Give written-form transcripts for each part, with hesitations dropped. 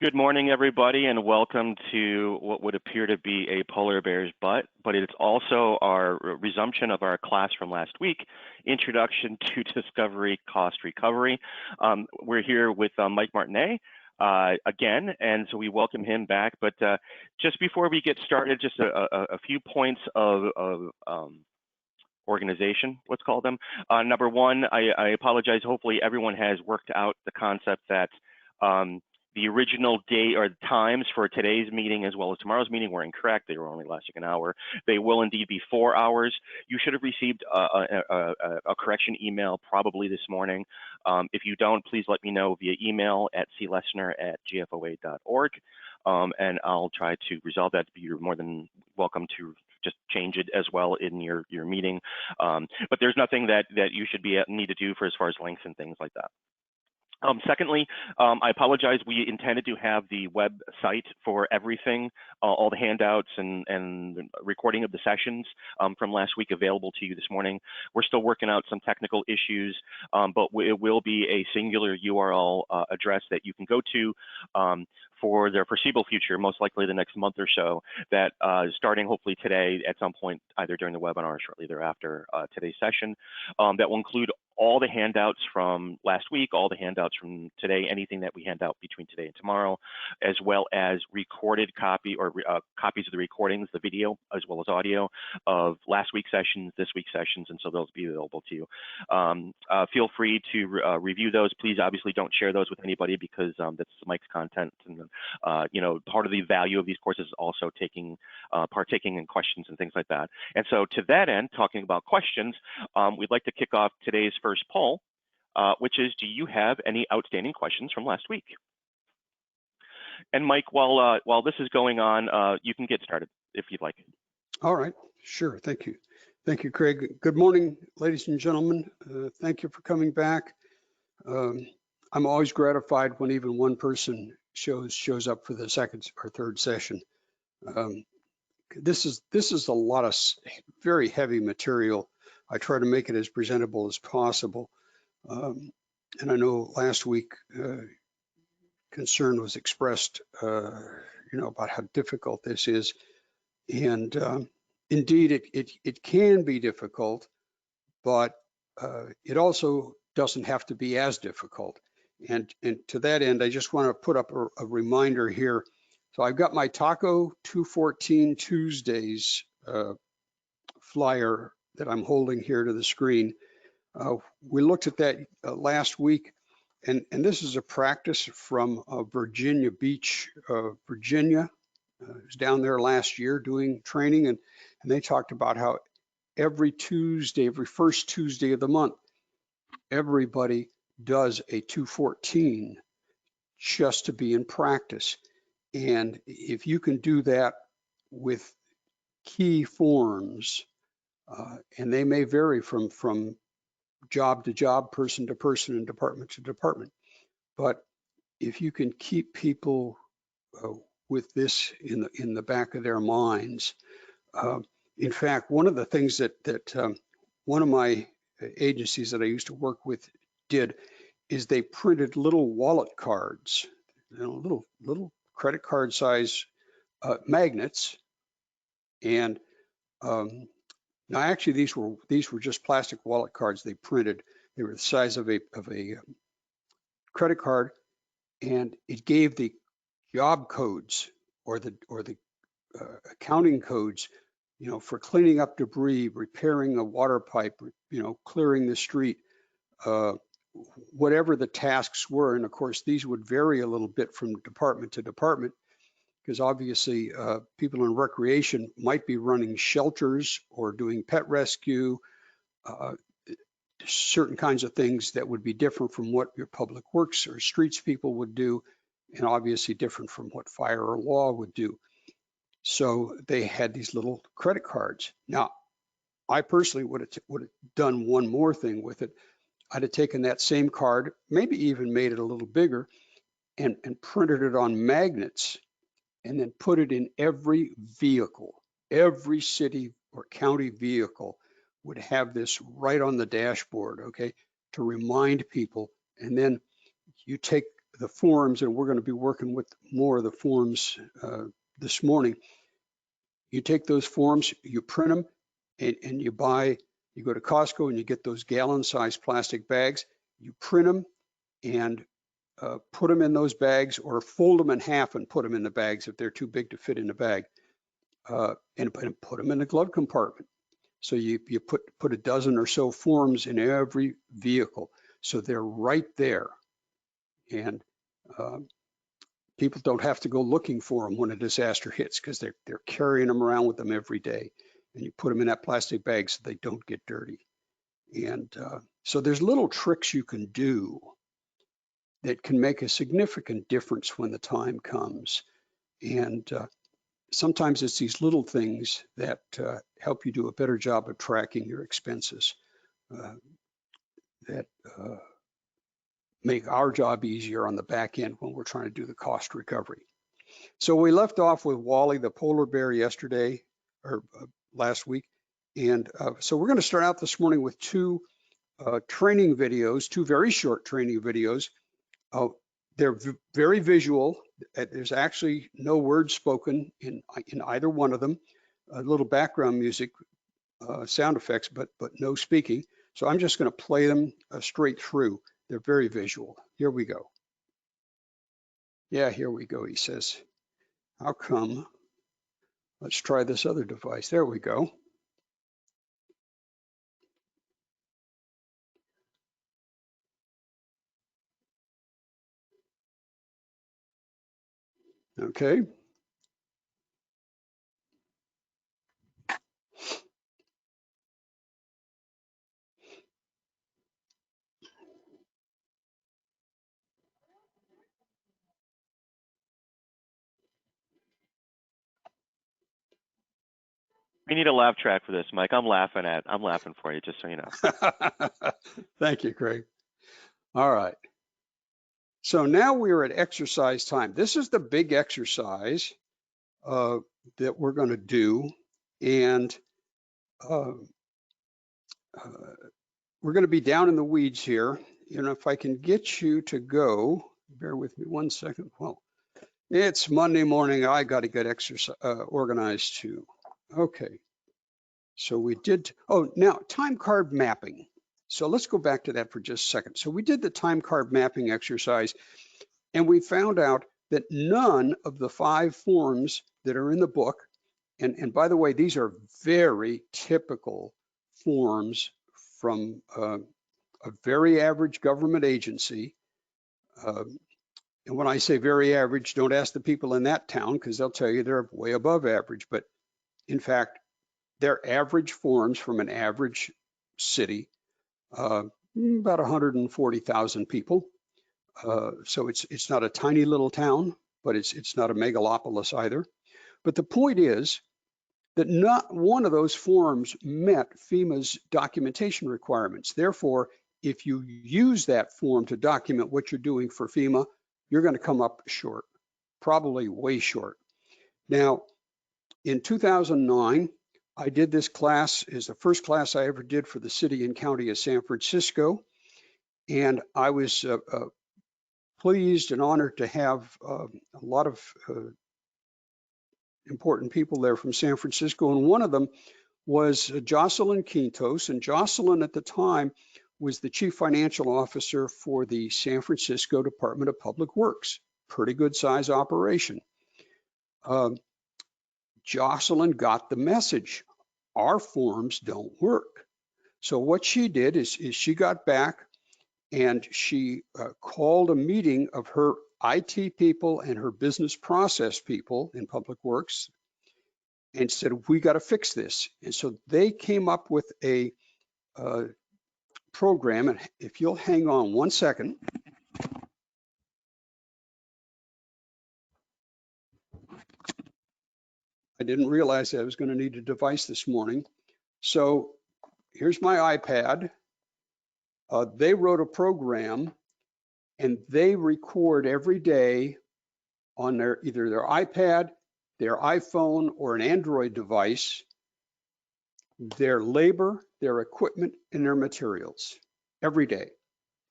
Good morning, everybody, and welcome to what would appear to be a polar bear's butt, but it's also our resumption of our class from last week, Introduction to Discovery Cost Recovery. We're here with Mike Martinet again, and so we welcome him back. But just before we get started, just a few points of organization, let's call them. Number one, I apologize. Hopefully everyone has worked out the concept that the original date or times for today's meeting as well as tomorrow's meeting were incorrect. They were only lasting an hour. They will indeed be 4 hours. You should have received a correction email probably this morning. If you don't, please let me know via email at clessner@gfoa.org, and I'll try to resolve that. You're more than welcome to just change it as well in your meeting. But there's nothing that you should need to do for as far as links and things like that. Secondly, I apologize. We intended to have the website for everything, all the handouts and recording of the sessions from last week available to you this morning. We're still working out some technical issues, but it will be a singular URL address that you can go to for the foreseeable future, most likely the next month or so, that starting hopefully today at some point, either during the webinar or shortly thereafter today's session, that will include all the handouts from last week, all the handouts from today, anything that we hand out between today and tomorrow, as well as recorded copy or copies of the recordings, the video, as well as audio of last week's sessions, this week's sessions, and so those will be available to you. Feel free to review those. Please, obviously, don't share those with anybody because that's Mike's content. And you know, part of the value of these courses is also partaking in questions and things like that. And so, to that end, talking about questions, we'd like to kick off today's first poll, which is, do you have any outstanding questions from last week? And Mike, while this is going on, you can get started if you'd like. All right, sure, thank you. Thank you, Craig. Good morning, ladies and gentlemen. Thank you for coming back. I'm always gratified when even one person shows up for the second or third session. This is a lot of very heavy material. I try to make it as presentable as possible. And I know last week concern was expressed, about how difficult this is. And indeed, it can be difficult, but it also doesn't have to be as difficult. And to that end, I just want to put up a reminder here. So I've got my Taco 214 Tuesdays flyer that I'm holding here to the screen. We looked at that last week, and this is a practice from Virginia Beach, Virginia. I was down there last year doing training, and they talked about how every Tuesday, every first Tuesday of the month, everybody does a 214 just to be in practice. And if you can do that with key forms, and they may vary from job to job, person to person, and department to department. But if you can keep people with this in the back of their minds, in fact, one of the things that one of my agencies that I used to work with did is they printed little wallet cards, little credit card size magnets, and now, actually, these were just plastic wallet cards they printed. They were the size of a credit card, and it gave the job codes or the accounting codes, for cleaning up debris, repairing a water pipe, clearing the street, whatever the tasks were. And of course, these would vary a little bit from department to department, because obviously people in recreation might be running shelters or doing pet rescue, certain kinds of things that would be different from what your public works or streets people would do, and obviously different from what fire or law would do. So they had these little credit cards. Now, I personally would have done one more thing with it. I'd have taken that same card, maybe even made it a little bigger, and printed it on magnets, and then put it in every vehicle. Every city or county vehicle would have this right on the dashboard, okay, to remind people. And then you take the forms, and we're going to be working with more of the forms this morning. You take those forms, you print them, and you go to Costco and you get those gallon-sized plastic bags. You print them and put them in those bags, or fold them in half and put them in the bags if they're too big to fit in the bag, and put them in the glove compartment. So you put a dozen or so forms in every vehicle, so they're right there, and people don't have to go looking for them when a disaster hits, because they're carrying them around with them every day. And you put them in that plastic bag so they don't get dirty. And so there's little tricks you can do that can make a significant difference when the time comes. And sometimes it's these little things that help you do a better job of tracking your expenses that make our job easier on the back end when we're trying to do the cost recovery. So we left off with Wally the polar bear yesterday, or last week. And so we're going to start out this morning with two training videos, two very short training videos. They're very visual. There's actually no words spoken in either one of them. A little background music, sound effects, but no speaking. So I'm just going to play them straight through. They're very visual. Here we go. Yeah, here we go, he says. How come? Let's try this other device. There we go. Okay. We need a laugh track for this, Mike. I'm laughing for you, just so you know. Thank you, Craig. All right. So now we're at exercise time. This is the big exercise that we're going to do. And we're going to be down in the weeds here. You know, if I can get you to go, bear with me one second. Well, it's Monday morning. I got to get exercise organized too. Okay. So we did, now time card mapping. So let's go back to that for just a second. So we did the time card mapping exercise, and we found out that none of the 5 forms that are in the book, and by the way, these are very typical forms from a very average government agency. And when I say very average, don't ask the people in that town, because they'll tell you they're way above average. But in fact, they're average forms from an average city, about 140,000 people. So it's not a tiny little town, but it's not a megalopolis either. But the point is that not one of those forms met FEMA's documentation requirements. Therefore, if you use that form to document what you're doing for FEMA, you're going to come up short, probably way short. Now, in 2009, I did this class, is the first class I ever did for the city and county of San Francisco. And I was pleased and honored to have a lot of important people there from San Francisco. And one of them was Jocelyn Quintos. And Jocelyn at the time was the chief financial officer for the San Francisco Department of Public Works. Pretty good size operation. Jocelyn got the message. Our forms don't work. So what she did is she got back and she called a meeting of her IT people and her business process people in Public Works and said, we got to fix this. And so they came up with a program. And if you'll hang on one second. I didn't realize I was going to need a device this morning. So here's my iPad. They wrote a program and they record every day on either their iPad, their iPhone, or an Android device, their labor, their equipment, and their materials every day.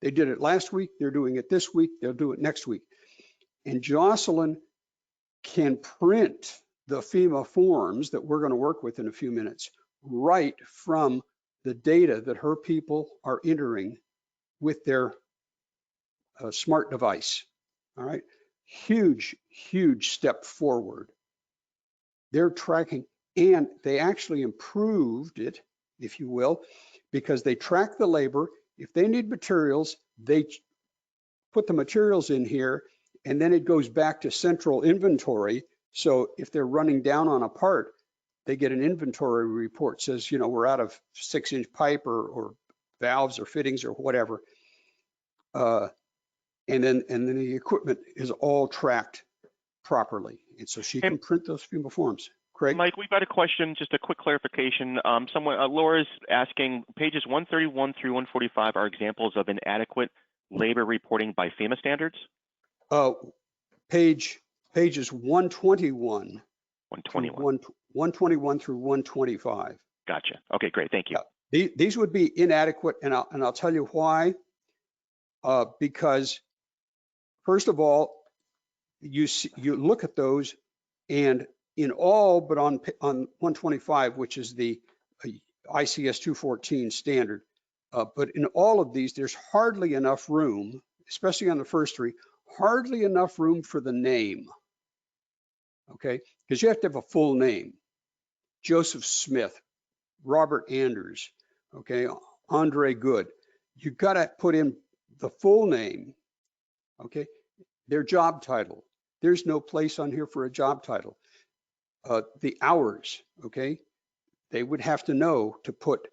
They did it last week, they're doing it this week, they'll do it next week. And Jocelyn can print the FEMA forms that we're going to work with in a few minutes right from the data that her people are entering with their smart device. All right, huge, huge step forward. They're tracking, and they actually improved it, if you will, because they track the labor. If they need materials, they put the materials in here, and then it goes back to central inventory. So if they're running down on a part, they get an inventory report, says, you know, we're out of 6-inch pipe or valves or fittings or whatever. And then the equipment is all tracked properly. And so she can print those FEMA forms. Craig? Mike, we've got a question, just a quick clarification. Laura's asking, pages 131 through 145 are examples of inadequate labor reporting by FEMA standards? Pages 121. 121. 121 through 125. Gotcha. Okay, great. Thank you. Yeah. These would be inadequate, and I'll tell you why. Because first of all, you look at those, and in all but on 125, which is the ICS 214 standard, but in all of these, there's hardly enough room, especially on the first three, hardly enough room for the name. Okay, because you have to have a full name. Joseph Smith, Robert Anders, okay, Andre Good. You got to put in the full name, okay, their job title. There's no place on here for a job title. The hours, okay, they would have to know to put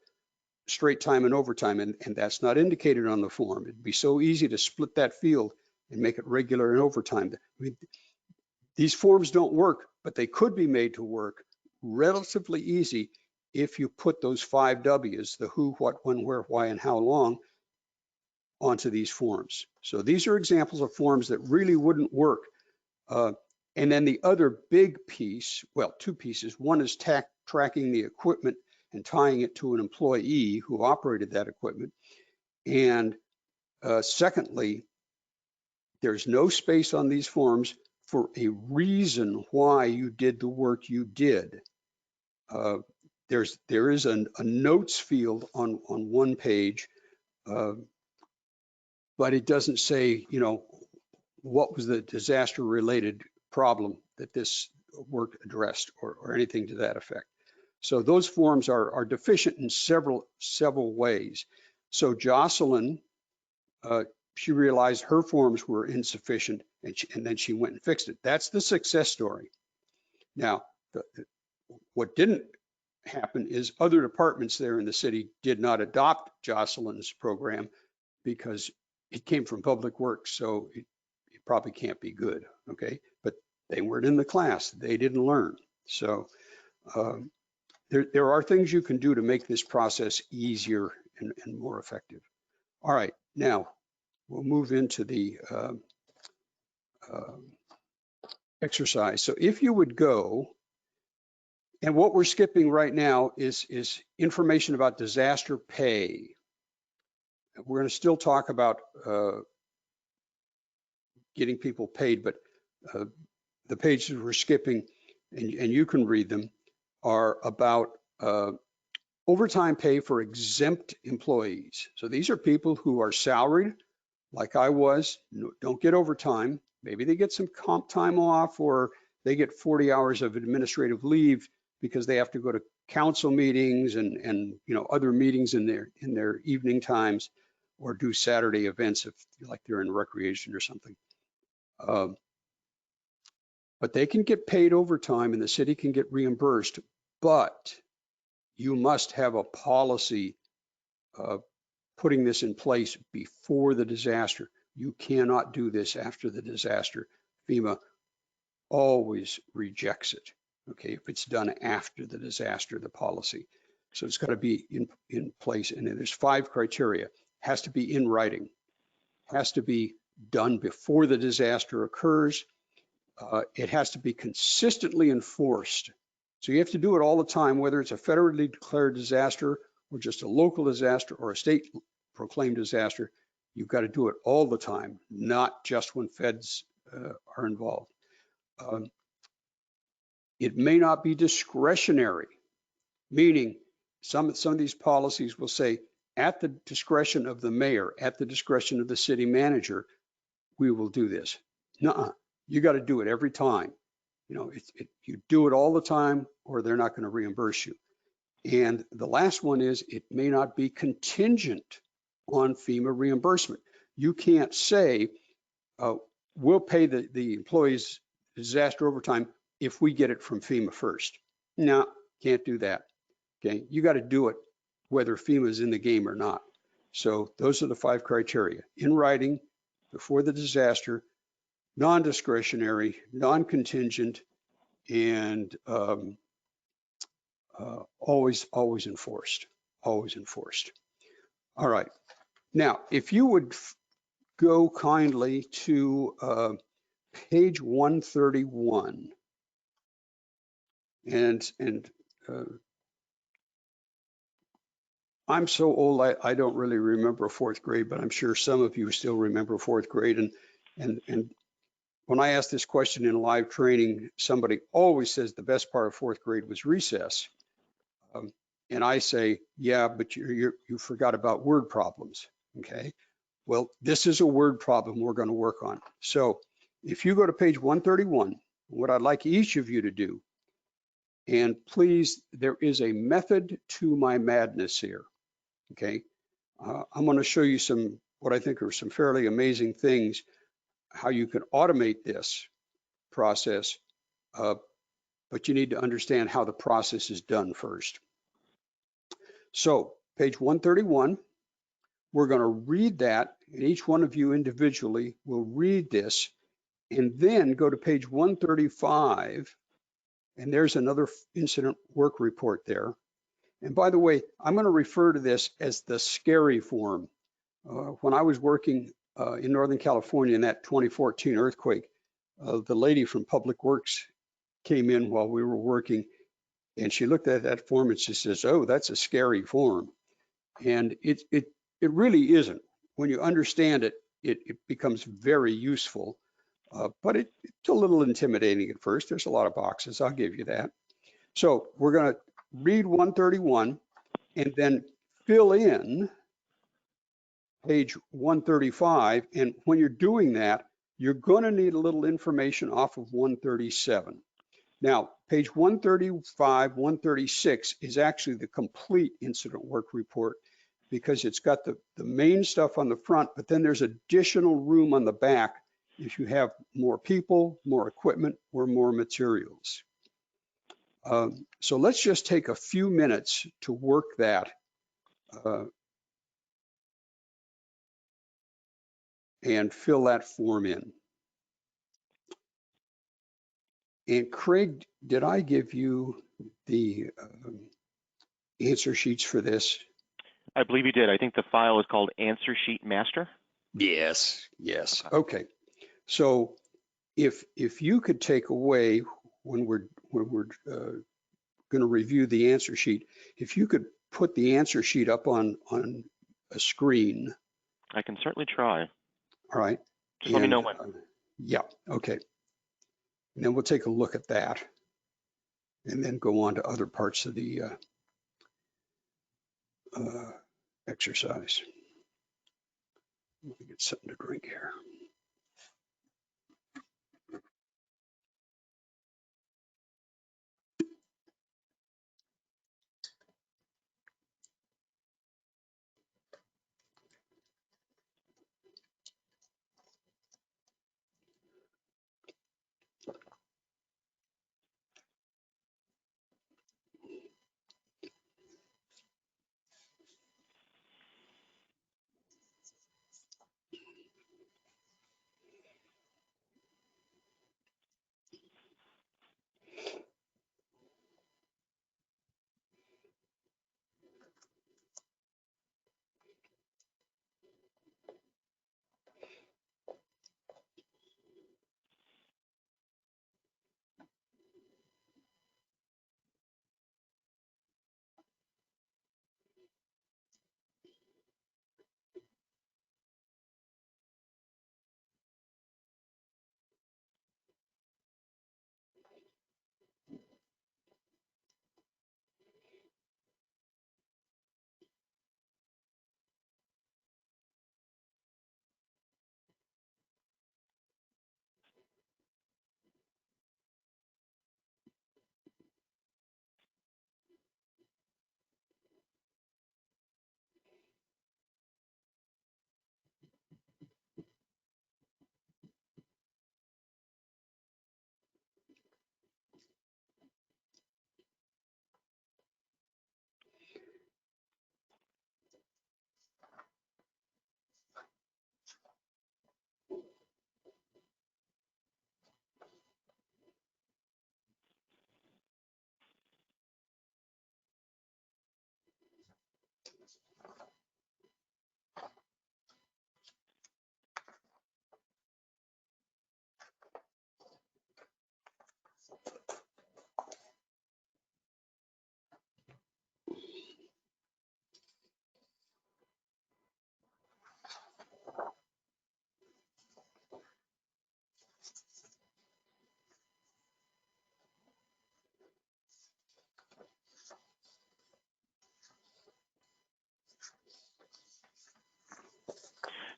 straight time and overtime, and that's not indicated on the form. It'd be so easy to split that field and make it regular and overtime. I mean, these forms don't work, but they could be made to work relatively easy if you put those 5 W's, the who, what, when, where, why, and how long, onto these forms. So these are examples of forms that really wouldn't work. And then the other big piece, well, 2 pieces. One is tracking the equipment and tying it to an employee who operated that equipment. And secondly, there's no space on these forms for a reason why you did the work you did. There is a notes field on one page, but it doesn't say, you know, what was the disaster related problem that this work addressed or anything to that effect. So those forms are deficient in several ways. So Jocelyn, she realized her forms were insufficient, and then she went and fixed it. That's the success story. Now, what didn't happen is other departments there in the city did not adopt Jocelyn's program because it came from Public Works, so it probably can't be good, okay? But they weren't in the class, they didn't learn. So there are things you can do to make this process easier and more effective. All right, now we'll move into the exercise. So if you would go, and what we're skipping right now is information about disaster pay. We're going to still talk about getting people paid, but the pages we're skipping, and you can read them, are about overtime pay for exempt employees. So these are people who are salaried, like I was, don't get overtime. Maybe they get some comp time off, or they get 40 hours of administrative leave because they have to go to council meetings and you know, other meetings in their evening times, or do Saturday events if like they're in recreation or something. But they can get paid overtime and the city can get reimbursed, but you must have a policy putting this in place before the disaster. You cannot do this after the disaster. FEMA always rejects it, okay, if it's done after the disaster, the policy. So it's got to be in place, and there's 5 criteria. Has to be in writing, has to be done before the disaster occurs. It has to be consistently enforced. So you have to do it all the time, whether it's a federally declared disaster or just a local disaster or a state proclaimed disaster. You've got to do it all the time, not just when feds are involved. It may not be discretionary, meaning some of these policies will say, at the discretion of the mayor, at the discretion of the city manager, we will do this. Nuh-uh. You got to do it every time. You know, you do it all the time or they're not going to reimburse you. And the last one is it may not be contingent on FEMA reimbursement. You can't say, we'll pay the employees disaster overtime if we get it from FEMA first. No, can't do that. Okay, you got to do it whether FEMA is in the game or not. So those are the 5 criteria: in writing, before the disaster, non-discretionary, non-contingent, and always enforced, always enforced. All right. Now, if you would go kindly to page 131, and I'm so old, I don't really remember 4th grade, but I'm sure some of you still remember 4th grade. And when I ask this question in live training, somebody always says the best part of 4th grade was recess. And I say, yeah, but you forgot about word problems, okay? Well, this is a word problem we're going to work on. So if you go to page 131, what I'd like each of you to do, and please, there is a method to my madness here, okay? I'm going to show you what I think are some fairly amazing things, how you can automate this process, but you need to understand how the process is done first. So page 131, we're going to read that, and each one of you individually will read this, and then go to page 135, and there's another incident work report there. And by the way, I'm going to refer to this as the scary form. When I was working in Northern California in that 2014 earthquake, the lady from Public Works came in while we were working, and she looked at that form and she says, "Oh, that's a scary form." And it really isn't. When you understand it, it becomes very useful, but it's a little intimidating at first. There's a lot of boxes, I'll give you that. So we're going to read 131 and then fill in page 135. And when you're doing that, you're going to need a little information off of 137. Now, page 135, 136 is actually the complete incident work report, because it's got the main stuff on the front, but then there's additional room on the back if you have more people, more equipment, or more materials. So let's just take a few minutes to work that and fill that form in. And Craig, did I give you the answer sheets for this? I believe you did. I think the file is called Answer Sheet Master. Yes, yes. Okay. So if you could take away, when we're going to review the answer sheet, if you could put the answer sheet up on a screen. I can certainly try. All right. Just let me know when. Yeah, okay. And then we'll take a look at that and then go on to other parts of the exercise. Let me get something to drink here.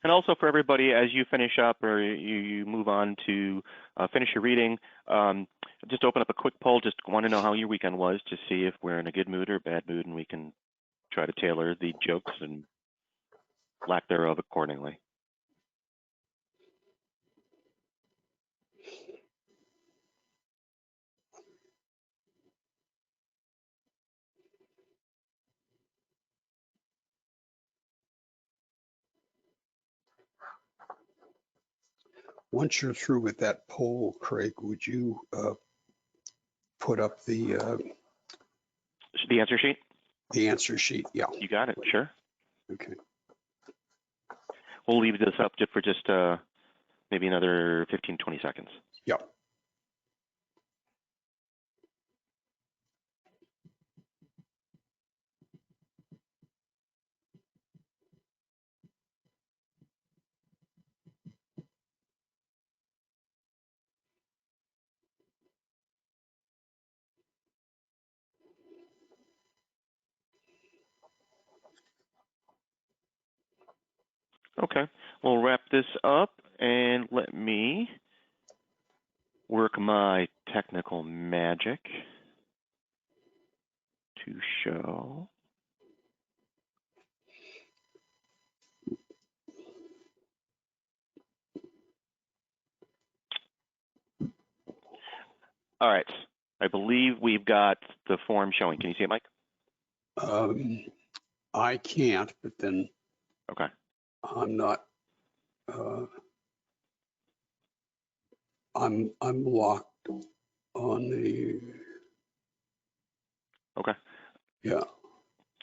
And also for everybody, as you finish up or you move on to finish your reading, just open up a quick poll. Just want to know how your weekend was to see if we're in a good mood or bad mood, and we can try to tailor the jokes and lack thereof accordingly. Once you're through with that poll, Craig, would you put up the answer sheet? The answer sheet, yeah. You got it, sure. Okay. We'll leave this up for just maybe another 15, 20 seconds. Yeah. Okay, we'll wrap this up and let me work my technical magic to show. All right, I believe we've got the form showing. Can you see it, Mike? I can't, but then okay. I'm not. I'm locked on the. Okay. Yeah.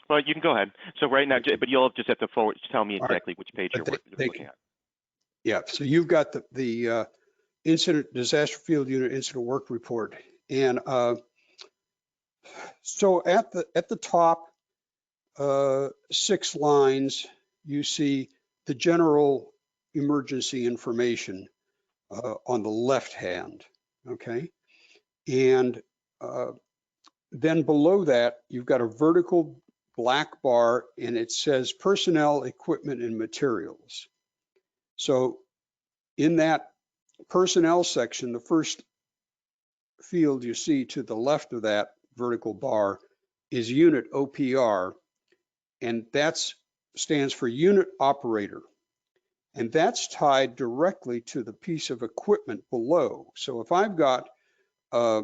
Well, you can go ahead. So right now, but you'll just have to tell me exactly right. which page you're looking at. Yeah. So you've got the incident disaster field unit incident work report, and so at the top 6 lines, you see the general emergency information on the left hand. Okay, and then below that, you've got a vertical black bar, and it says personnel, equipment, and materials. So in that personnel section, the first field you see to the left of that vertical bar is unit OPR, and that stands for unit operator. And that's tied directly to the piece of equipment below. So if I've got a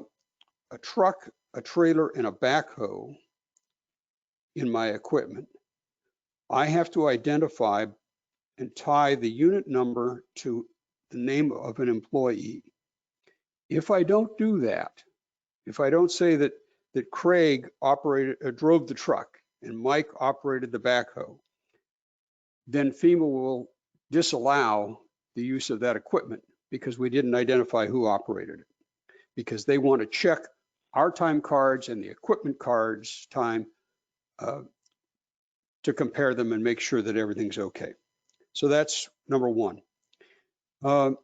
truck, a trailer, and a backhoe in my equipment, I have to identify and tie the unit number to the name of an employee. If I don't do that, if I don't say that Craig drove the truck and Mike operated the backhoe, then FEMA will disallow the use of that equipment because we didn't identify who operated it, because they want to check our time cards and the equipment cards time to compare them and make sure that everything's okay. So that's number one. And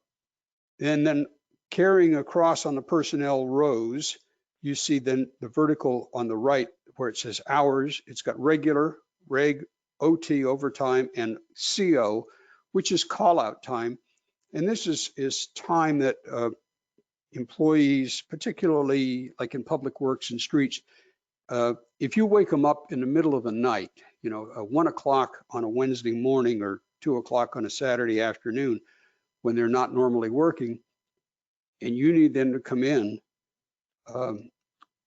then carrying across on the personnel rows, you see then the vertical on the right where it says hours. It's got regular, reg, OT, overtime, and CO, which is call out time. And this is time that employees, particularly like in public works and streets, if you wake them up in the middle of the night, 1 o'clock on a Wednesday morning or 2 o'clock on a Saturday afternoon when they're not normally working, and you need them to come in,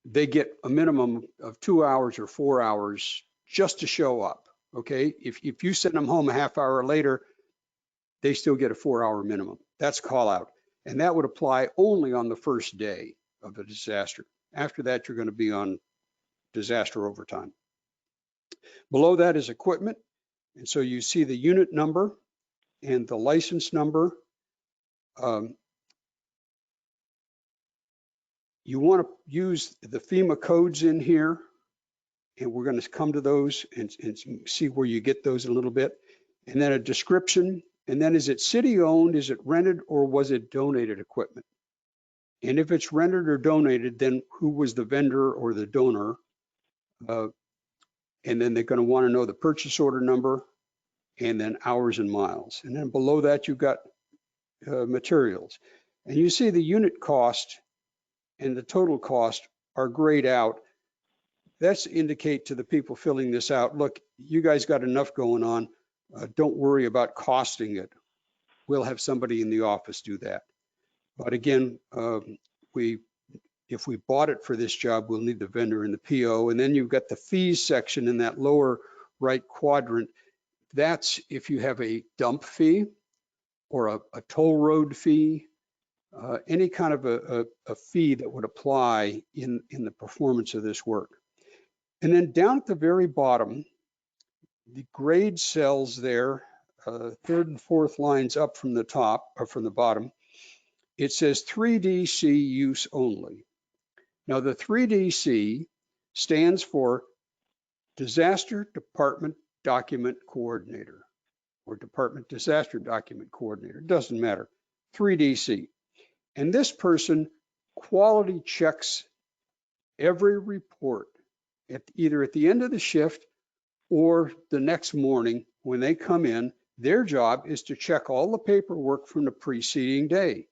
they get a minimum of 2 hours or 4 hours just to show up. Okay, if you send them home a half hour later, they still get a 4-hour minimum. That's call out. And that would apply only on the first day of the disaster. After that, you're going to be on disaster overtime. Below that is equipment. And so you see the unit number and the license number. You want to use the FEMA codes in here, and we're going to come to those and see where you get those in a little bit. And then a description, and then is it city owned, is it rented, or was it donated equipment? And if it's rented or donated, then who was the vendor or the donor? And then they're going to want to know the purchase order number and then hours and miles. And then below that, you've got materials. And you see the unit cost and the total cost are grayed out. That's indicate to the people filling this out, look, you guys got enough going on. Don't worry about costing it. We'll have somebody in the office do that. But again, if we bought it for this job, we'll need the vendor and the PO. And then you've got the fees section in that lower right quadrant. That's if you have a dump fee or a toll road fee, any kind of a fee that would apply in the performance of this work. And then down at the very bottom, the grade cells there, third and fourth lines up from the top or from the bottom, it says 3DC use only. Now the 3DC stands for Disaster Department Document Coordinator or Department Disaster Document Coordinator, doesn't matter, 3DC. And this person quality checks every report either at the end of the shift or the next morning when they come in. Their job is to check all the paperwork from the preceding day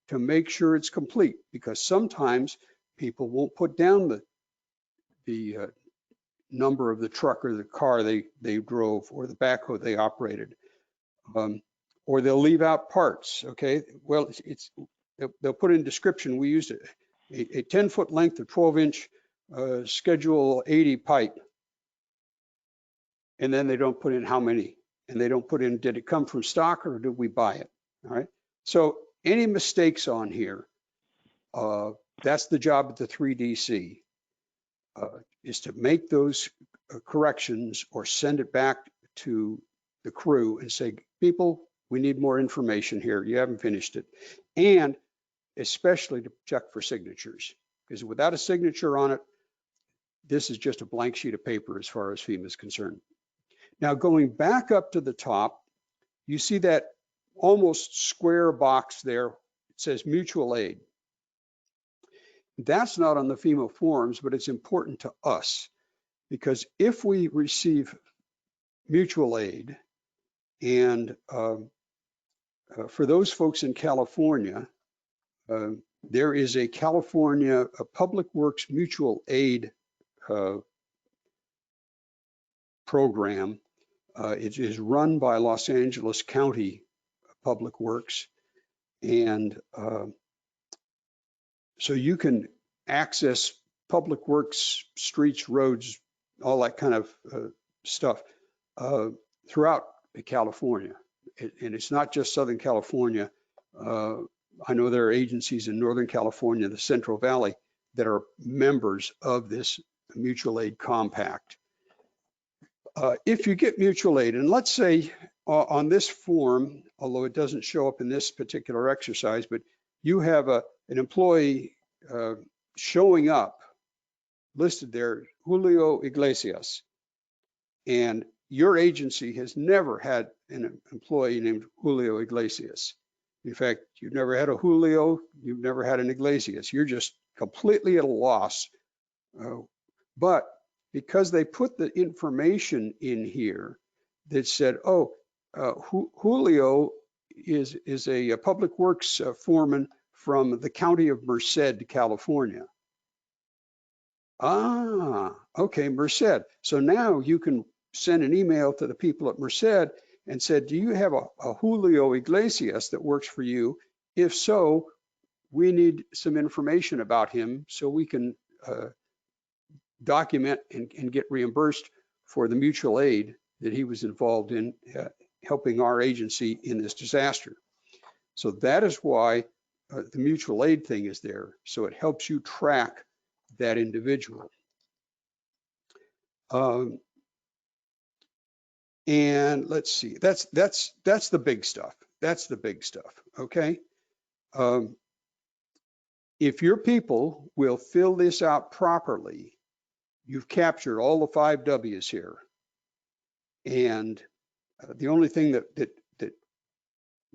to make sure it's complete, because sometimes people won't put down the number of the truck or the car they drove or the backhoe they operated, or they'll leave out parts. Okay, well, they'll put in description. We used a 10-foot length of 12-inch schedule 80 pipe, and then they don't put in how many, and they don't put in, did it come from stock or did we buy it? All right, so any mistakes on here, that's the job of the 3DC, is to make those corrections or send it back to the crew and say, people, we need more information here. You haven't finished it. And especially to check for signatures, because without a signature on it, this is just a blank sheet of paper as far as FEMA is concerned. Now, going back up to the top, you see that almost square box there. It says mutual aid. That's not on the FEMA forms, but it's important to us, because if we receive mutual aid, and for those folks in California, there is a California Public Works mutual aid program. It is run by Los Angeles County Public Works, and so you can access public works, streets, roads, all that kind of stuff throughout California. And it's not just Southern California. I know there are agencies in Northern California, the Central Valley, that are members of this mutual aid compact. If you get mutual aid, and let's say on this form, although it doesn't show up in this particular exercise, but you have an employee showing up, listed there, Julio Iglesias, and your agency has never had an employee named Julio Iglesias. In fact, you've never had a Julio, you've never had an Iglesias. You're just completely at a loss. But because they put the information in here that said, oh, Julio is a public works foreman from the county of Merced, California. Ah, okay, Merced. So now you can send an email to the people at Merced and said, do you have a Julio Iglesias that works for you? If so, we need some information about him so we can document and get reimbursed for the mutual aid that he was involved in helping our agency in this disaster. So that is why the mutual aid thing is there. So it helps you track that individual. And let's see, that's the big stuff. That's the big stuff, okay? If your people will fill this out properly, you've captured all the 5 W's here. And the only thing that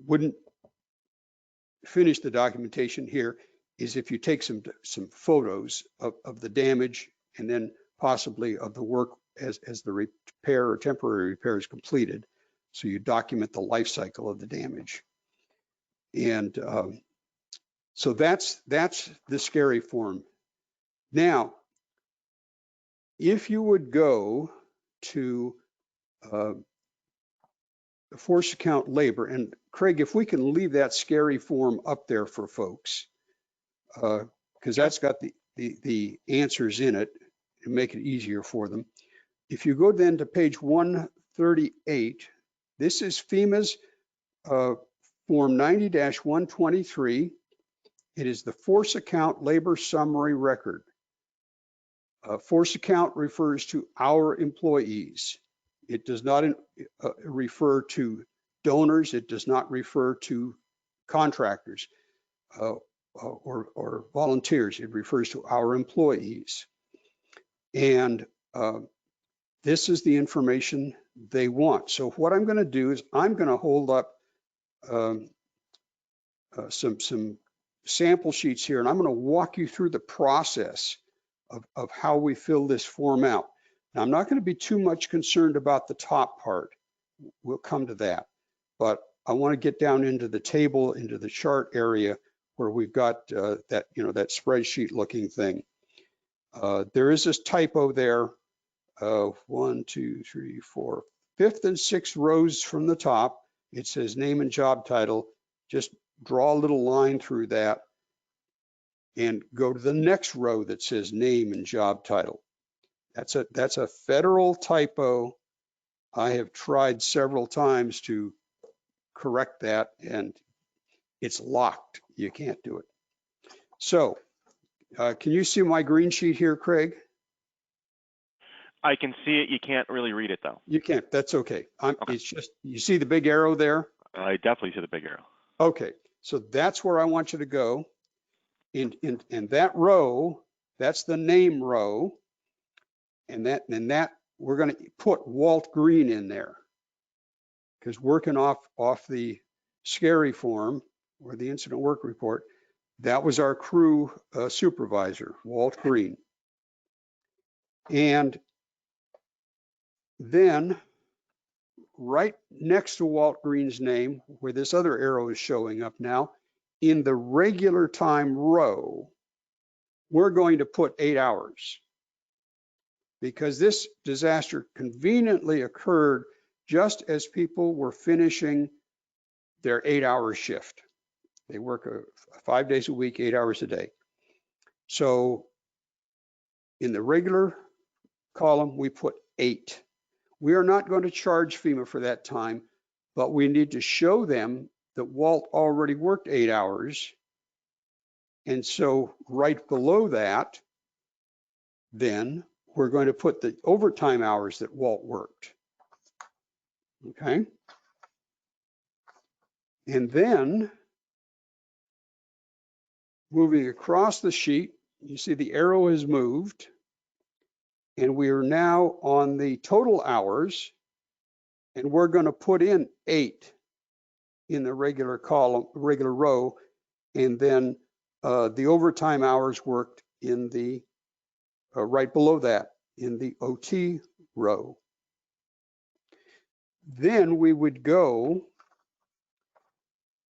wouldn't finish the documentation here is if you take some photos of the damage and then possibly of the work as the repair or temporary repair is completed. So you document the life cycle of the damage. And so that's the scary form. Now, if you would go to the force account labor, and Craig, if we can leave that scary form up there for folks, because that's got the answers in it and make it easier for them. If you go then to page 138, this is FEMA's Form 90-123. It is the force account labor summary record. Force account refers to our employees. It does not refer to donors. It does not refer to contractors or volunteers. It refers to our employees. And this is the information they want. So what I'm going to do is I'm going to hold up some sample sheets here, and I'm going to walk you through the process of how we fill this form out. Now, I'm not going to be too much concerned about the top part. We'll come to that. But I want to get down into the table, into the chart area where we've got that spreadsheet looking thing. There is this typo there. 1, 2, 3, 4, 5th and 6th rows from the top. It says name and job title. Just draw a little line through that and go to the next row that says name and job title. That's a federal typo. I have tried several times to correct that, and it's locked. You can't do it. So can you see my green sheet here, Craig? I can see it. You can't really read it though. You can't. That's okay. Okay. It's just, you see the big arrow there? I definitely see the big arrow. Okay. So that's where I want you to go. In that row, that's the name row. And that we're going to put Walt Green in there, because working off the scary form or the incident work report, that was our crew supervisor, Walt Green. And then right next to Walt Green's name, where this other arrow is showing up now, in the regular time row, we're going to put 8 hours, because this disaster conveniently occurred just as people were finishing their 8-hour shift. They work 5 days a week, 8 hours a day. So in the regular column, we put 8. We are not going to charge FEMA for that time, but we need to show them that Walt already worked 8 hours. And so right below that, then we're going to put the overtime hours that Walt worked. Okay. And then moving across the sheet, you see the arrow has moved, and we are now on the total hours, and we're going to put in 8 in the regular column, regular row, and then the overtime hours worked in the right below that in the OT row. Then we would go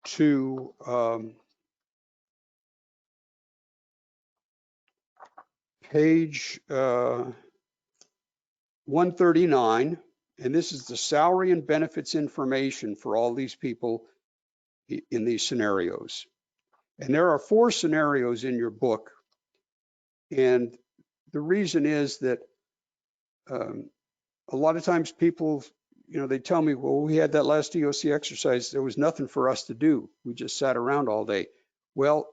to page 139, and this is the salary and benefits information for all these people in these scenarios. And there are 4 scenarios in your book. And the reason is that a lot of times people, they tell me, well, we had that last EOC exercise, there was nothing for us to do. We just sat around all day. Well,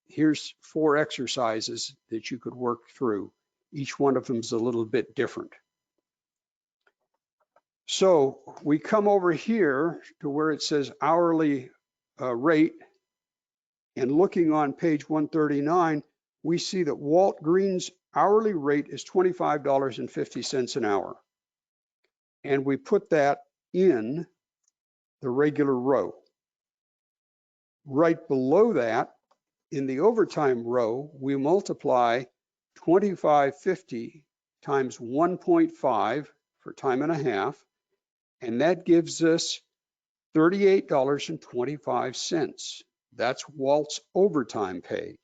here's 4 exercises that you could work through. Each one of them is a little bit different. So we come over here to where it says hourly rate, and looking on page 139, we see that Walt Green's hourly rate is $25.50 an hour. And we put that in the regular row. Right below that, in the overtime row, we multiply 2550 times 1.5 for time and a half, and that gives us $38.25. That's Walt's overtime pay.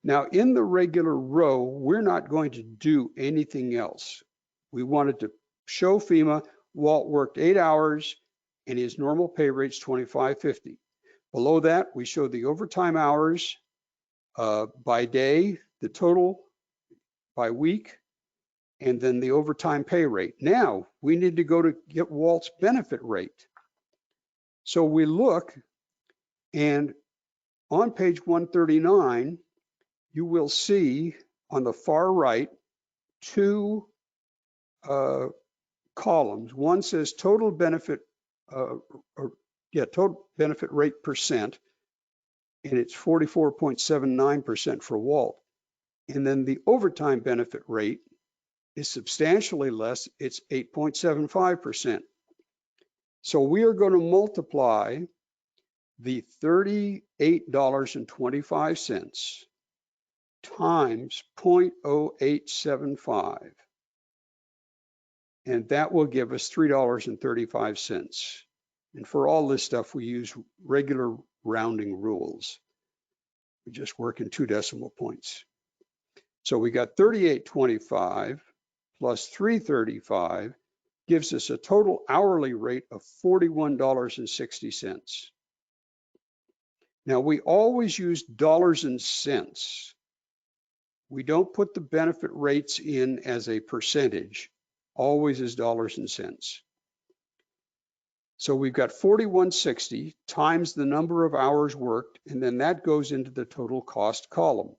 Now, in the regular row, we're not going to do anything else. We wanted to show FEMA Walt worked 8 hours and his normal pay rate's $25.50. Below that, we show the overtime hours by day, the total by week, and then the overtime pay rate. Now, we need to go to get Walt's benefit rate. So we look, and on page 139, you will see on the far right 2 columns. One says total benefit, total benefit rate percent, and it's 44.79% for Walt. And then the overtime benefit rate is substantially less. It's 8.75%. So we are going to multiply the $38.25 times 0.0875. And that will give us $3.35. And for all this stuff, we use regular rounding rules. We just work in 2 decimal points. So we got 38.25 plus 335 gives us a total hourly rate of $41.60. Now we always use dollars and cents. We don't put the benefit rates in as a percentage, always as dollars and cents. So we've got 4160 times the number of hours worked, and then that goes into the total cost column.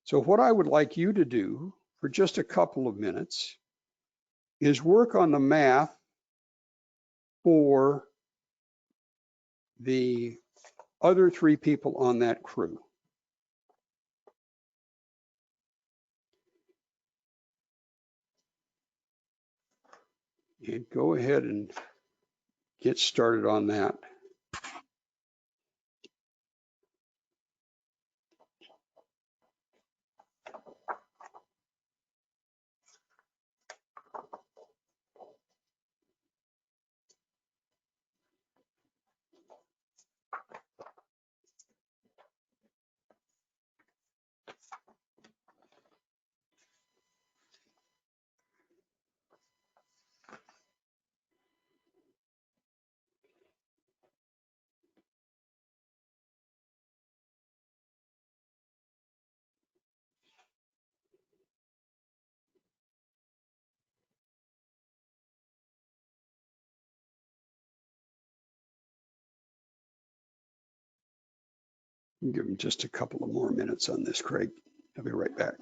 So what I would like you to do for just a couple of minutes is work on the math for the other 3 people on that crew. And go ahead and get started on that. Give them just a couple of more minutes on this, Craig. I'll be right back.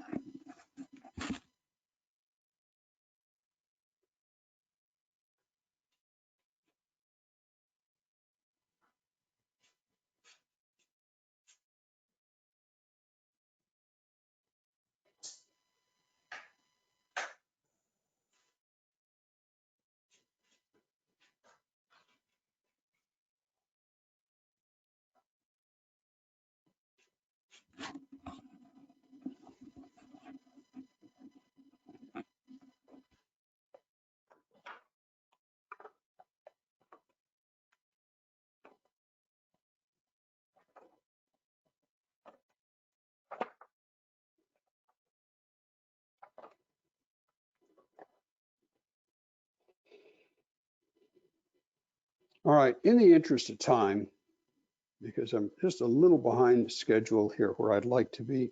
All right, in the interest of time, because I'm just a little behind schedule here where I'd like to be,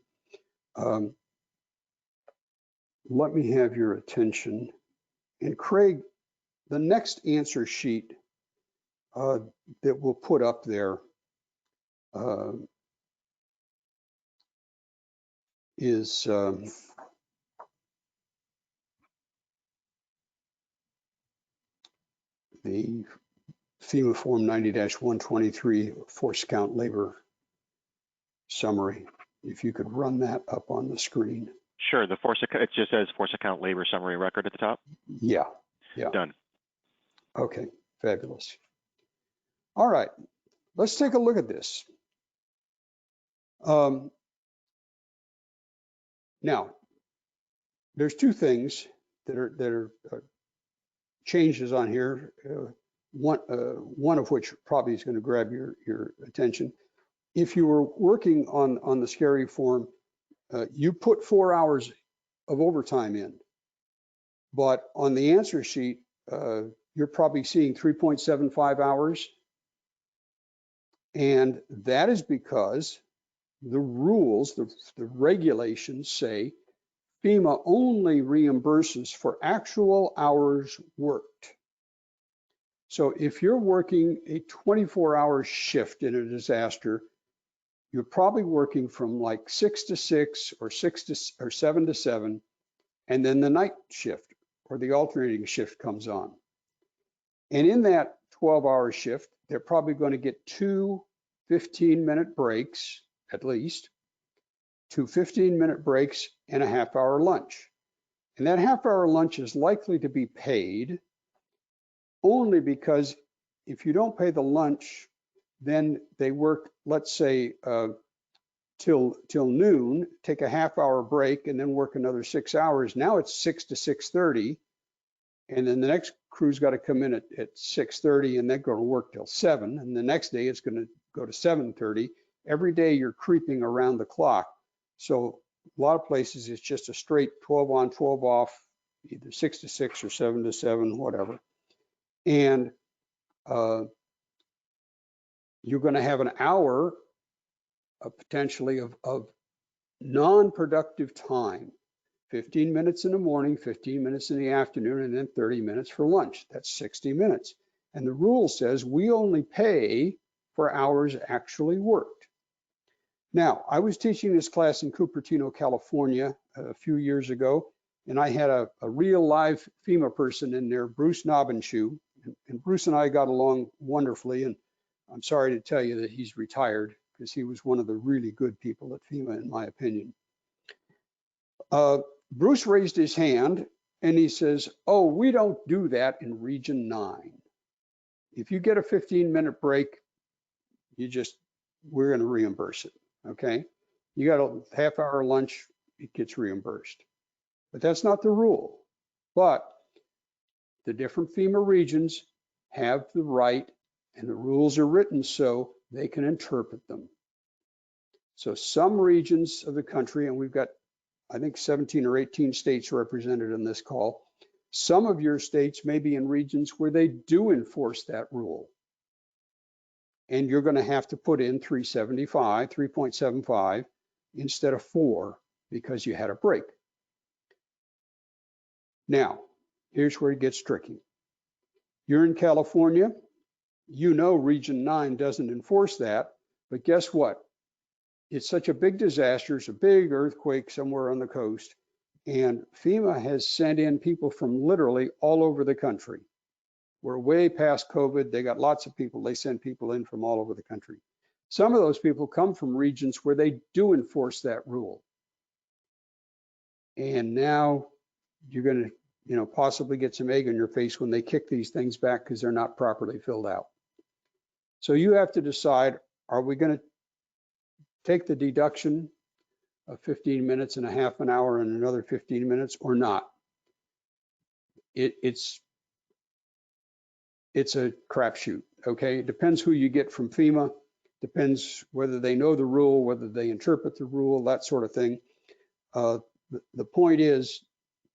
let me have your attention. And Craig, the next answer sheet that we'll put up there is the FEMA Form 90-123 force count labor summary. If you could run that up on the screen. Sure. The force, it just says force account labor summary record at the top. Yeah. Done. Okay, fabulous. All right, let's take a look at this. Now, there's two things that are changes on here. One of which probably is going to grab your attention. If you were working on the scary form, you put 4 hours of overtime in, but on the answer sheet, you're probably seeing 3.75 hours. And that is because the rules, the regulations say FEMA only reimburses for actual hours worked. So if you're working a 24-hour shift in a disaster, you're probably working from like 6 to 6 or 7 to 7, and then the night shift or the alternating shift comes on. And in that 12-hour shift, they're probably going to get 2 15-minute breaks, at least, 2 15-minute breaks and a half-hour lunch. And that half-hour lunch is likely to be paid only because if you don't pay the lunch, then they work, let's say, till noon, take a half-hour break, and then work another 6 hours. Now it's 6 to 6:30, and then the next crew's got to come in at 6:30, and then go to work till 7, and the next day it's going to go to 7:30. Every day you're creeping around the clock. So a lot of places it's just a straight 12 on, 12 off, either 6 to 6 or 7 to 7, whatever. And you're going to have an hour potentially of non-productive time, 15 minutes in the morning, 15 minutes in the afternoon, and then 30 minutes for lunch. That's 60 minutes. And the rule says we only pay for hours actually worked. Now, I was teaching this class in Cupertino, California a few years ago, and I had a real live FEMA person in there, Bruce Nobbenshoe, and Bruce and I got along wonderfully, and I'm sorry to tell you that he's retired because he was one of the really good people at FEMA, in my opinion. Bruce raised his hand and he says, "Oh, we don't do that in Region 9. If you get a 15-minute break, we're going to reimburse it, okay? You got a half-hour lunch, it gets reimbursed." But that's not the rule. But the different FEMA regions have the right, and the rules are written so they can interpret them. So some regions of the country, and we've got, I think, 17 or 18 states represented in this call. Some of your states may be in regions where they do enforce that rule. And you're going to have to put in 3.75 instead of 4 because you had a break. Now, here's where it gets tricky. You're in California, you know Region 9 doesn't enforce that, but guess what? It's such a big disaster, it's a big earthquake somewhere on the coast, and FEMA has sent in people from literally all over the country. We're way past COVID, they got lots of people, they send people in from all over the country. Some of those people come from regions where they do enforce that rule. And now you're going to possibly get some egg in your face when they kick these things back because they're not properly filled out. So you have to decide, are we going to take the deduction of 15 minutes and a half an hour and another 15 minutes or not? It's a crapshoot, okay? It depends who you get from FEMA, depends whether they know the rule, whether they interpret the rule, that sort of thing. The point is,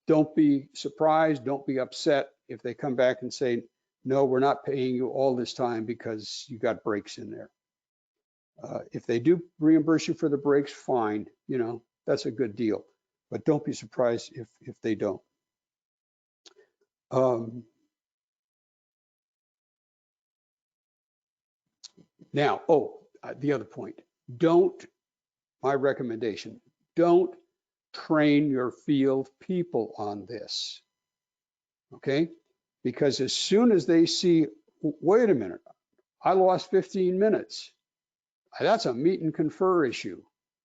don't be surprised, don't be upset if they come back and say, no, we're not paying you all this time because you got breaks in there. If they do reimburse you for the breaks, fine, that's a good deal. But don't be surprised if they don't. Now, the other point, my recommendation, don't train your field people on this, okay? Because as soon as they see, wait a minute, I lost 15 minutes. That's a meet and confer issue.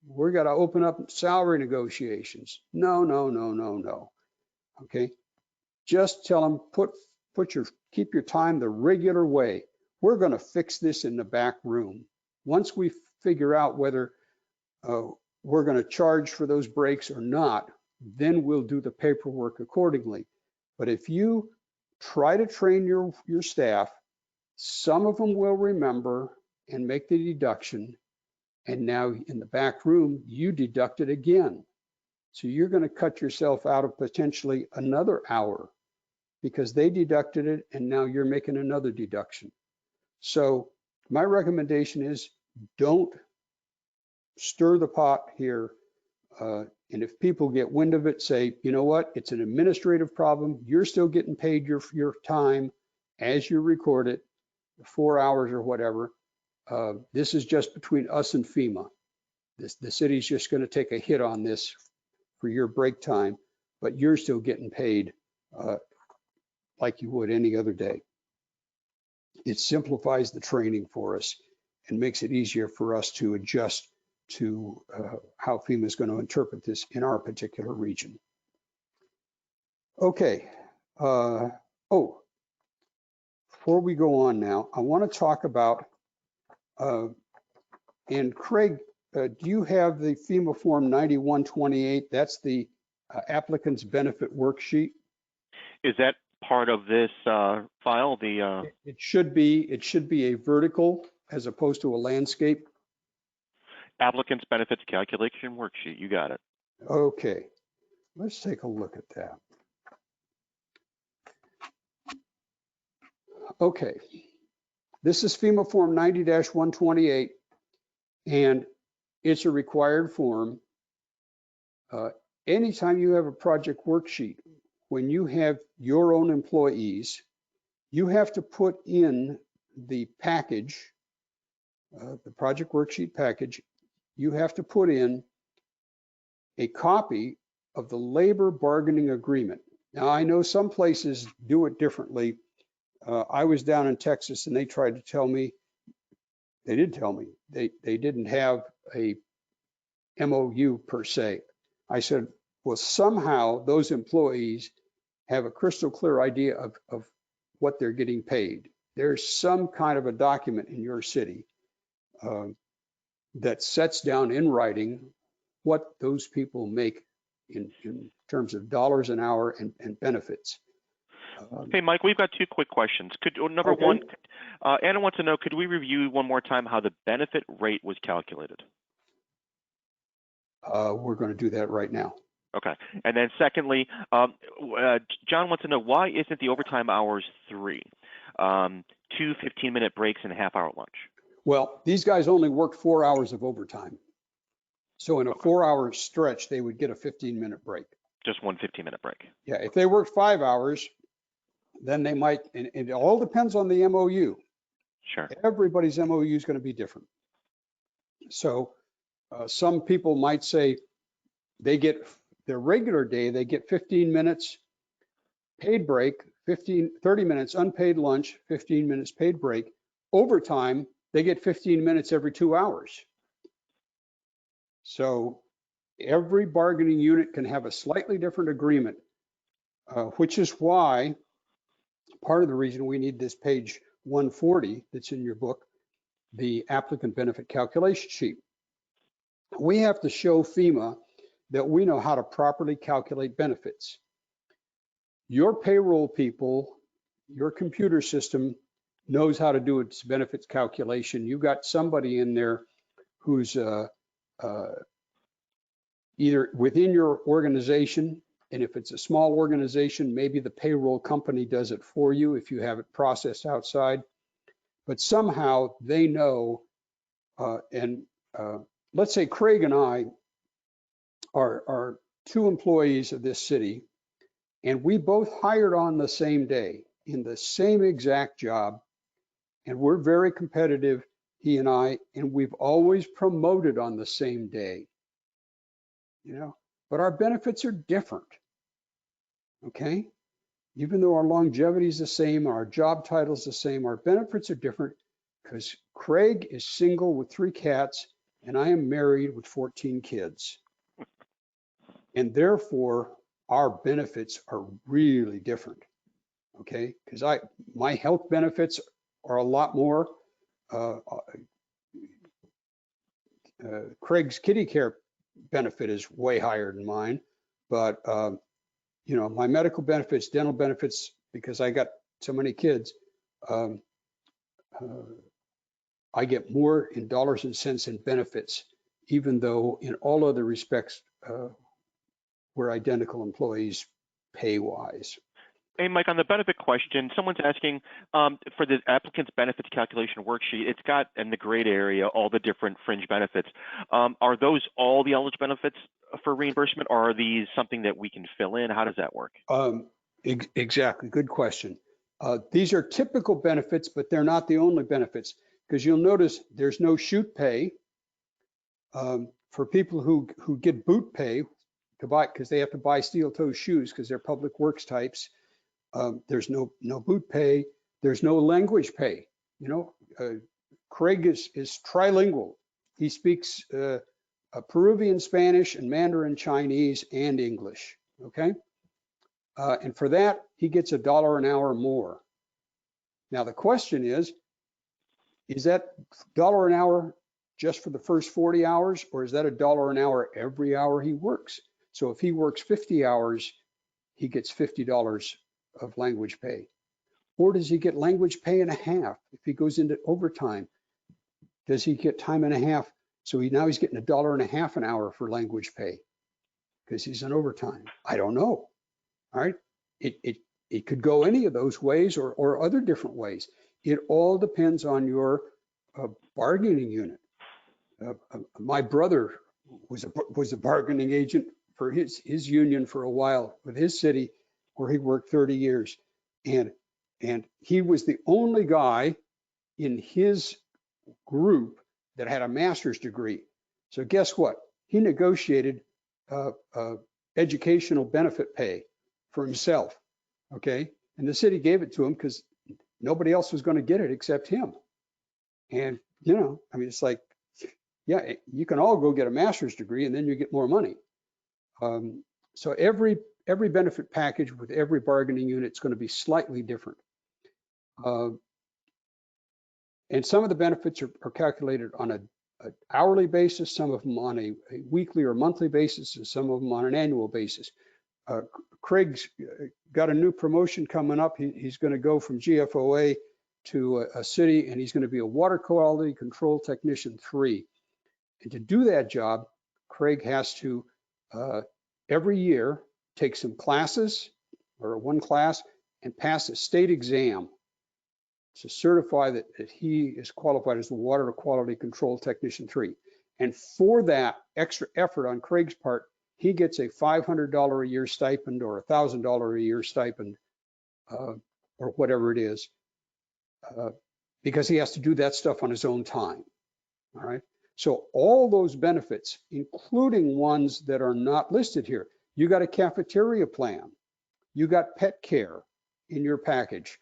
We're got to open up salary negotiations. No. Okay, just tell them keep your time the regular way. We're going to fix this in the back room. Once we figure out whether we're going to charge for those breaks or not, then we'll do the paperwork accordingly. But if you try to train your staff, some of them will remember and make the deduction. And now in the back room, you deduct it again. So you're going to cut yourself out of potentially another hour because they deducted it and now you're making another deduction. So my recommendation is don't stir the pot here. And if people get wind of it, say, you know what, it's an administrative problem. You're still getting paid your time as you record it, 4 hours or whatever. This is just between us and FEMA. The city's just going to take a hit on this for your break time, but you're still getting paid like you would any other day. It simplifies the training for us and makes it easier for us to adjust to how FEMA is going to interpret this in our particular region. Okay. Before we go on now, I want to talk about, and Craig, do you have the FEMA Form 9128? That's the applicant's benefit worksheet. Is that part of this file? It should be a vertical as opposed to a landscape. Applicant's benefits calculation worksheet. You got it. Okay, let's take a look at that. Okay, this is FEMA Form 90-128, and it's a required form. Anytime you have a project worksheet, when you have your own employees, you have to put in the package, the project worksheet package, you have to put in a copy of the labor bargaining agreement. Now, I know some places do it differently. I was down in Texas and they tried to tell me, they did tell me, they didn't have a MOU per se. I said, well, somehow those employees have a crystal clear idea of what they're getting paid. There's some kind of a document in your city that sets down in writing what those people make in terms of dollars an hour and benefits. Hey, Mike, we've got two quick questions. Number one, Anna wants to know, could we review one more time how the benefit rate was calculated? We're going to do that right now. Okay. And then secondly, John wants to know, why isn't the overtime hours 3? 2 15-minute breaks and a half-hour lunch. Well, these guys only worked 4 hours of overtime. So in a 4-hour stretch, they would get a 15-minute break. Just one 15-minute break. Yeah, if they worked 5 hours, then they might, and it all depends on the MOU. Sure. Everybody's MOU is going to be different. So some people might say they get their regular day, they get 15 minutes paid break, 30 minutes unpaid lunch, 15 minutes paid break. Overtime, they get 15 minutes every 2 hours. So every bargaining unit can have a slightly different agreement, which is why part of the reason we need this page 140 that's in your book, the applicant benefit calculation sheet. We have to show FEMA that we know how to properly calculate benefits. Your payroll people, your computer system knows how to do its benefits calculation. You've got somebody in there who's either within your organization, and if it's a small organization, maybe the payroll company does it for you if you have it processed outside. But somehow they know, let's say Craig and I are 2 employees of this city, and we both hired on the same day in the same exact job, and we're very competitive, he and I, and we've always promoted on the same day, you know, but our benefits are different, okay? Even though our longevity is the same, our job title is the same, our benefits are different because Craig is single with 3 cats and I am married with 14 kids. And therefore, our benefits are really different, okay? Because my health benefits are a lot more. Craig's kitty care benefit is way higher than mine. But, you know, my medical benefits, dental benefits, because I got so many kids, um, I get more in dollars and cents in benefits, even though in all other respects, we're identical employees pay-wise. Hey, Mike, on the benefit question, someone's asking for the applicant's benefits calculation worksheet, it's got in the grade area all the different fringe benefits. Are those all the eligible benefits for reimbursement, or are these something that we can fill in? How does that work? Exactly, good question. These are typical benefits, but they're not the only benefits, because you'll notice there's no shoot pay. For people who get boot pay to buy, because they have to buy steel toe shoes because they're public works types, there's no boot pay. There's no language pay. You know, Craig is trilingual. He speaks Peruvian Spanish and Mandarin Chinese and English. Okay, and for that he gets $1 an hour more. Now the question is that $1 an hour just for the first 40 hours, or is that $1 an hour every hour he works? So if he works 50 hours, he gets $50 of language pay. Or does he get language pay and a half? If he goes into overtime, does he get time and a half? So now he's getting $1.50 an hour for language pay because he's in overtime. I don't know. All right. It could go any of those ways or other different ways. It all depends on your bargaining unit. My brother was a bargaining agent for his union for a while with his city, where he worked 30 years. And he was the only guy in his group that had a master's degree. So guess what? He negotiated educational benefit pay for himself, okay? And the city gave it to him because nobody else was going to get it except him. And, you know, I mean, it's like, yeah, you can all go get a master's degree and then you get more money. So every benefit package with every bargaining unit is going to be slightly different. And some of the benefits are calculated on an hourly basis, some of them on a weekly or monthly basis, and some of them on an annual basis. Craig's got a new promotion coming up. He's going to go from GFOA to a city, and he's going to be a water quality control technician 3. And to do that job, Craig has to every year take some classes or one class and pass a state exam to certify that he is qualified as the Water Quality Control Technician 3. And for that extra effort on Craig's part, he gets a $500 a year stipend or $1,000 a year stipend or whatever it is, because he has to do that stuff on his own time. All right. So all those benefits, including ones that are not listed here, you got a cafeteria plan, you got pet care in your package.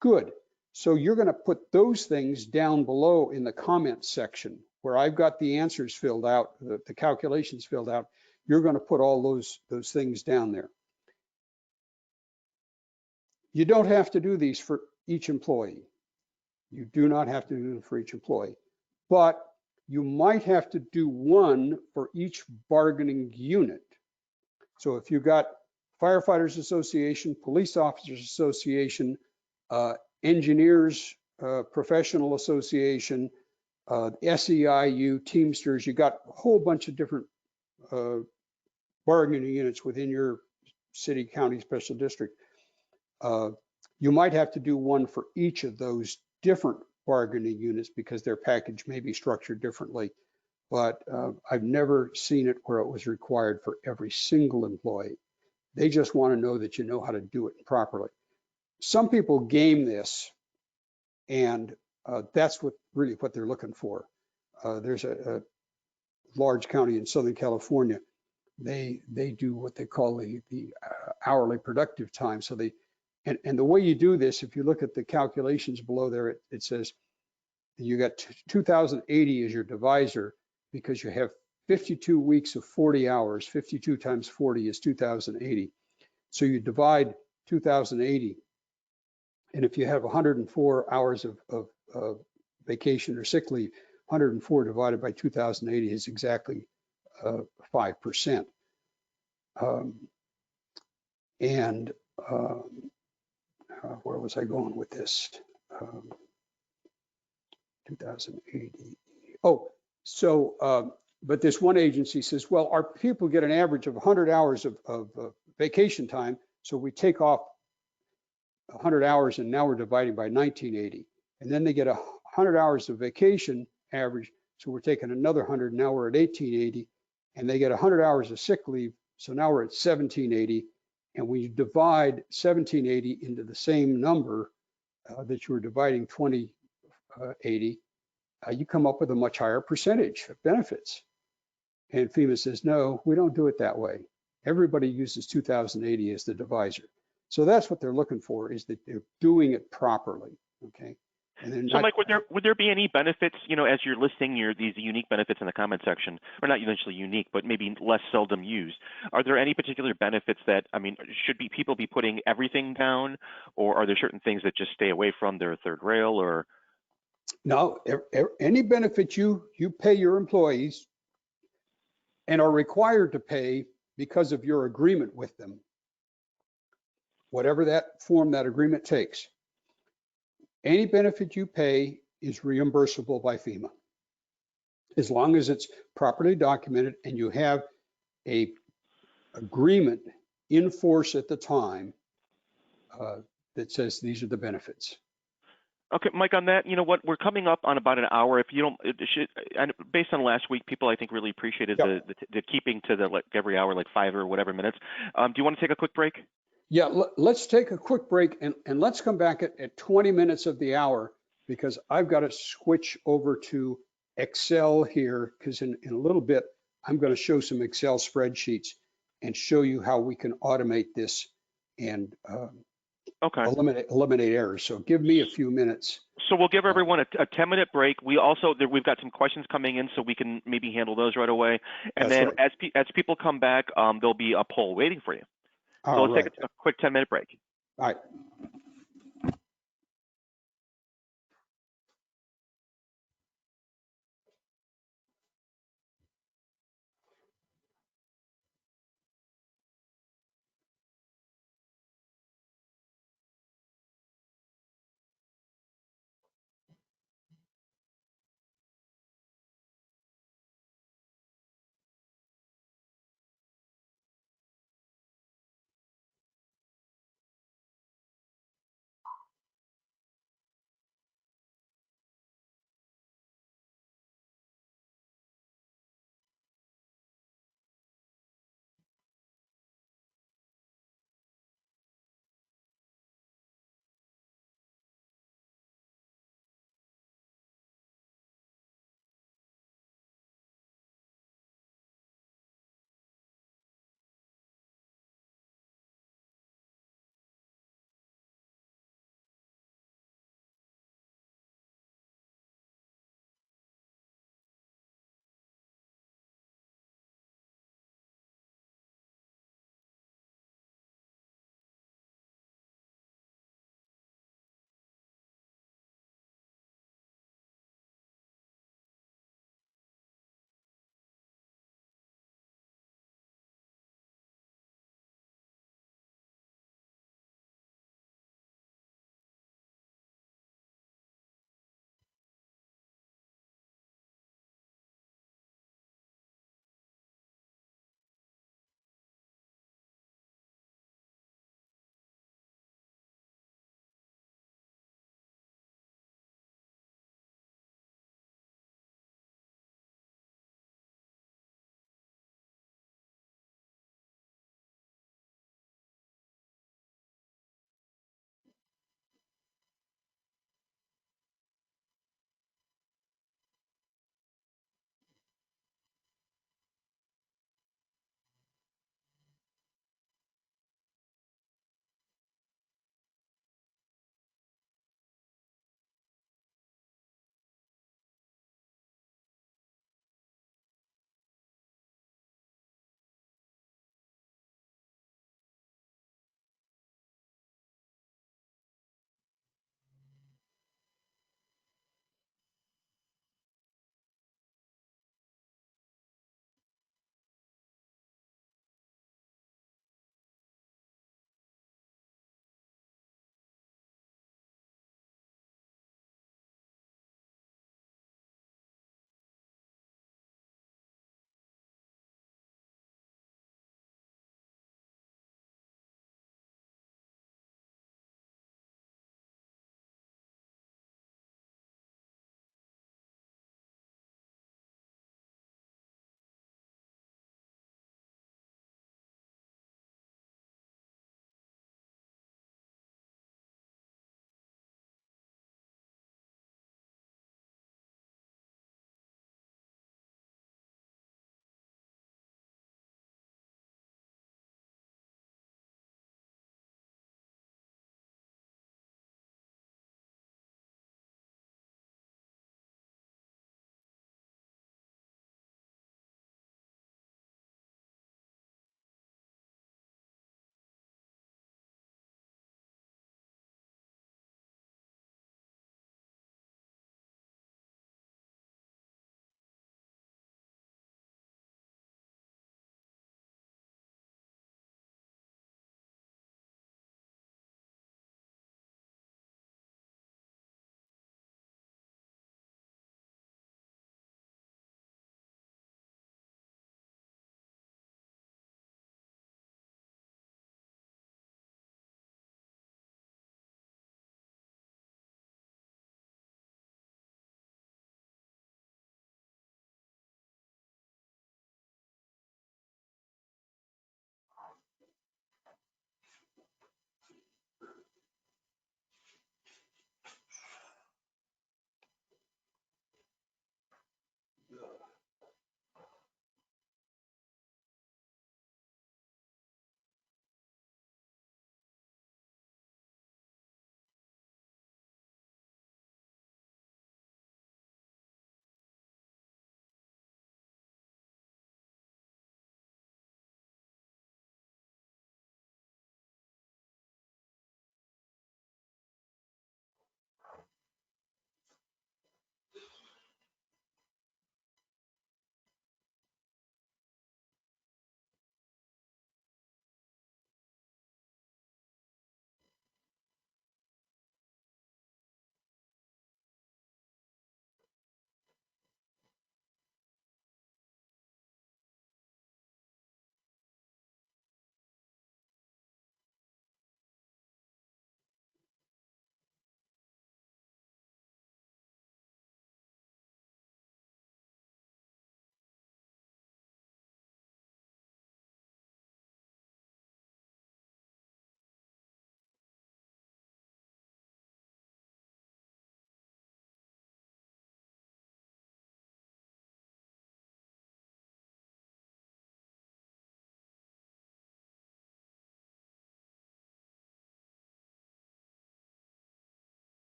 Good. So you're going to put those things down below in the comments section where I've got the answers filled out, the calculations filled out. You're going to put all those things down there. You don't have to do these for each employee. You do not have to do them for each employee, but you might have to do one for each bargaining unit. So if you've got Firefighters Association, Police Officers Association, Engineers Professional Association, SEIU, Teamsters, you got a whole bunch of different bargaining units within your city, county, special district. You might have to do one for each of those different bargaining units because their package may be structured differently. But I've never seen it where it was required for every single employee. They just want to know that you know how to do it properly. Some people game this, and that's really what they're looking for. There's a large county in Southern California. They do what they call the hourly productive time. So and the way you do this, if you look at the calculations below there, it says you got 2,080 as your divisor because you have 52 weeks of 40 hours. 52 times 40 is 2,080. So you divide 2,080. And if you have 104 hours of vacation or sick leave, 104 divided by 2,080 is exactly 5%. Um, and where was I going with this? Um, 2080. Oh, so, but this one agency says, well, our people get an average of 100 hours of vacation time, so we take off 100 hours and now we're dividing by 1980. And then they get 100 hours of vacation average, so we're taking another 100, now we're at 1880. And they get 100 hours of sick leave, so now we're at 1780. And we divide 1780 into the same number that you were dividing 2080, you come up with a much higher percentage of benefits. And FEMA says, no, we don't do it that way. Everybody uses 2080 as the divisor. So that's what they're looking for, is that they're doing it properly, okay? And they're So, not, Mike, would there be any benefits, as you're listing these unique benefits in the comment section, or not eventually unique, but maybe less seldom used? Are there any particular benefits that, should people be putting everything down, or are there certain things that just stay away from their third rail, or? no, any benefit you pay your employees and are required to pay because of your agreement with them, whatever that form that agreement takes, any benefit you pay is reimbursable by FEMA, as long as it's properly documented and you have a agreement in force at the time that says these are the benefits. Okay, Mike, on that, you know what, we're coming up on about an hour. If you don't, and based on last week, people I think really appreciated Yep. the keeping to the every hour, like 5 or whatever minutes. Do you want to take a quick break? Yeah, let's take a quick break and let's come back at 20 minutes of the hour, because I've got to switch over to Excel here, because in a little bit, I'm going to show some Excel spreadsheets and show you how we can automate this and Okay. eliminate errors. So give me a few minutes. So we'll give everyone a 10-minute break. We've got some questions coming in, so we can maybe handle those right away. And That's then right. as people come back, there'll be a poll waiting for you. So All let's right. take a quick 10-minute break. All right.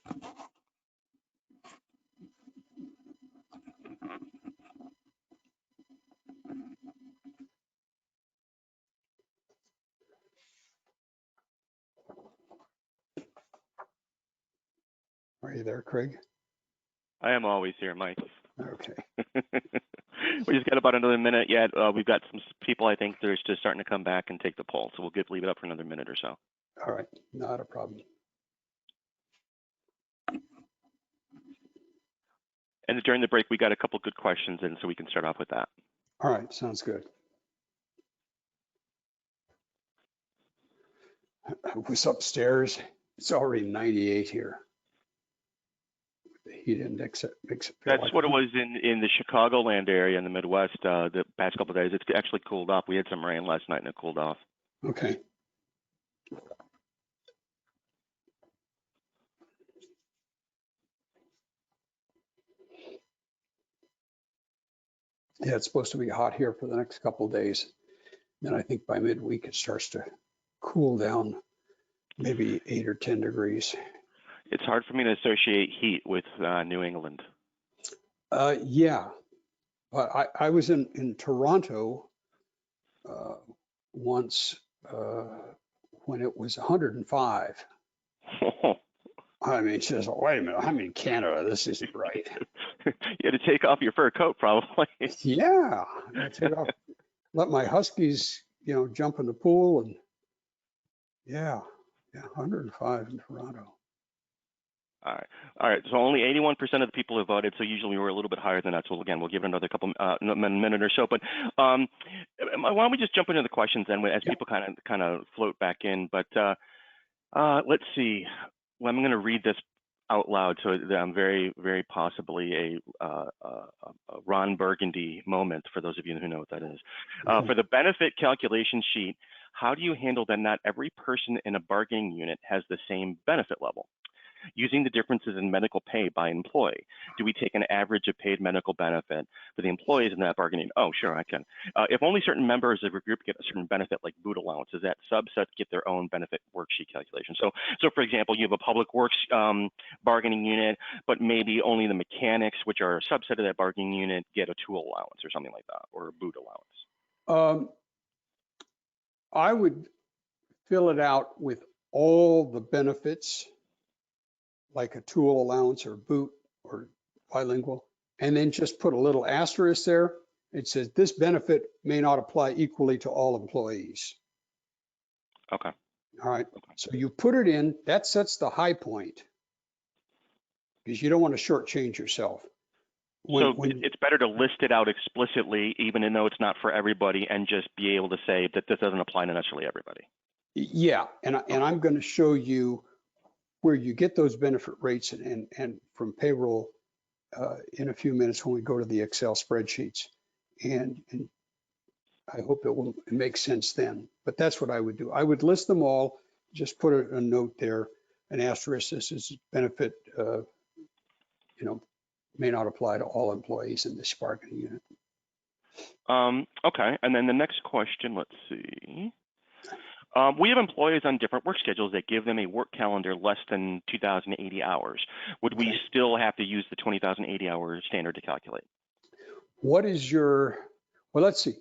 Are you there, Craig? I am always here, Mike. Okay. We just got about another minute yet. We've got some people, I think, they're just starting to come back and take the poll. So we'll leave it up for another minute or so. All right, not a problem. And during the break, we got a couple good questions in, so we can start off with that. All right, sounds good. I was upstairs. It's already 98 here. The heat index makes it feel That's like what it was in the Chicagoland area in the Midwest the past couple of days. It's actually cooled off. We had some rain last night and it cooled off. Okay. Yeah, it's supposed to be hot here for the next couple of days. Then I think by midweek it starts to cool down, maybe 8 or 10 degrees. It's hard for me to associate heat with New England. Yeah, but I was in Toronto once when it was 105. I mean, she says, wait a minute, I'm in Canada. This isn't right. You had to take off your fur coat, probably. Yeah, I take off, let my huskies, jump in the pool, and yeah, 105 in Toronto. All right. So only 81% of the people have voted. So usually we're a little bit higher than that. So again, we'll give it another couple minute or so. But why don't we just jump into the questions then, as people kind of float back in. But let's see. Well, I'm going to read this out loud, so I'm very, very possibly a Ron Burgundy moment for those of you who know what that is. For the benefit calculation sheet, how do you handle that not every person in a bargaining unit has the same benefit level? Using the differences in medical pay by employee, do we take an average of paid medical benefit for the employees in that bargaining? Oh, sure, I can. If only certain members of a group get a certain benefit, like boot allowances, that subsets get their own benefit worksheet calculation. So for example, you have a public works bargaining unit, but maybe only the mechanics, which are a subset of that bargaining unit, get a tool allowance or something like that, or a boot allowance. I would fill it out with all the benefits, like a tool allowance or boot or bilingual, and then just put a little asterisk there. It says this benefit may not apply equally to all employees. Okay. All right. So you put it in, that sets the high point because you don't want to shortchange yourself. It's better to list it out explicitly, even though it's not for everybody, and just be able to say that this doesn't apply to necessarily everybody. Yeah, and I'm going to show you where you get those benefit rates and from payroll in a few minutes when we go to the Excel spreadsheets. And I hope it will make sense then. But that's what I would do. I would list them all, just put a note there, an asterisk. This is benefit, may not apply to all employees in this bargaining unit. Okay, and then the next question, let's see. We have employees on different work schedules that give them a work calendar less than 2,080 hours. Would we still have to use the 20,080 hour standard to calculate? What is well, let's see.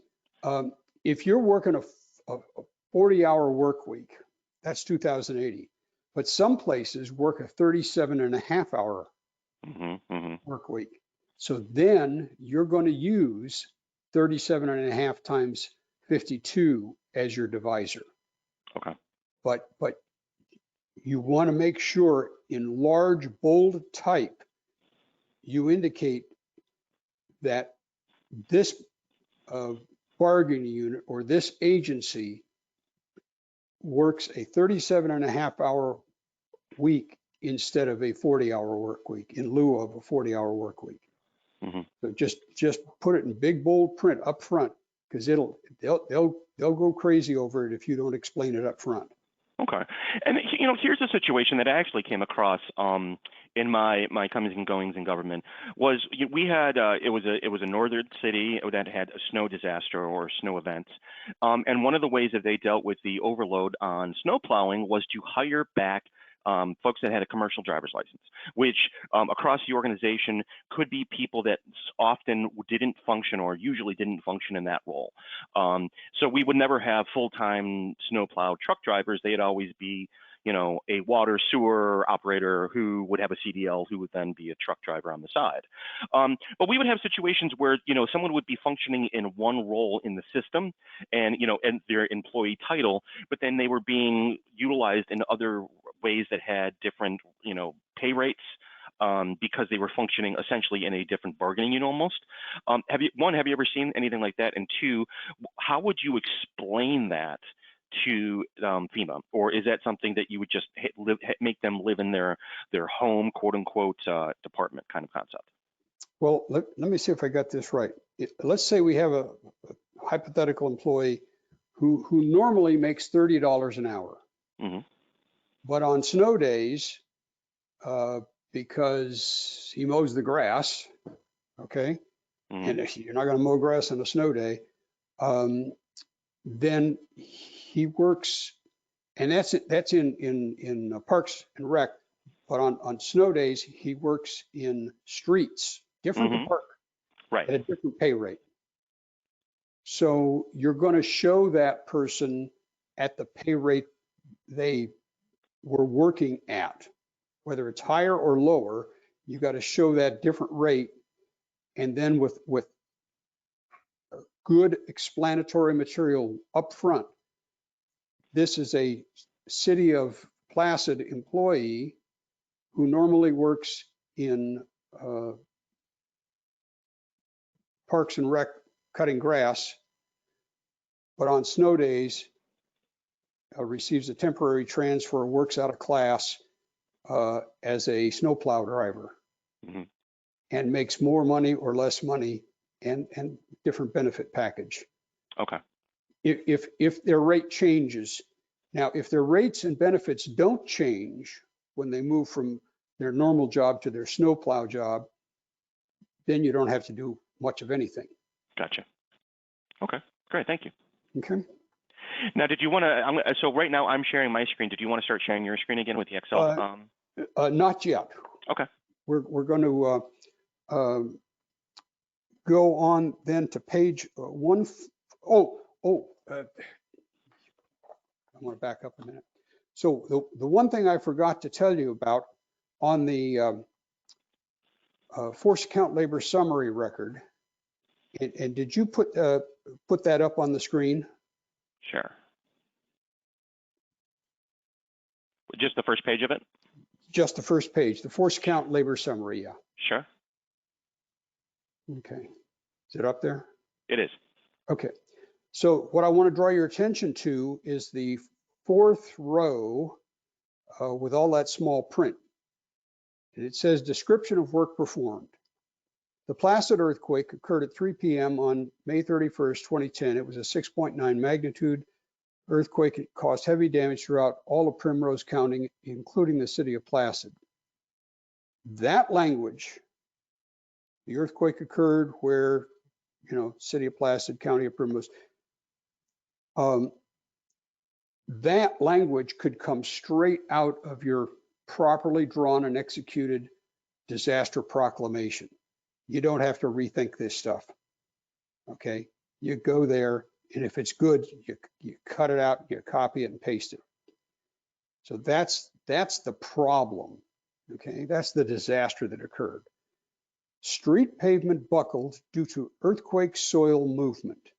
If you're working a 40-hour work week, that's 2,080. But some places work a 37.5-hour work week. So then you're going to use 37.5 times 52 as your divisor. Okay. But you want to make sure in large, bold type, you indicate that this bargaining unit or this agency works a 37.5-hour week instead of a 40-hour work week, in lieu of a 40-hour work week. So just put it in big bold print up front, because they'll go crazy over it if you don't explain it up front. Okay, and here's a situation that I actually came across in my comings and goings in government. Was we had it was a northern city that had a snow disaster or snow event, and one of the ways that they dealt with the overload on snow plowing was to hire back folks that had a commercial driver's license, which across the organization could be people that often didn't function or usually didn't function in that role. So we would never have full-time snowplow truck drivers. They'd always be, you know, a water sewer operator who would have a CDL who would then be a truck driver on the side. But we would have situations where, you know, someone would be functioning in one role in the system and, you know, and their employee title, but then they were being utilized in other ways that had different, you know, pay rates because they were functioning essentially in a different bargaining unit almost. Have you ever seen anything like that? And two, how would you explain that to FEMA, or is that something that you would just make them live in their home, quote unquote, department kind of concept? Well, let me see if I got this right. Let's say we have a hypothetical employee who normally makes $30 an hour. Mm-hmm. But on snow days, because he mows the grass, okay, Mm-hmm. and you're not going to mow grass on a snow day, then he works, and that's in Parks and Rec. But on snow days, he works in streets, different Mm-hmm. department, Right. at a different pay rate. So you're going to show that person at the pay rate they were working at, whether it's higher or lower. You got to show that different rate, and then with good explanatory material up front. This is a City of Placid employee who normally works in Parks and Rec cutting grass, but on snow days receives a temporary transfer, works out of class as a snowplow driver, Mm-hmm. and makes more money or less money and different benefit package. Okay. If their rate changes. Now, if their rates and benefits don't change when they move from their normal job to their snowplow job, then you don't have to do much of anything. Gotcha. Okay, great, thank you. Okay. Now, did you want to, so right now I'm sharing my screen. Did you want to start sharing your screen again with the Excel? Not yet. Okay. We're going to go on then to page one. I want to back up a minute. So the one thing I forgot to tell you about on the force account labor summary record, and did you put that up on the screen? Sure. Just the first page of it? Just the first page, the force account labor summary, yeah. Sure. Okay. Is it up there? It is. Okay. So what I want to draw your attention to is the fourth row with all that small print. And it says description of work performed. The Placid earthquake occurred at 3 p.m. on May 31st, 2010. It was a 6.9 magnitude earthquake. It caused heavy damage throughout all of Primrose County, including the city of Placid. That language, the earthquake occurred where, you know, city of Placid, county of Primrose, that language could come straight out of your properly drawn and executed disaster proclamation. You don't have to rethink this stuff, okay? You go there, and if it's good, you cut it out, you copy it and paste it. So that's the problem, okay? That's the disaster that occurred. Street pavement buckled due to earthquake soil movement.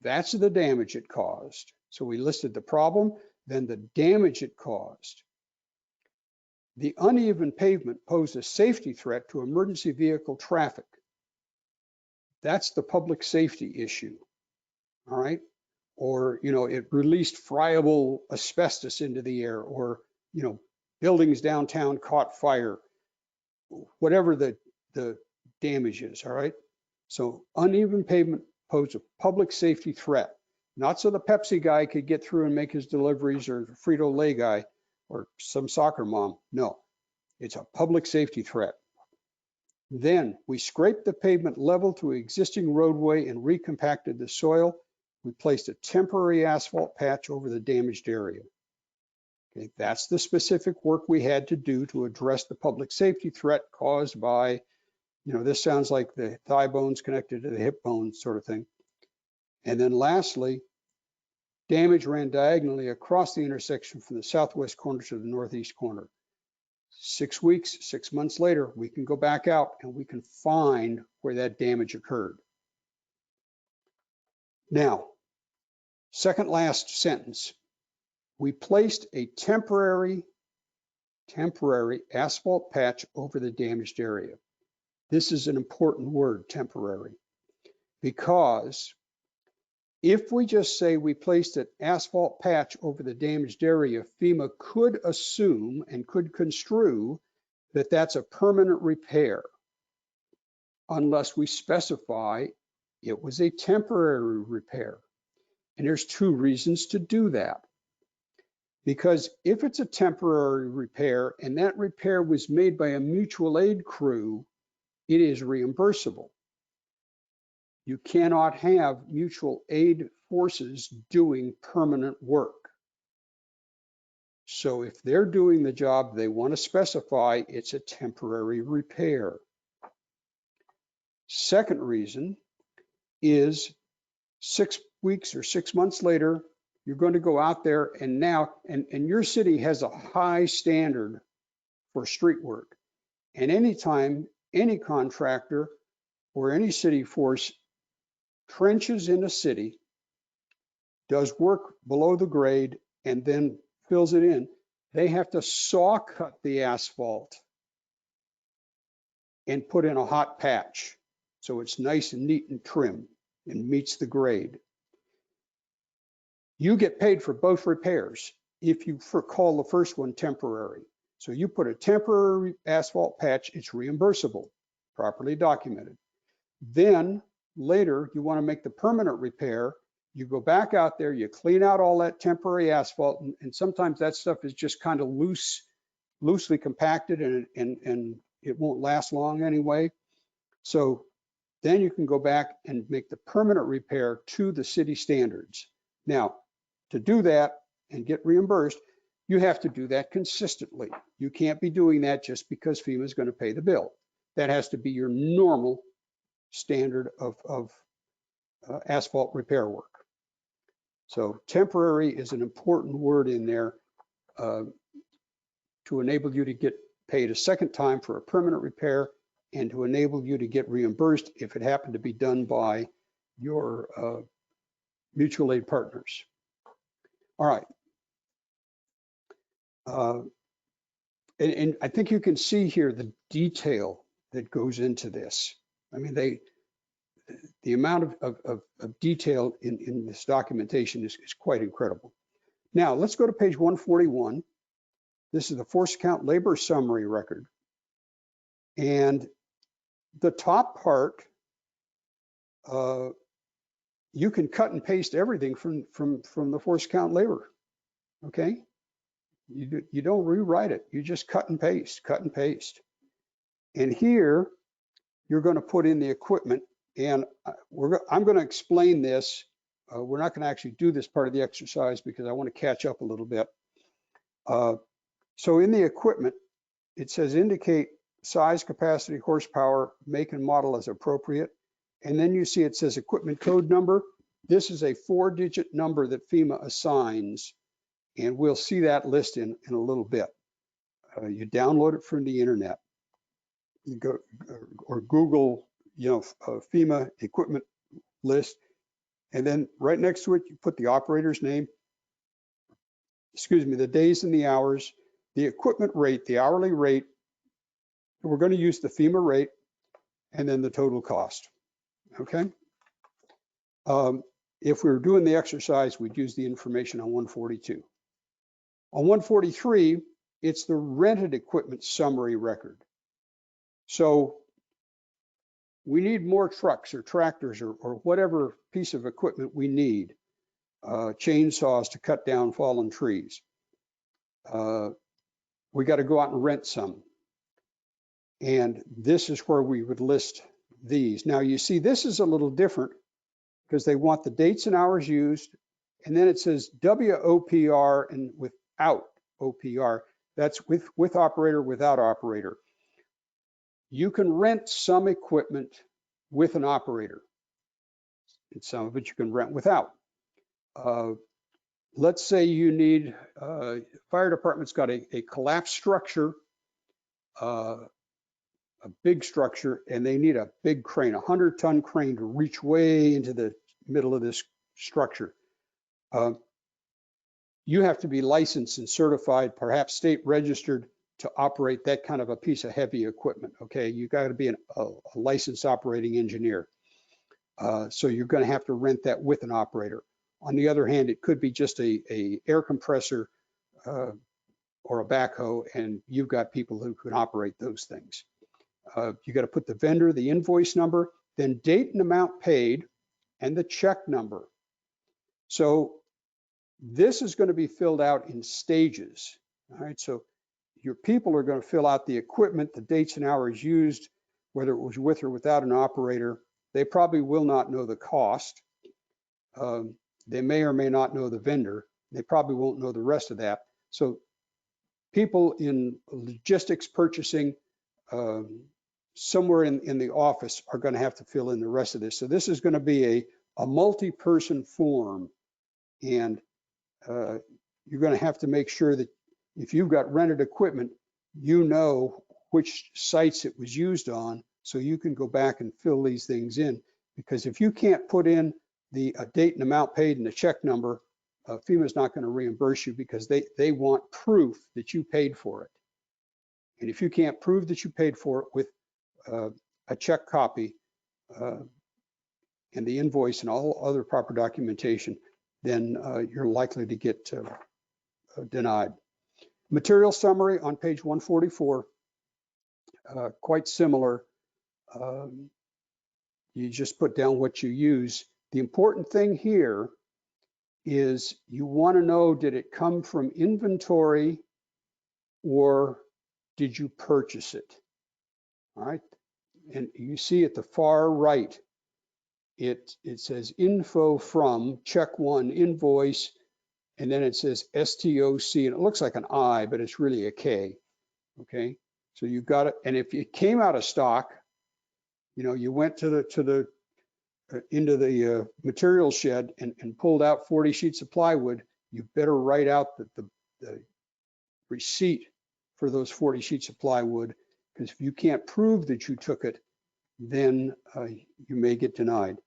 That's the damage it caused. So we listed the problem, then the damage it caused. The uneven pavement posed a safety threat to emergency vehicle traffic. That's the public safety issue, all right? Or, you know, it released friable asbestos into the air, or, you know, buildings downtown caught fire, whatever the damage is, all right? So uneven pavement posed a public safety threat, not so the Pepsi guy could get through and make his deliveries, or Frito-Lay guy, or some soccer mom. No, it's a public safety threat. Then we scraped the pavement level to existing roadway and recompacted the soil. We placed a temporary asphalt patch over the damaged area. Okay, that's the specific work we had to do to address the public safety threat caused by, this sounds like the thigh bones connected to the hip bones sort of thing. And then lastly, damage ran diagonally across the intersection from the southwest corner to the northeast corner. 6 weeks, 6 months later, we can go back out and we can find where that damage occurred. Now, second last sentence, we placed a temporary asphalt patch over the damaged area. This is an important word, temporary, because if we just say we placed an asphalt patch over the damaged area, FEMA could assume and could construe that that's a permanent repair, unless we specify it was a temporary repair. And there's two reasons to do that. Because if it's a temporary repair and that repair was made by a mutual aid crew, it is reimbursable. You cannot have mutual aid forces doing permanent work. So if they're doing the job, they want to specify it's a temporary repair. Second reason is 6 weeks or 6 months later, you're going to go out there and now, and your city has a high standard for street work. And anytime any contractor or any city force trenches in a city, does work below the grade, and then fills it in, they have to saw cut the asphalt and put in a hot patch. So it's nice and neat and trim and meets the grade. You get paid for both repairs if you call the first one temporary. So you put a temporary asphalt patch, it's reimbursable, properly documented. Then later you want to make the permanent repair. You go back out there, you clean out all that temporary asphalt, and sometimes that stuff is just kind of loosely compacted, and it won't last long anyway. So then you can go back and make the permanent repair to the city standards. Now, to do that and get reimbursed, you have to do that consistently. You can't be doing that just because FEMA is going to pay the bill. That has to be your normal standard of asphalt repair work. So temporary is an important word in there to enable you to get paid a second time for a permanent repair and to enable you to get reimbursed if it happened to be done by your mutual aid partners. All right. And I think you can see here the detail that goes into this. I mean, the amount of detail in this documentation is quite incredible. Now, let's go to page 141. This is the force account labor summary record. And the top part, you can cut and paste everything from the force account labor, okay? You don't rewrite it, you just cut and paste, cut and paste. And here, you're gonna put in the equipment, and I'm gonna explain this. We're not gonna actually do this part of the exercise because I wanna catch up a little bit. So in the equipment, it says indicate size, capacity, horsepower, make and model as appropriate. And then you see it says equipment code number. This is a 4-digit number that FEMA assigns, and we'll see that list in a little bit. You download it from the internet. You go or Google, FEMA equipment list, and then right next to it, you put the operator's name, the days and the hours, the equipment rate, the hourly rate. We're going to use the FEMA rate, and then the total cost, okay? If we were doing the exercise, we'd use the information on 142. On 143, it's the rented equipment summary record. So we need more trucks or tractors or whatever piece of equipment we need, chainsaws to cut down fallen trees. We got to go out and rent some. And this is where we would list these. Now you see this is a little different because they want the dates and hours used, and then it says WOPR and without OPR. That's with operator, without operator. You can rent some equipment with an operator, and some of it you can rent without. Let's say you need, fire department's got a collapsed structure, a big structure, and they need a big crane, 100-ton crane to reach way into the middle of this structure. You have to be licensed and certified, perhaps state registered, to operate that kind of a piece of heavy equipment. Okay, you got to be a licensed operating engineer. So you're going to have to rent that with an operator. On the other hand, it could be just a air compressor or a backhoe, and you've got people who can operate those things. You got to put the vendor, the invoice number, then date and amount paid, and the check number. So this is going to be filled out in stages. All right, so your people are going to fill out the equipment, the dates and hours used, whether it was with or without an operator. They probably will not know the cost. They may or may not know the vendor. They probably won't know the rest of that. So people in logistics purchasing, somewhere in the office are going to have to fill in the rest of this. So this is going to be a multi-person form, and you're going to have to make sure that if you've got rented equipment, you know which sites it was used on, so you can go back and fill these things in. Because if you can't put in the date and amount paid and the check number, FEMA's not going to reimburse you, because they want proof that you paid for it. And if you can't prove that you paid for it with a check copy and the invoice and all other proper documentation, then you're likely to get denied. Material summary on page 144, quite similar. You just put down what you use. The important thing here is you want to know, did it come from inventory or did you purchase it? All right, and you see at the far right, it says info from, check one, invoice, and then it says STOC, and it looks like an I, but it's really a K. Okay, so you got it. And if it came out of stock, you know, you went to the into the material shed and pulled out 40 sheets of plywood, you better write out the receipt for those 40 sheets of plywood, because if you can't prove that you took it, then you may get denied.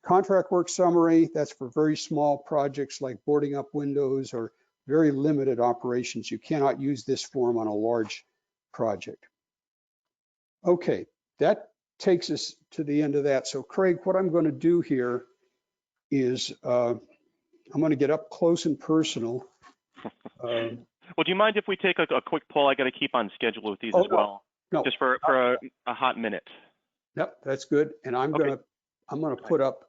Contract work summary, that's for very small projects like boarding up windows or very limited operations. You cannot use this form on a large project. Okay, that takes us to the end of that. So Craig, what I'm going to do here is I'm going to get up close and personal. Well, do you mind if we take a quick poll? I got to keep on schedule with these as well. No, just for a hot minute. Yep, that's good. And I'm okay. gonna put up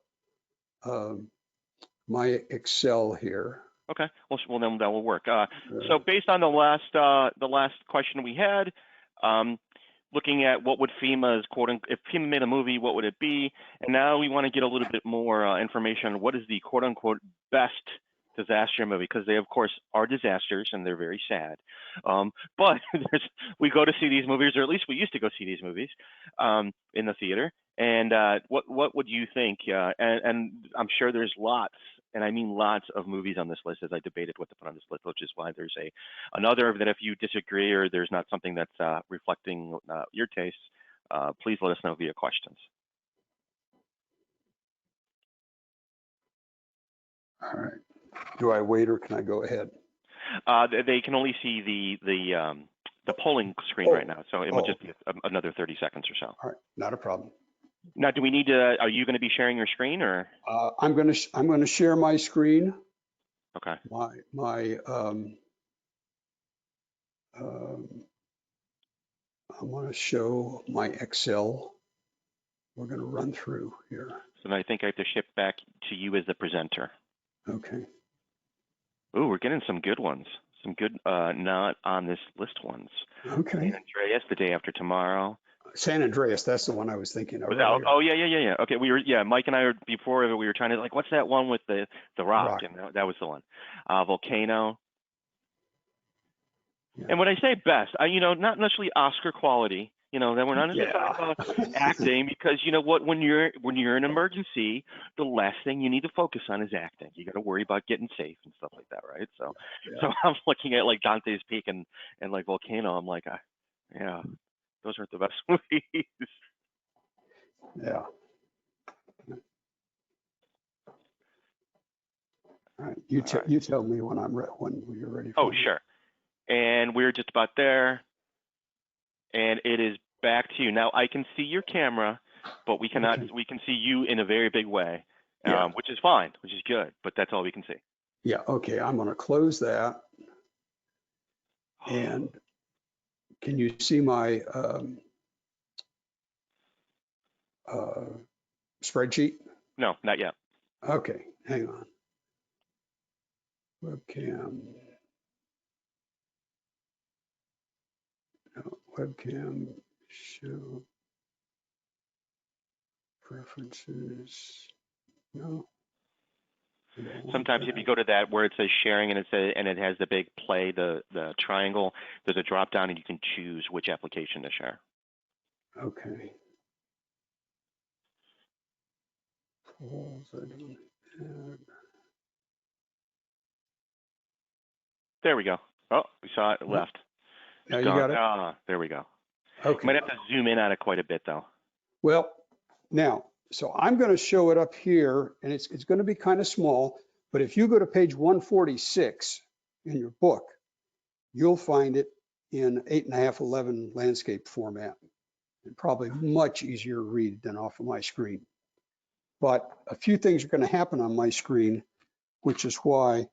my Excel here. Okay. Well, then that will work. So based on the last question we had, looking at what would FEMA's if FEMA made a movie, what would it be? And now we want to get a little bit more information on what is the quote unquote best disaster movie, because they of course are disasters and they're very sad. But we go to see these movies, or at least we used to go see these movies in the theater. And what would you think? And I'm sure there's lots, and I mean lots of movies on this list, as I debated what to put on this list, which is why there's another that if you disagree or there's not something that's reflecting your tastes, please let us know via questions. All right. Do I wait or can I go ahead? They can only see the polling screen right now, so it will just be another 30 seconds or so. All right, not a problem. Now, do we need to? Are you going to be sharing your screen, or? I'm going to share my screen. Okay. I'm going to show my Excel. We're going to run through here. So I think I have to shift back to you as the presenter. Okay. Ooh, we're getting some good ones. Some good not on this list ones. Okay. San Andreas, The Day After Tomorrow. San Andreas, that's the one I was thinking of. Oh yeah. Okay, Mike and I were before we were trying to what's that one with the rock? And that was the one. Volcano. Yeah. And when I say best, not necessarily Oscar quality, then we're not necessarily Yeah. talking about acting, because you know what, when you're in an emergency, the last thing you need to focus on is acting. You got to worry about getting safe and stuff like that, right? So, Yeah. I'm looking at like Dante's Peak and like Volcano. I'm like, yeah, those aren't the best movies. Yeah. All right. You All right. you tell me when when you're ready for Oh, me. sure. And we're just about there. And it is back to you. Now I can see your camera, but we cannot. Okay. We can see you in a very big way, Yeah. which is fine, which is good. But that's all we can see. Yeah. Okay. I'm going to close that. And can you see my spreadsheet? No, not yet. Okay. Hang on. Webcam. No, webcam. Show preferences. No. I don't want Sometimes if you that. go to that where it says sharing and it has the big play, the triangle, there's a drop down and you can choose which application to share. Okay. Polls, I don't add. There we go. Oh, we saw it left. Now It's you gone. got it? Ah, there we go. Okay. Might have to zoom in on it quite a bit though. Well, now, so I'm going to show it up here, and it's going to be kind of small, but if you go to page 146 in your book, you'll find it in 8.5:11 landscape format, and probably much easier to read than off of my screen. But a few things are going to happen on my screen, which is why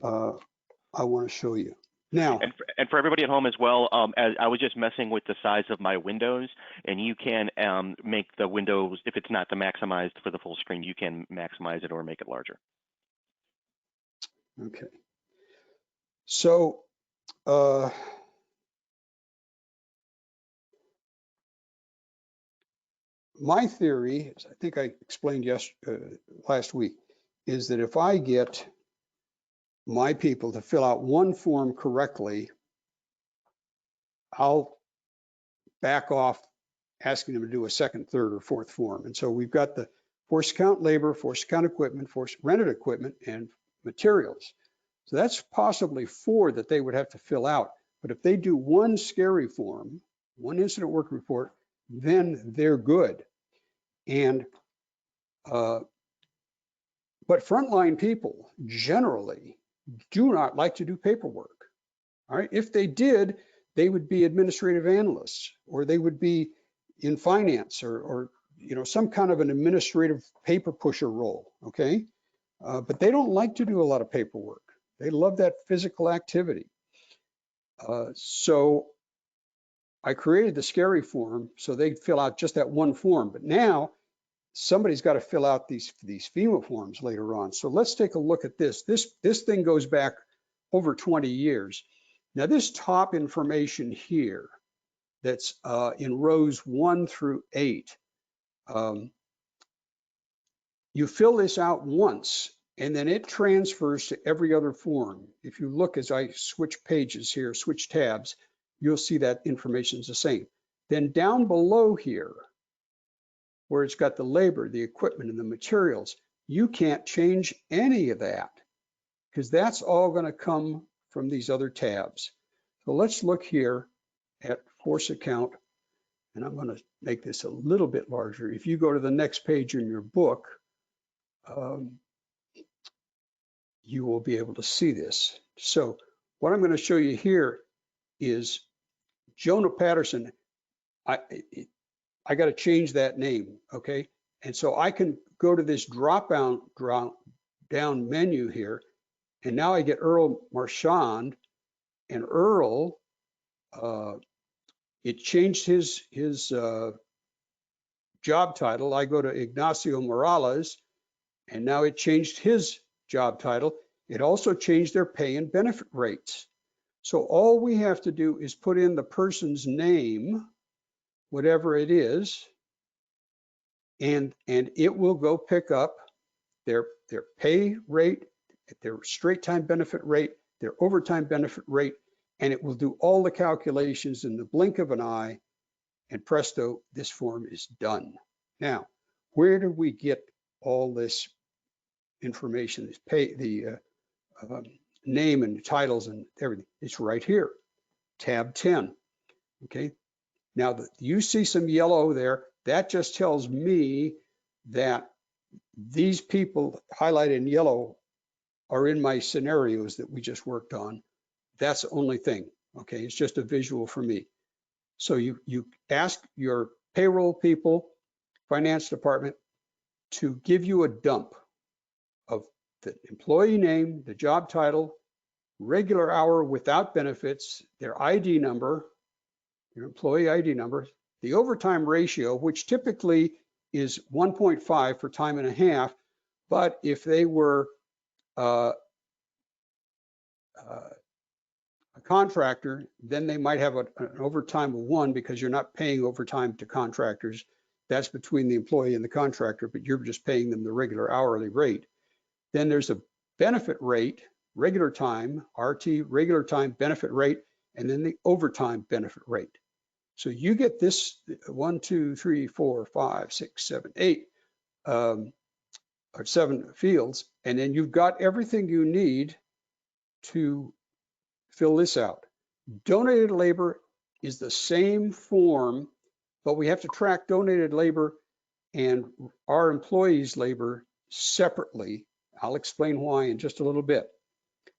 I want to show you. Now, And for everybody at home as well, as I was just messing with the size of my windows, and you can make the windows, if it's not the maximized for the full screen, you can maximize it or make it larger. okay. So, my theory, as I think I explained last week, is that if I get my people to fill out one form correctly, I'll back off asking them to do a second, third, or fourth form. And so we've got the force account labor, force account equipment, force rented equipment, and materials. So that's possibly 4 that they would have to fill out. But if they do one scary form, one incident work report, then they're good. And but frontline people generally do not like to do paperwork. All right, if they did, they would be administrative analysts, or they would be in finance, or some kind of an administrative paper pusher role. Okay, but they don't like to do a lot of paperwork. They love that physical activity. So I created the scary form so they'd fill out just that one form. But now somebody's got to fill out these FEMA forms later on. So let's take a look at this. This thing goes back over 20 years. Now this top information here, that's in rows 1 through 8, you fill this out once, and then it transfers to every other form. If you look as I switch pages here, switch tabs, you'll see that information is the same. Then down below here, where it's got the labor, the equipment, and the materials, you can't change any of that, because that's all going to come from these other tabs. So let's look here at force account, and I'm going to make this a little bit larger. If you go to the next page in your book, you will be able to see this. So what I'm going to show you here is Jonah Patterson. I got to change that name, okay? And so I can go to this drop down menu here, and now I get Earl Marchand, and Earl, it changed his job title. I go to Ignacio Morales, and now it changed his job title. It also changed their pay and benefit rates. So all we have to do is put in the person's name, whatever it is, and it will go pick up their pay rate, their straight time benefit rate, their overtime benefit rate, and it will do all the calculations in the blink of an eye, and presto, this form is done. Now, where do we get all this information, this name and titles and everything? It's right here, tab 10, okay? Now, you see some yellow there. That just tells me that these people highlighted in yellow are in my scenarios that we just worked on. That's the only thing, okay? It's just a visual for me. So you ask your payroll people, finance department, to give you a dump of the employee name, the job title, regular hour without benefits, their ID number, your employee ID number, the overtime ratio, which typically is 1.5 for time and a half, but if they were a contractor, then they might have an overtime of 1 because you're not paying overtime to contractors. That's between the employee and the contractor, but you're just paying them the regular hourly rate. Then there's a benefit rate, regular time, RT, regular time benefit rate, and then the overtime benefit rate. So you get this 1, 2, 3, 4, 5, 6, 7, 8, or 7 fields, and then you've got everything you need to fill this out. Donated labor is the same form, but we have to track donated labor and our employees' labor separately. I'll explain why in just a little bit.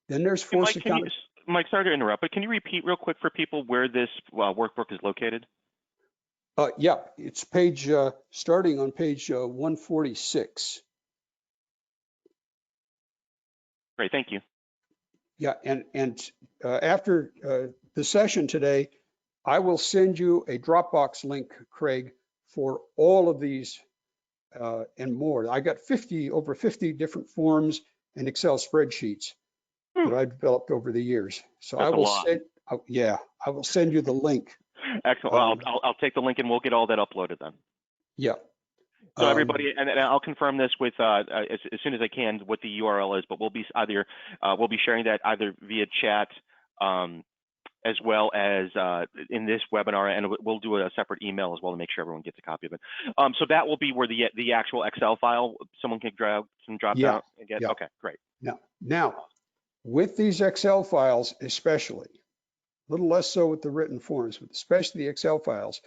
Then there's forced accounting. Mike, sorry to interrupt, but can you repeat real quick for people where this workbook is located? Yeah, it's page, starting on page 146. Great, thank you. Yeah, and after the session today, I will send you a Dropbox link, Craig, for all of these and more. I got over 50 different forms and Excel spreadsheets that I developed over the years. So that's I will send you the link. Excellent. Well, I'll take the link and we'll get all that uploaded then. Yeah. So everybody, and I'll confirm this with as soon as I can what the URL is, but we'll be sharing that either via chat as well as in this webinar, and we'll do a separate email as well to make sure everyone gets a copy of it. So that will be where the actual Excel file someone can drop down and get. Yeah. Okay, great. Now, with these Excel files, especially, a little less so with the written forms, but especially the Excel files,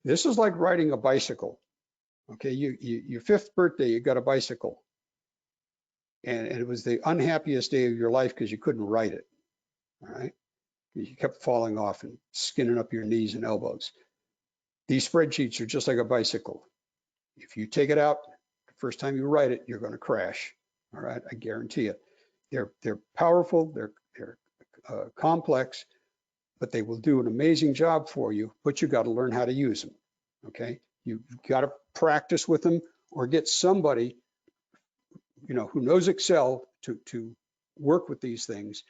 this is like riding a bicycle. Okay, your 5th birthday, you got a bicycle, and it was the unhappiest day of your life because you couldn't ride it. All right, you kept falling off and skinning up your knees and elbows. These spreadsheets are just like a bicycle. If you take it out, the first time you ride it, you're going to crash. All right, I guarantee it. They're powerful, they're complex, but they will do an amazing job for you. But you got to learn how to use them. Okay. You've got to practice with them or get somebody, who knows Excel to work with these things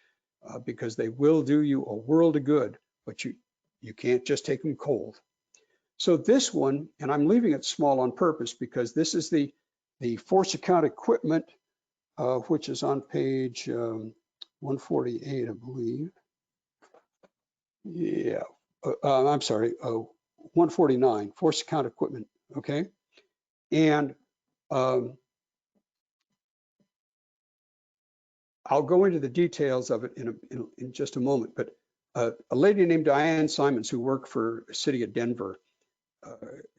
because they will do you a world of good, but you can't just take them cold. So this one, and I'm leaving it small on purpose because this is the force account equipment, which is on page 148, I believe. Yeah, I'm sorry, 149, force account equipment, okay? And I'll go into the details of it in just a moment, but a lady named Diane Simons, who worked for the city of Denver,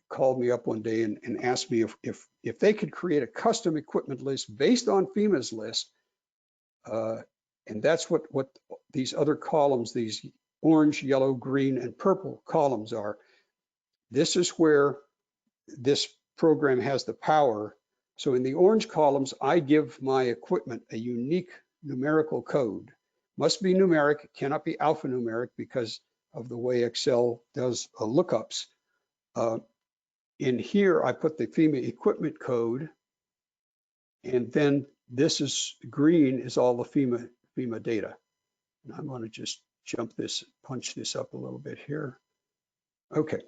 called me up one day and asked me if they could create a custom equipment list based on FEMA's list. And that's what these other columns, these orange, yellow, green, and purple columns are. This is where this program has the power. So in the orange columns, I give my equipment a unique numerical code. Must be numeric, it cannot be alphanumeric because of the way Excel does lookups. In here, I put the FEMA equipment code, and then this is green is all the FEMA data. And I'm going to just punch this up a little bit here. Okay,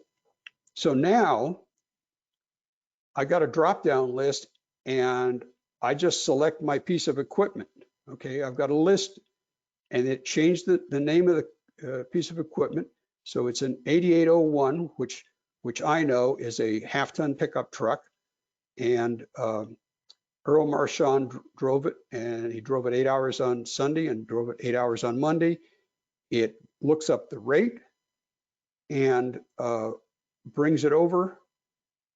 so now I got a drop-down list and I just select my piece of equipment. Okay, I've got a list and it changed the name of the piece of equipment. So it's an 8801, which I know is a half-ton pickup truck. And Earl Marchand drove it, and he drove it 8 hours on Sunday and drove it 8 hours on Monday. It looks up the rate and brings it over,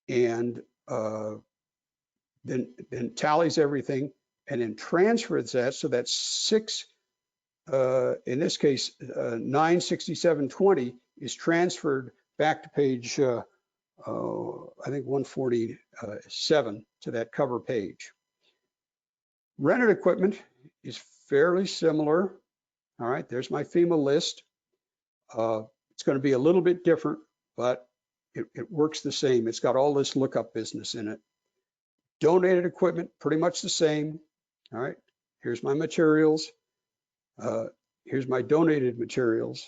and then tallies everything, and then transfers that. So that's six, in this case, 96720 is transferred back to page, I think 147 to that cover page. Rented equipment is fairly similar. All right, there's my FEMA list. It's going to be a little bit different, but it works the same. It's got all this lookup business in it. Donated equipment, pretty much the same. All right, here's my materials. Here's my donated materials.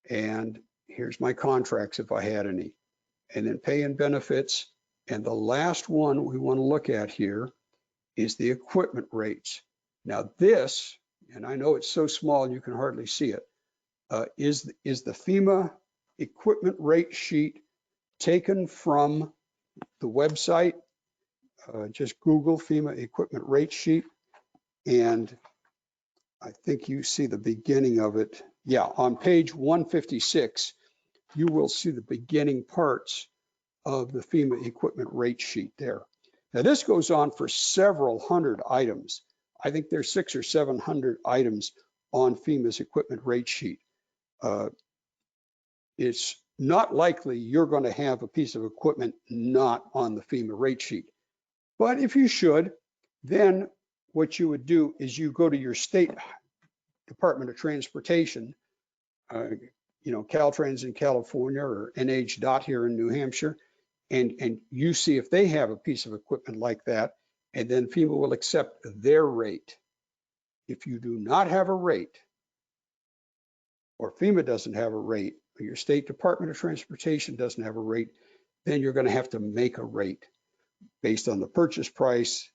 And here's my contracts if I had any. And then pay and benefits. And the last one we want to look at here is the equipment rates. Now this, and I know it's so small you can hardly see it, is the FEMA equipment rate sheet taken from the website. Just Google FEMA equipment rate sheet, and I think you see the beginning of it. Yeah, on page 156, you will see the beginning parts of the FEMA equipment rate sheet there. Now this goes on for several hundred items. I think there's 600 or 700 items on FEMA's equipment rate sheet. It's not likely you're going to have a piece of equipment not on the FEMA rate sheet. But if you should, then what you would do is you go to your state Department of Transportation, Caltrans in California or NH DOT here in New Hampshire, and you see if they have a piece of equipment like that, and then FEMA will accept their rate. If you do not have a rate, or FEMA doesn't have a rate, or your state Department of Transportation doesn't have a rate, then you're going to have to make a rate based on the purchase price,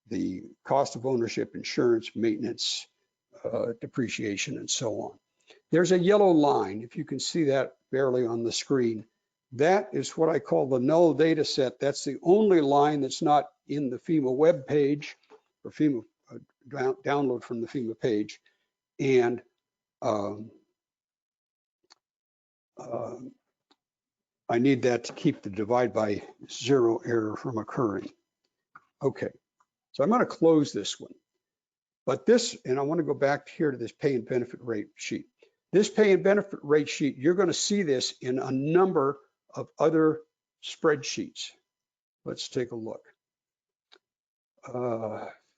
the cost of ownership, insurance, maintenance, depreciation, and so on. There's a yellow line, if you can see that barely on the screen. That is what I call the null data set. That's the only line that's not in the FEMA web page, or FEMA download from the FEMA page. And I need that to keep the divide by zero error from occurring. Okay, so I'm going to close this one. But this, and I want to go back here to this pay and benefit rate sheet. This pay and benefit rate sheet, you're going to see this in a number of other spreadsheets. Let's take a look.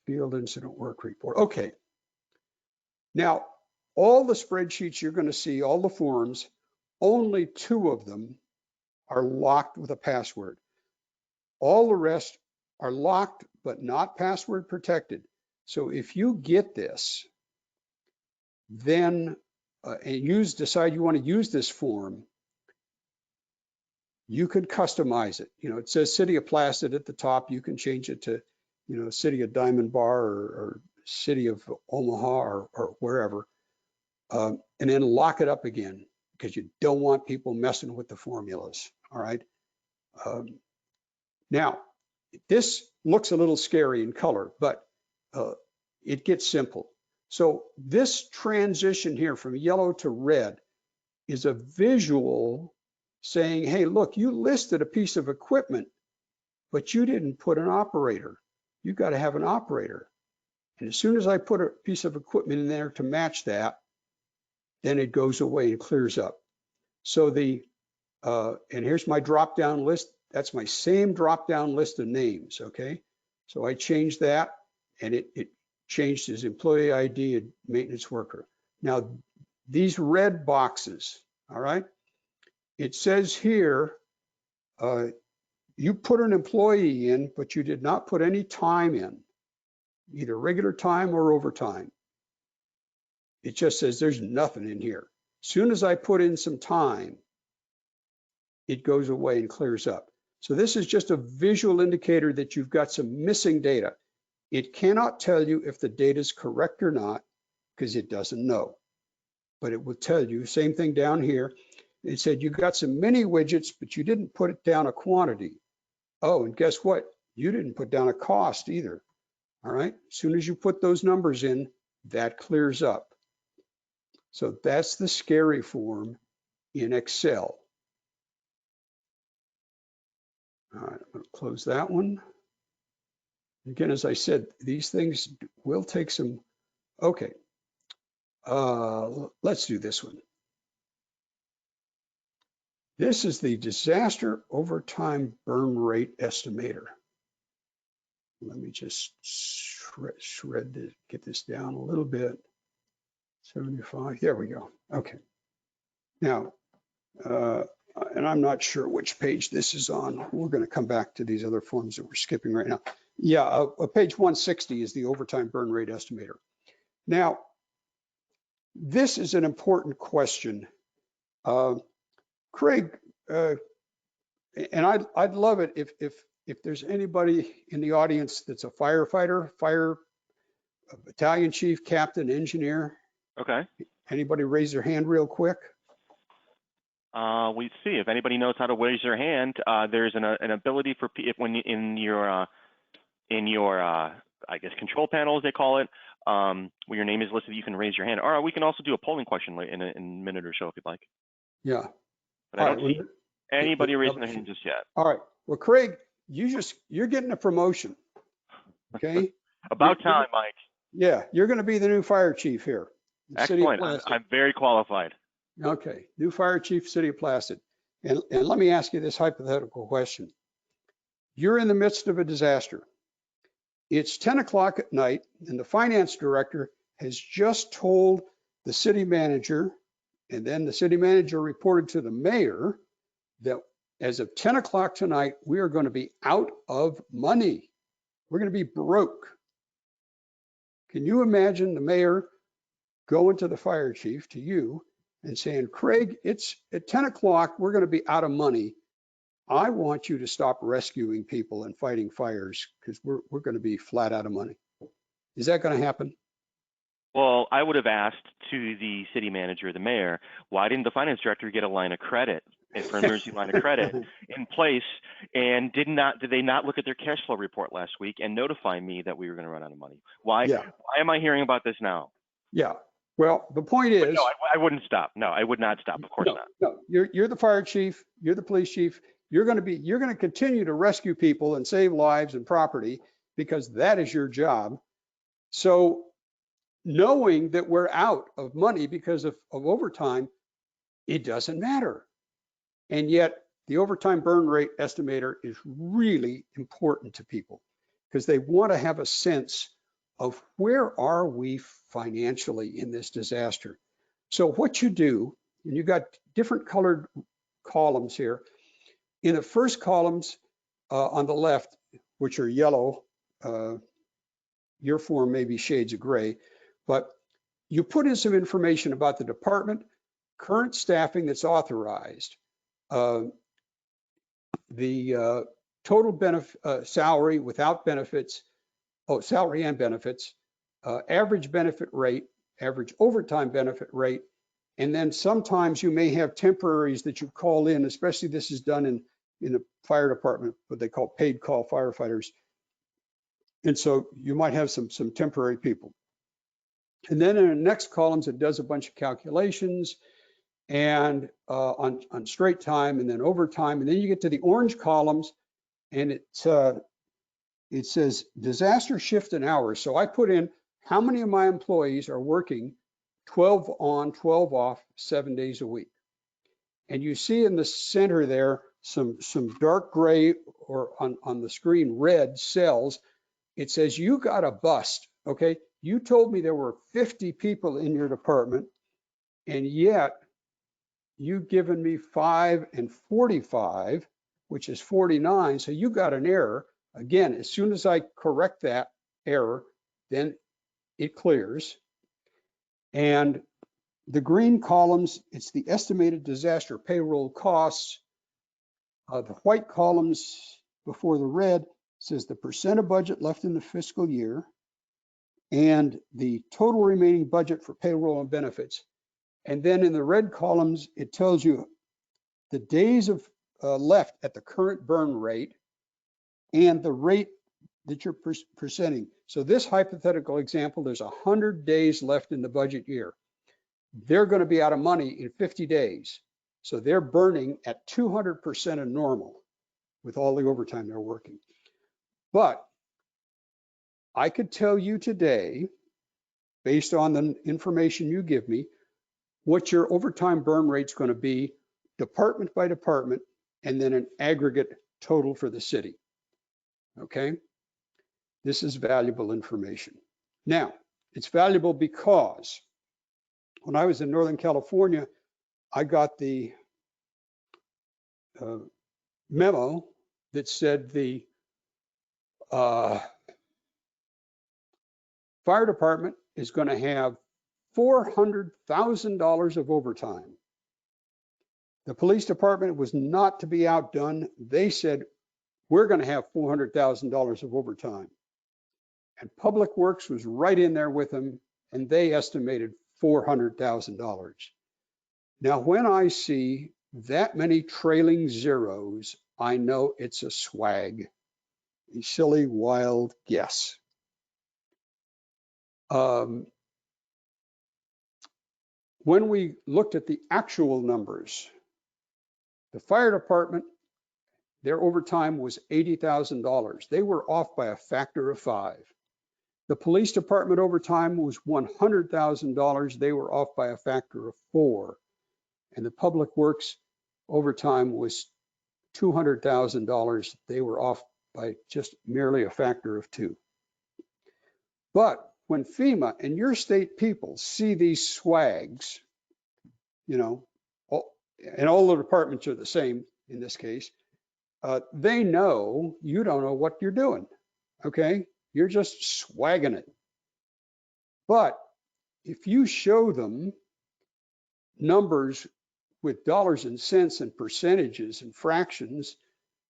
Field incident work report. Okay. Now, all the spreadsheets you're going to see, all the forms, only 2 of them are locked with a password. All the rest are locked, but not password protected. So if you get this, then and decide you want to use this form, you could customize it. It says City of Placid at the top. You can change it to, City of Diamond Bar or City of Omaha or wherever, and then lock it up again because you don't want people messing with the formulas. All right. Now, this looks a little scary in color, but it gets simple. So this transition here from yellow to red is a visual saying, hey, look, you listed a piece of equipment, but you didn't put an operator. You got to have an operator. And as soon as I put a piece of equipment in there to match that, then it goes away and clears up. So and here's my drop-down list. That's my same drop-down list of names, okay? So I changed that, and it changed his employee ID and maintenance worker. Now, these red boxes, all right? It says here, you put an employee in, but you did not put any time in, either regular time or overtime. It just says there's nothing in here. As soon as I put in some time, it goes away and clears up. So this is just a visual indicator that you've got some missing data. It cannot tell you if the data is correct or not because it doesn't know. but it will tell you, same thing down here. It said you got some mini widgets, but you didn't put it down a quantity. Oh, and guess what? You didn't put down a cost either. All right. As soon as you put those numbers in, that clears up. So that's the scary form in Excel. All right, I'm going to close that one. Again, as I said, these things will take some. Okay. Let's do this one. This is the disaster overtime burn rate estimator. Let me just shred this, get this down a little bit. 75, there we go. Okay. Now, and I'm not sure which page this is on. We're going to come back to these other forms that we're skipping right now. Yeah, page 160 is the overtime burn rate estimator. Now, this is an important question. Craig, and I'd love it if there's anybody in the audience that's a firefighter, a battalion chief, captain, engineer. Okay. Anybody raise their hand real quick? We see if anybody knows how to raise their hand. There's an ability for when in your I guess control panel as they call it, where your name is listed, you can raise your hand. Or we can also do a polling question in a minute or so if you'd like. Yeah. But I don't see anybody raising their hand just yet. All right. Well, Craig, you're getting a promotion. Okay. About time, Mike. Yeah, you're going to be the new fire chief here. Excellent. I'm very qualified. Okay, new fire chief, City of Placid. And let me ask you this hypothetical question. You're in the midst of a disaster. It's 10 o'clock at night, and the finance director has just told the city manager, and then the city manager reported to the mayor that as of 10 o'clock tonight, we are going to be out of money. We're going to be broke. Can you imagine the mayor going to the fire chief, to you, and saying, Craig, it's at 10 o'clock, we're going to be out of money. I want you to stop rescuing people and fighting fires because we're going to be flat out of money. Is that going to happen? Well, I would have asked to the city manager, the mayor, why didn't the finance director get a line of credit, for an emergency line of credit in place, and did they not look at their cash flow report last week and notify me that we were going to run out of money? Why am I hearing about this now? Yeah. Well, the point is, no, I wouldn't stop. No, I would not stop. Of course not. No, you're the fire chief. You're the police chief. You're going to continue to rescue people and save lives and property because that is your job. So knowing that we're out of money because of overtime, it doesn't matter. And yet the overtime burn rate estimator is really important to people because they want to have a sense of where are we financially in this disaster. So what you do, and you've got different colored columns here. In the first columns on the left, which are yellow, your form may be shades of gray, but you put in some information about the department, current staffing that's authorized, the total benefit salary without benefits, salary and benefits, average benefit rate, average overtime benefit rate, and then sometimes you may have temporaries that you call in, especially this is done in the fire department, what they call paid call firefighters. And so you might have some temporary people. And then in the next columns, it does a bunch of calculations and on straight time and then overtime. And then you get to the orange columns and it says disaster shift in hours. So I put in how many of my employees are working 12 on, 12 off, 7 days a week. And you see in the center there some dark gray or on the screen red cells. It says you got a bust, okay? You told me there were 50 people in your department, and yet you've given me 5 and 45, which is 49, so you got an error. Again, as soon as I correct that error, then it clears. And the green columns, it's the estimated disaster payroll costs. The white columns before the red says the percent of budget left in the fiscal year and the total remaining budget for payroll and benefits. And then in the red columns, it tells you the days of left at the current burn rate and the rate that you're presenting. So this hypothetical example, there's 100 days left in the budget year. They're going to be out of money in 50 days. So they're burning at 200% of normal with all the overtime they're working. But I could tell you today, based on the information you give me, what your overtime burn rate's going to be department by department, and then an aggregate total for the city. Okay? This is valuable information. Now, it's valuable because when I was in Northern California, I got the memo that said the fire department is going to have $400,000 of overtime. The police department was not to be outdone. They said, we're going to have $400,000 of overtime. And Public Works was right in there with them, and they estimated $400,000. Now, when I see that many trailing zeros, I know it's a swag, a silly, wild guess. When we looked at the actual numbers, the fire department, their overtime was $80,000. They were off by a factor of 5. The police department overtime was $100,000. They were off by a factor of 4. And the Public Works overtime was $200,000. They were off by just merely a factor of 2. But when FEMA and your state people see these swags, you know, and all the departments are the same in this case, they know you don't know what you're doing, okay? You're just swagging it. But if you show them numbers with dollars and cents and percentages and fractions,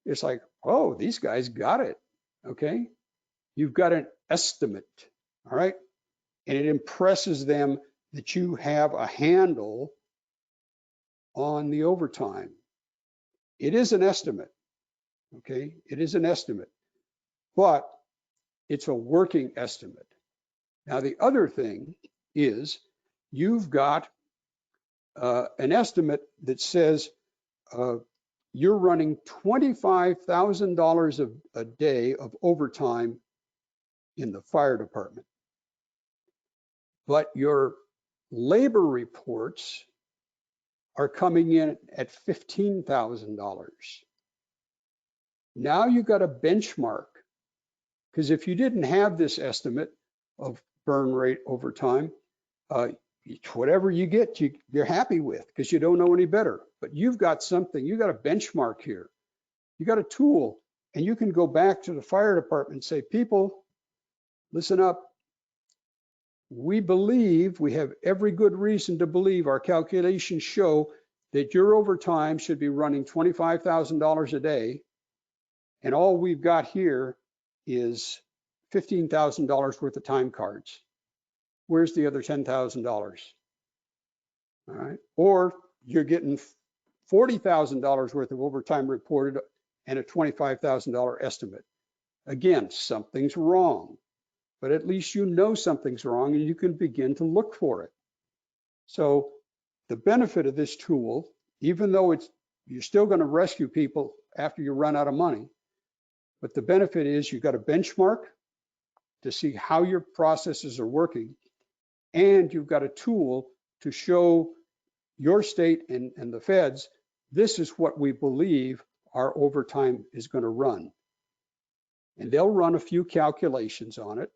it's like, oh, these guys got it, okay? You've got an estimate, all right? And it impresses them that you have a handle on the overtime. It is an estimate, okay? It is an estimate, but it's a working estimate. Now, the other thing is you've got an estimate that says you're running $25,000 a day of overtime in the fire department. But your labor reports are coming in at $15,000. Now you've got a benchmark, because if you didn't have this estimate of burn rate overtime, whatever you get, you're happy with because you don't know any better. But you've got something, you've got a benchmark here. You got a tool, and you can go back to the fire department and say, people, listen up. We believe, we have every good reason to believe our calculations show that your overtime should be running $25,000 a day. And all we've got here is $15,000 worth of time cards. Where's the other $10,000? All right. Or you're getting $40,000 worth of overtime reported and a $25,000 estimate. Again, something's wrong, but at least you know something's wrong and you can begin to look for it. So the benefit of this tool, even though you're still going to rescue people after you run out of money, but the benefit is you've got a benchmark to see how your processes are working, and you've got a tool to show your state and the feds, this is what we believe our overtime is going to run. And they'll run a few calculations on it,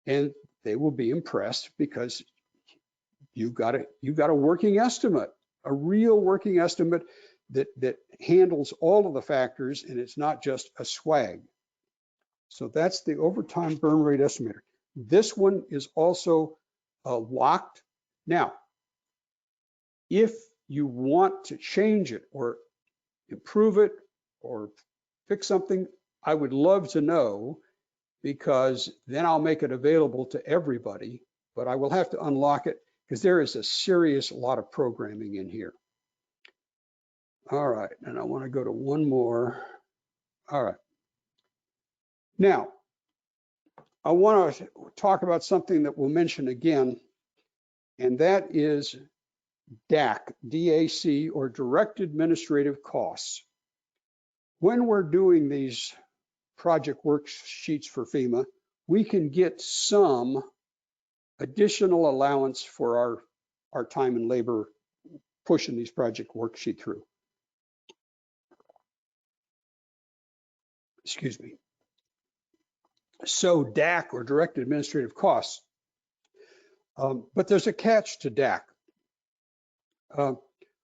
and they will be impressed because you've got a working estimate, a real working estimate that handles all of the factors, and it's not just a swag. So that's the overtime burn rate estimator. This one is also locked. Now, if you want to change it or improve it or fix something, I would love to know, because then I'll make it available to everybody, but I will have to unlock it because there is a serious lot of programming in here. All right, and I want to go to one more. All right. Now, I want to talk about something that we'll mention again, and that is DAC, D-A-C, or Direct Administrative Costs. When we're doing these project worksheets for FEMA, we can get some additional allowance for our time and labor pushing these project worksheet through. Excuse me. So DAC, or Direct Administrative Costs, but there's a catch to DAC.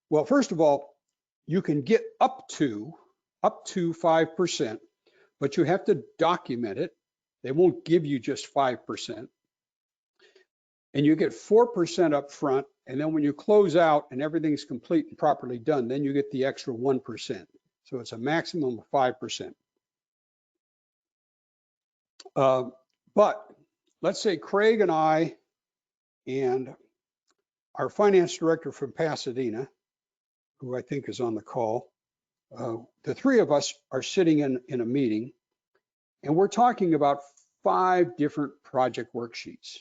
Well, first of all, you can get up to 5%, but you have to document it. They won't give you just 5%. And you get 4% up front, and then when you close out and everything's complete and properly done, then you get the extra 1%. So it's a maximum of 5%. But let's say Craig and I and our finance director from Pasadena, who I think is on the call, the three of us are sitting in a meeting, and we're talking about 5 different project worksheets.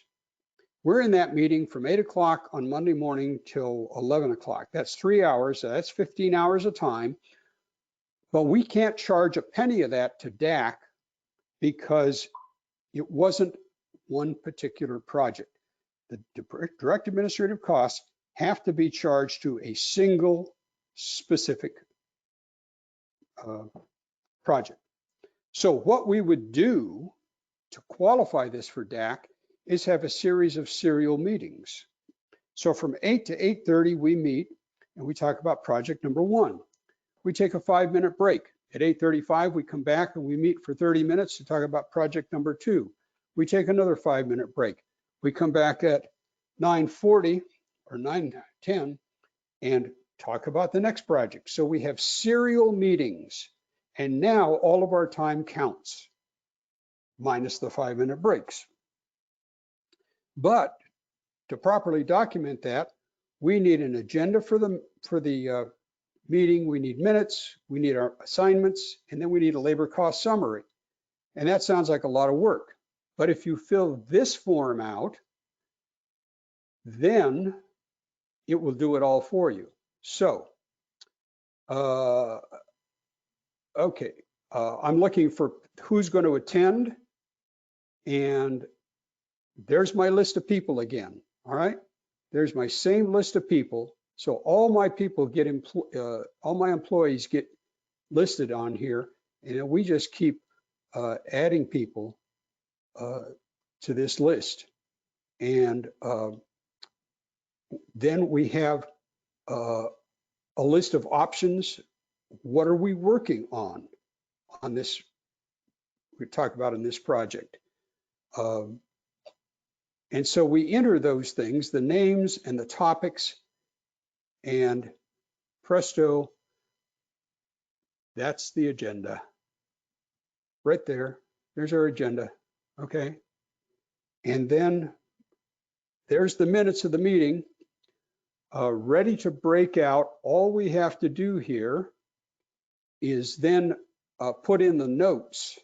We're in that meeting from 8 o'clock on Monday morning till 11 o'clock. That's 3 hours. So that's 15 hours of time. But we can't charge a penny of that to DAC because it wasn't one particular project. The direct administrative costs have to be charged to a single specific project. So what we would do to qualify this for DAC is have a series of serial meetings. So from 8 to 8:30 we meet and we talk about project number 1. We take a 5-minute break. At 8:35 we come back and we meet for 30 minutes to talk about project number 2. We take another 5-minute break. We come back at 9:40 or 9:10 and talk about the next project. So we have serial meetings, and now all of our time counts, minus the 5-minute breaks. But to properly document that, we need an agenda for the meeting, we need minutes, we need our assignments, and then we need a labor cost summary. And that sounds like a lot of work. But if you fill this form out, then it will do it all for you. So, okay, I'm looking for who's going to attend, and there's my list of people again. All right, there's my same list of people. So all my people get all my employees get listed on here, and we just keep adding people to this list. And then we have a list of options. What are we working on this? We talk about in this project. And so we enter those things, the names and the topics, and presto, that's the agenda. Right there, there's our agenda, okay? And then there's the minutes of the meeting, ready to break out. All we have to do here is then put in the notes,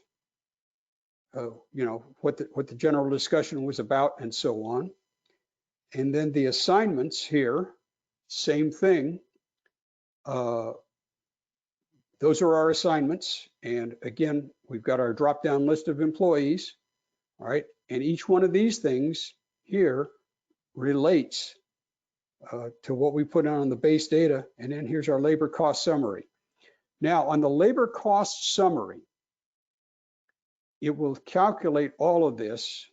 you know, what the general discussion was about and so on. And then the assignments here, same thing. Those are our assignments. And again, we've got our drop-down list of employees, all right? And each one of these things here relates to what we put on the base data. And then here's our labor cost summary. Now on the labor cost summary, it will calculate all of this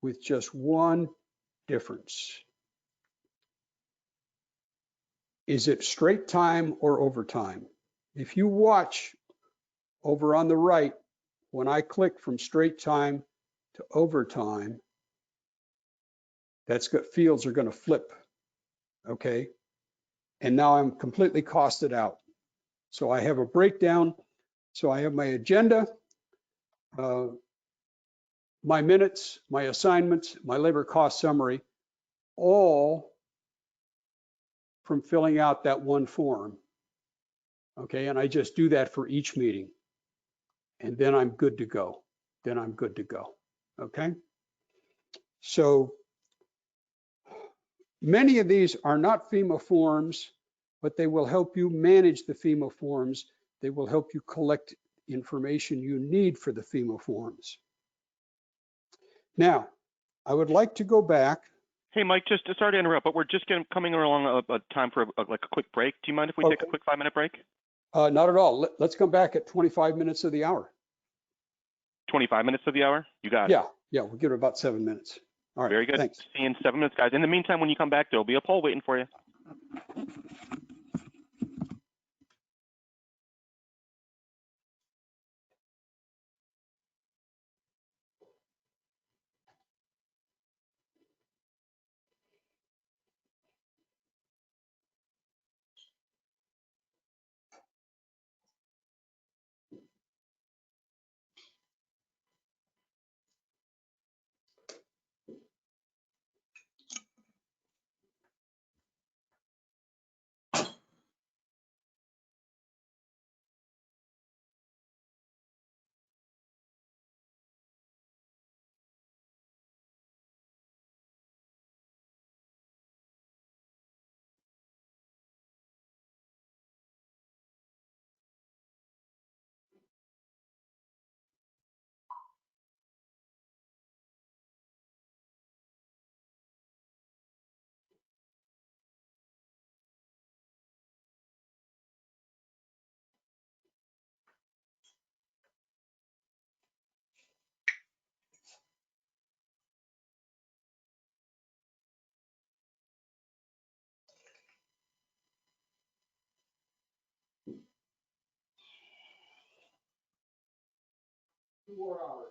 with just one difference. Is it straight time or overtime? If you watch over on the right, when I click from straight time to overtime, that's got fields are going to flip, okay? And now I'm completely costed out. So I have a breakdown. So I have my agenda, my minutes, my assignments, my labor cost summary, all from filling out that one form. Okay, and I just do that for each meeting. And then I'm good to go. Then I'm good to go. Okay. So many of these are not FEMA forms, but they will help you manage the FEMA forms. They will help you collect information you need for the FEMA forms. Now, I would like to go back. Hey, Mike, just sorry to interrupt, but we're just coming along a time for like a quick break. Do you mind if we take a quick 5-minute break? Not at all. Let's come back at 25 minutes of the hour. 25 minutes of the hour? You got it. Yeah, we'll give it about 7 minutes. All right. Very good. Thanks. See you in 7 minutes, guys. In the meantime, when you come back, there'll be a poll waiting for you. Two more hours.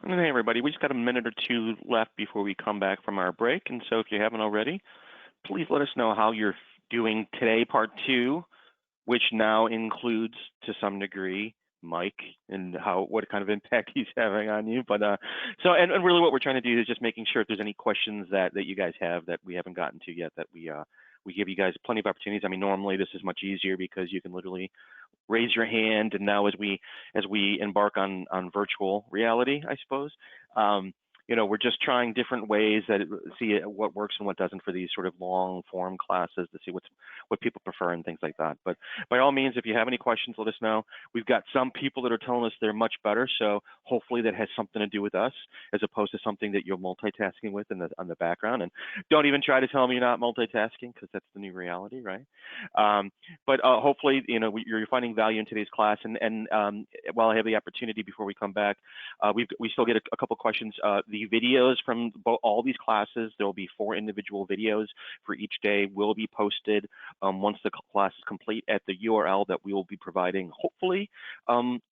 And hey, everybody, we just got a minute or two left before we come back from our break. And so if you haven't already, please let us know how you're doing today, part 2, which now includes, to some degree, Mike and what kind of impact he's having on you. But and really what we're trying to do is just making sure if there's any questions that you guys have that we haven't gotten to yet, that we give you guys plenty of opportunities. I mean, normally this is much easier because you can literally raise your hand, and now as we embark on virtual reality, I suppose, we're just trying different ways that see what works and what doesn't for these sort of long form classes to see what people prefer and things like that. But by all means, if you have any questions, let us know. We've got some people that are telling us they're much better, so hopefully that has something to do with us as opposed to something that you're multitasking with on the background. And don't even try to tell me you're not multitasking, because that's the new reality, right? But hopefully, you're finding value in today's class. And while I have the opportunity before we come back, we still get a couple questions. The videos from all these classes, there will be 4 individual videos for each day, will be posted once the class is complete at the URL that we will be providing, hopefully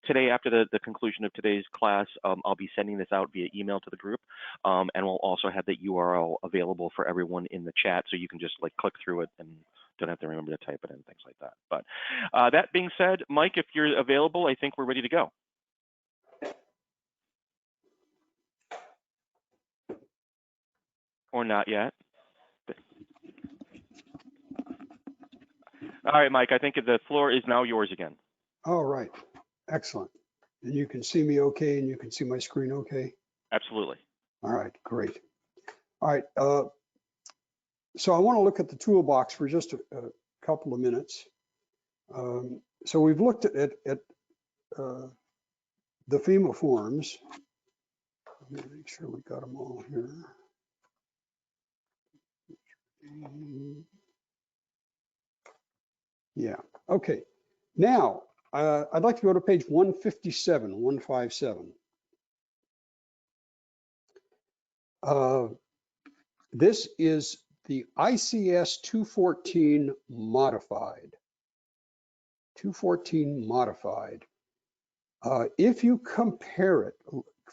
today after the conclusion of today's class. I'll be sending this out via email to the group, and we'll also have the URL available for everyone in the chat, so you can just click through it and don't have to remember to type it in, things like that. But that being said, Mike, if you're available, I think we're ready to go. Or not yet. All right, Mike, I think the floor is now yours again. All right, excellent. And you can see me okay, and you can see my screen okay? Absolutely. All right, great. All right, so I want to look at the toolbox for just a couple of minutes. So we've looked at the FEMA forms. Let me make sure we got them all here. Yeah, okay. Now, I'd like to go to page 157. This is the ICS 214 modified. 214 modified. If you compare it,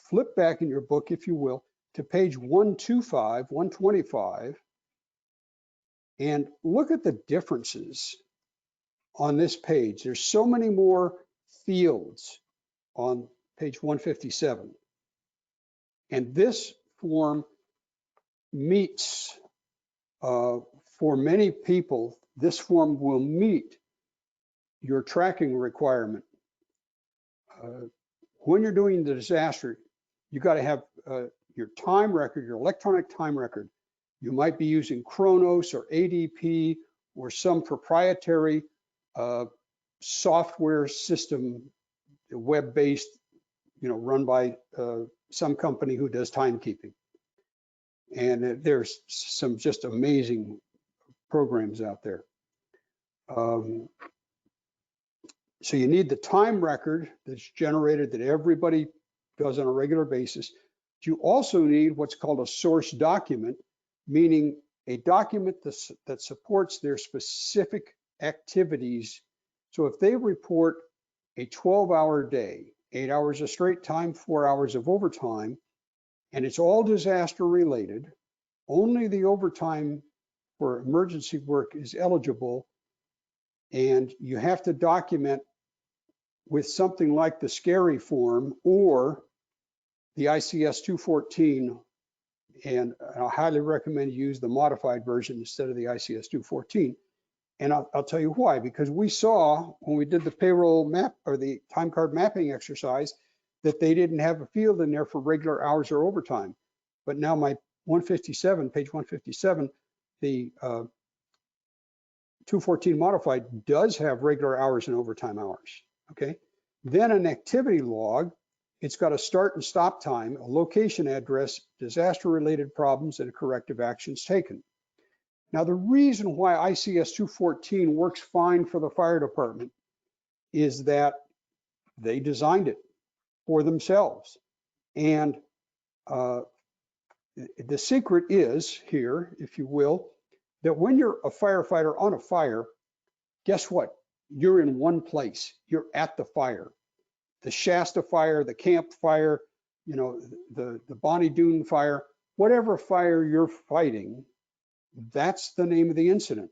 flip back in your book, if you will, to page 125, and look at the differences on this page. There's so many more fields on page 157. And this form meets, for many people, this form will meet your tracking requirement. When you're doing the disaster, you got to have your time record, your electronic time record. You might be using Kronos or ADP or some proprietary software system, web-based, run by some company who does timekeeping. And there's some just amazing programs out there. So you need the time record that's generated that everybody does on a regular basis. You also need what's called a source document, meaning a document that supports their specific activities. So if they report a 12-hour day, 8 hours of straight time, 4 hours of overtime, and it's all disaster related, only the overtime for emergency work is eligible, and you have to document with something like the SCARY form or the ICS 214, and I highly recommend you use the modified version instead of the ICS 214. And I'll tell you why, because we saw when we did the payroll map or the time card mapping exercise that they didn't have a field in there for regular hours or overtime. But now my 157, page 157, the 214 modified does have regular hours and overtime hours, okay? Then an activity log, it's got a start and stop time, a location address, disaster-related problems, and corrective actions taken. Now, the reason why ICS 214 works fine for the fire department is that they designed it for themselves. And the secret is here, if you will, that when you're a firefighter on a fire, guess what? You're in one place. You're at the fire. The Shasta fire, the Camp fire, you know, the Bonnie Doon fire, whatever fire you're fighting, that's the name of the incident.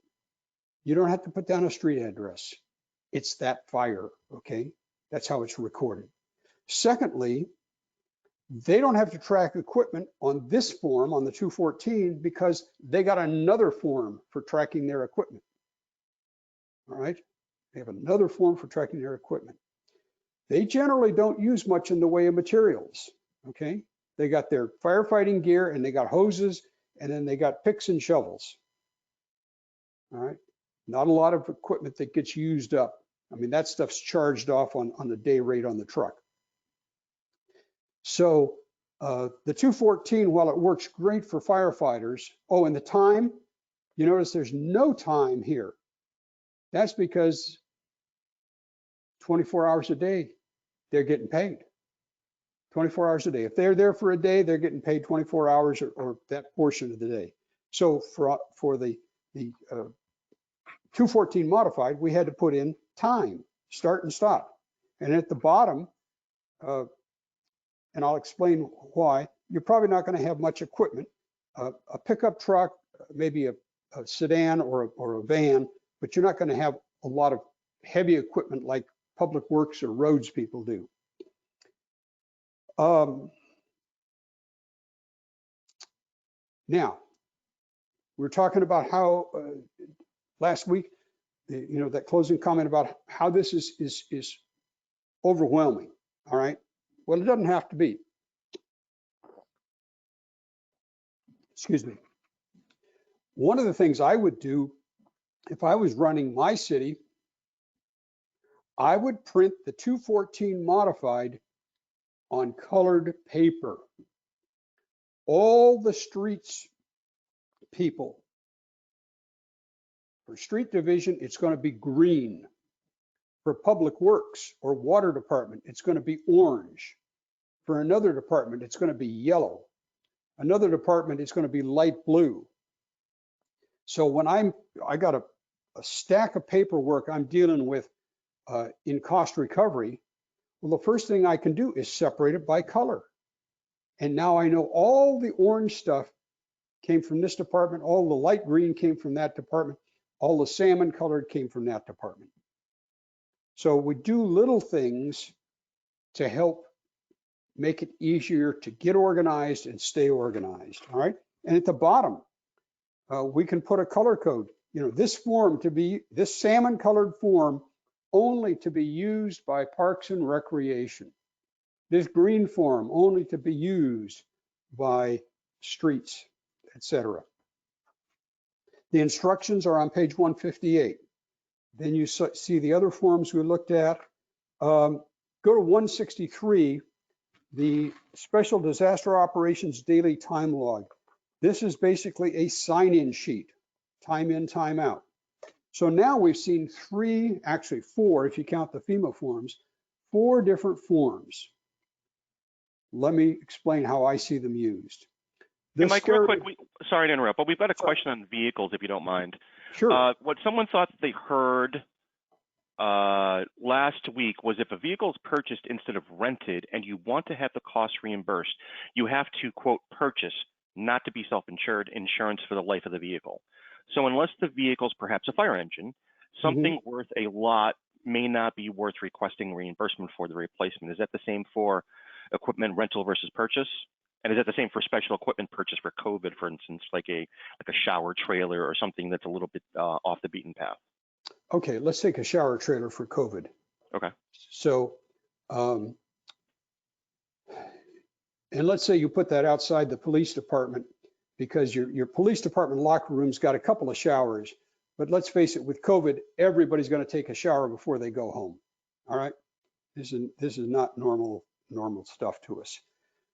You don't have to put down a street address. It's that fire, okay? That's how it's recorded. Secondly, they don't have to track equipment on this form, on the 214, because they got another form for tracking their equipment. All right? They have another form for tracking their equipment. They generally don't use much in the way of materials, okay? They got their firefighting gear and they got hoses and then they got picks and shovels. All right? Not a lot of equipment that gets used up. I mean, that stuff's charged off on the day rate on the truck. So the 214, while it works great for firefighters, oh, and the time, you notice there's no time here. That's because 24 hours a day, they're getting paid. 24 hours a day. If they're there for a day, they're getting paid 24 hours or that portion of the day. So for the 214 modified, we had to put in time, start and stop. And at the bottom, and I'll explain why, you're probably not going to have much equipment. A pickup truck, maybe a sedan or a van, but you're not going to have a lot of heavy equipment like public works or roads people do. Now, we're talking about how last week, you know, that closing comment about how this is overwhelming. All right. Well, it doesn't have to be. Excuse me. One of the things I would do if I was running my city, I would print the 214 modified on colored paper. All the streets people, for street division, it's going to be green. For public works or water department, it's going to be orange. For another department, it's going to be yellow. Another department is going to be light blue. So when I got a stack of paperwork I'm dealing with in cost recovery, well, the first thing I can do is separate it by color. And now I know all the orange stuff came from this department, all the light green came from that department, all the salmon colored came from that department. So we do little things to help make it easier to get organized and stay organized, all right? And at the bottom, we can put a color code. You know, this form to be, this salmon colored form only to be used by Parks and Recreation. This green form only to be used by streets, etc. The instructions are on page 158. Then you see the other forms we looked at. Go to 163, the Special Disaster Operations Daily Time Log. This is basically a sign-in sheet, time in, time out. So now we've seen three, actually four, if you count the FEMA forms, 4 different forms. Let me explain how I see them used. Hey, Mike, real quick, sorry to interrupt, but we've got a question on vehicles, if you don't mind. Sure. What someone thought they heard last week was if a vehicle is purchased instead of rented and you want to have the cost reimbursed, you have to, quote, purchase, not to be self-insured, insurance for the life of the vehicle. So unless the vehicle is perhaps a fire engine, something worth a lot may not be worth requesting reimbursement for the replacement. Is that the same for equipment rental versus purchase? And is that the same for special equipment purchase for COVID, for instance, like a shower trailer or something that's a little bit off the beaten path? Okay, let's take a shower trailer for COVID. Okay. So, and let's say you put that outside the police department because your police department locker room's got a couple of showers. But let's face it, with COVID, everybody's going to take a shower before they go home. All right, this is not normal stuff to us.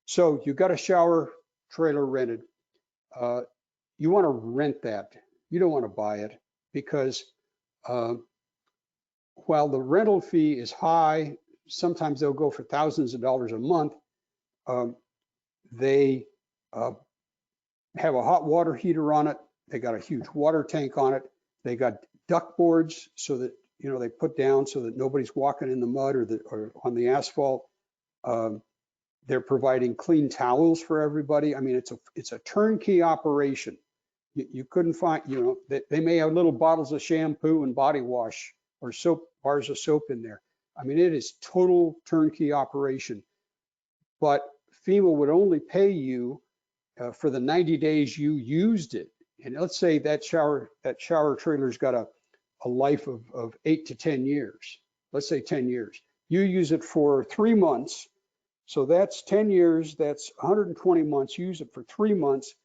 So you got a shower trailer rented. You want to rent that. You don't want to buy it because while the rental fee is high, sometimes they'll go for thousands of dollars a month. They have a hot water heater on it. They got a huge water tank on it. They got duck boards so that, you know, they put down so that nobody's walking in the mud or on the asphalt. They're providing clean towels for everybody. I mean, it's a turnkey operation. You couldn't find, they may have little bottles of shampoo and body wash or soap, bars of soap in there. I mean, it is total turnkey operation. But FEMA would only pay you for the 90 days you used it. And let's say that shower trailer's got a life of 8 to 10 years. Let's say 10 years. You use it for 3 months. So that's 10 years, that's 120 months. Use it for 3 months.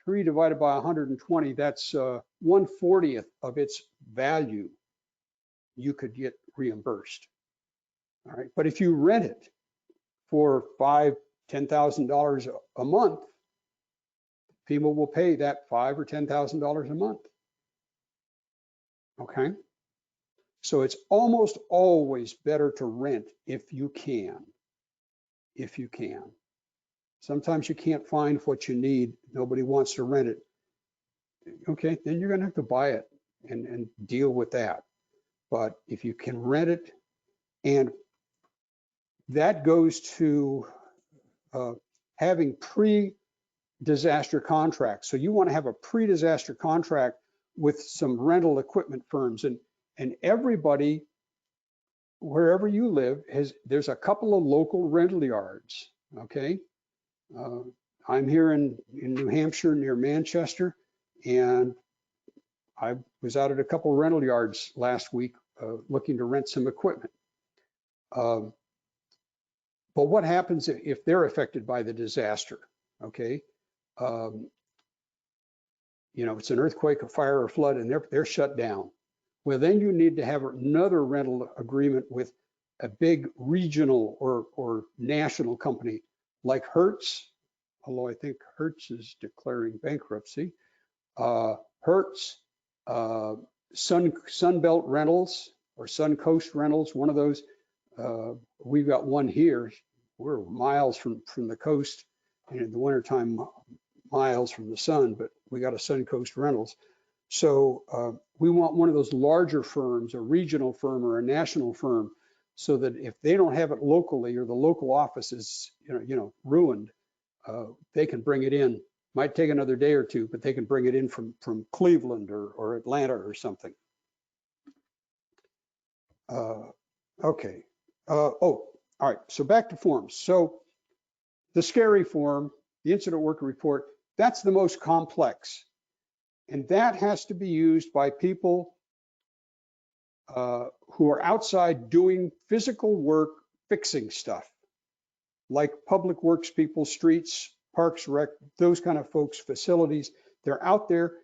3 divided by 120, that's 1/40th of its value you could get reimbursed. All right, but if you rent it for $5,000, $10,000 a month, FEMA will pay that $5,000 or $10,000 a month. Okay, so it's almost always better to rent if you can. If you can. Sometimes you can't find what you need. Nobody wants to rent it. Okay, then you're gonna have to buy it and deal with that. But if you can rent it, and that goes to having pre-disaster contracts. So you want to have a pre-disaster contract with some rental equipment firms, and everybody, wherever you live, there's a couple of local rental yards. Okay, I'm here in New Hampshire near Manchester, and I was out at a couple of rental yards last week looking to rent some equipment. But what happens if they're affected by the disaster? Okay, it's an earthquake, a fire, or flood, and they're shut down. Well, then you need to have another rental agreement with a big regional or national company like Hertz, although I think Hertz is declaring bankruptcy. Hertz, Sunbelt Rentals or Suncoast Rentals, one of those. We've got one here. We're miles from the coast, and in the wintertime, miles from the sun, but we got a Suncoast Rentals. So we want one of those larger firms, a regional firm or a national firm, so that if they don't have it locally or the local office is ruined, they can bring it in. Might take another day or two, but they can bring it in from Cleveland or Atlanta or something. Okay. All right. So back to forms. So the scary form, the incident worker report, that's the most complex. And that has to be used by people who are outside doing physical work, fixing stuff, like public works people, streets, parks, rec, those kind of folks, facilities. They're out there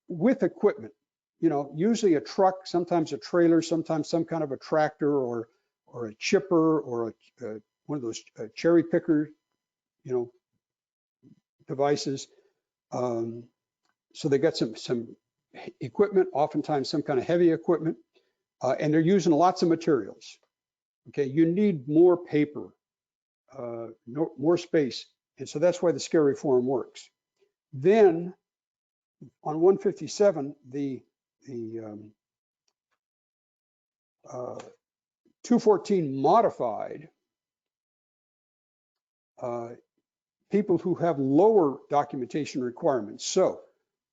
with equipment, usually a truck, sometimes a trailer, sometimes some kind of a tractor or a chipper or one of those cherry picker, devices. So they got some equipment, oftentimes some kind of heavy equipment, and they're using lots of materials. Okay, you need more paper, more space, and so that's why the scary form works. Then on 157, the 214 modified, people who have lower documentation requirements. So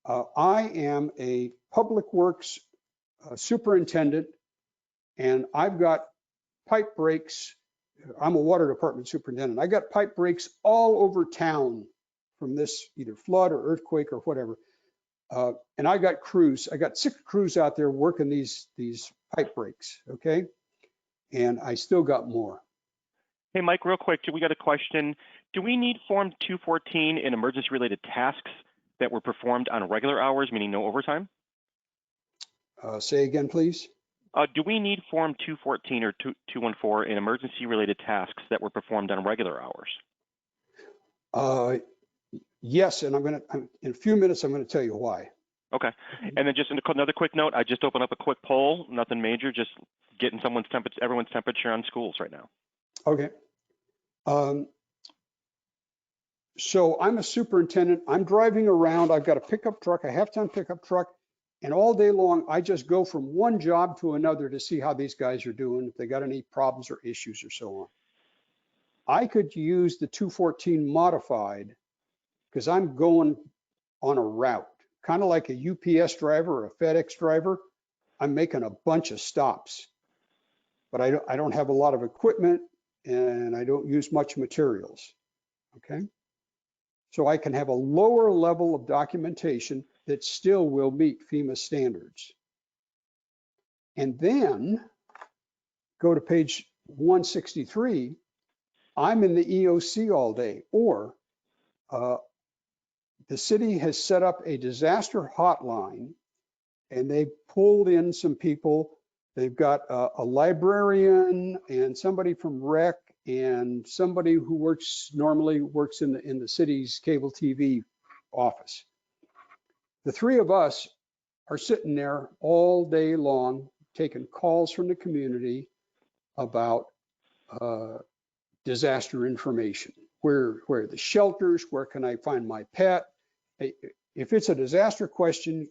I am a public works superintendent, and I've got pipe breaks. I'm a water department superintendent. I got pipe breaks all over town from this either flood or earthquake or whatever. And I got crews. I got 6 crews out there working these pipe breaks. Okay, and I still got more. Hey, Mike, real quick, we got a question. Do we need Form 214 in emergency-related tasks that were performed on regular hours, meaning no overtime? Say again, please. Do we need Form 214 or 214 in emergency-related tasks that were performed on regular hours? Yes, and in a few minutes, I'm going to tell you why. Okay, and then just another quick note, I just opened up a quick poll, nothing major, just getting everyone's temperature on schools right now. Okay. So I'm a superintendent. I'm driving around. I've got a pickup truck, a half-ton pickup truck, and all day long, I just go from one job to another to see how these guys are doing, if they got any problems or issues or so on. I could use the 214 modified because I'm going on a route, kind of like a UPS driver or a FedEx driver. I'm making a bunch of stops, but I don't have a lot of equipment and I don't use much materials, okay? So I can have a lower level of documentation that still will meet FEMA standards. And then go to page 163, I'm in the EOC all day, or the city has set up a disaster hotline and they pulled in some people. They've got a librarian and somebody from rec and somebody who normally works in the city's cable TV office. The three of us are sitting there all day long, taking calls from the community about disaster information. Where are the shelters? Where can I find my pet? If it's a disaster question,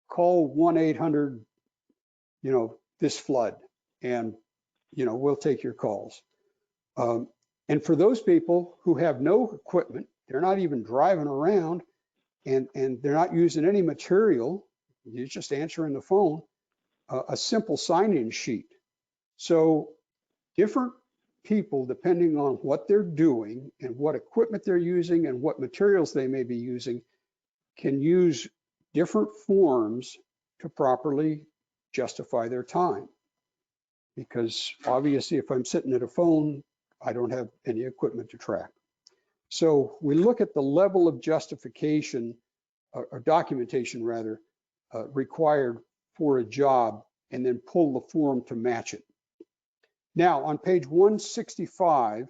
call 1-800, this flood, and, we'll take your calls. And for those people who have no equipment, they're not even driving around and they're not using any material, you're just answering the phone, a simple sign-in sheet. So different people, depending on what they're doing and what equipment they're using and what materials they may be using, can use different forms to properly justify their time. Because obviously, if I'm sitting at a phone, I don't have any equipment to track. So we look at the level of justification or documentation rather required for a job and then pull the form to match it. Now on page 165,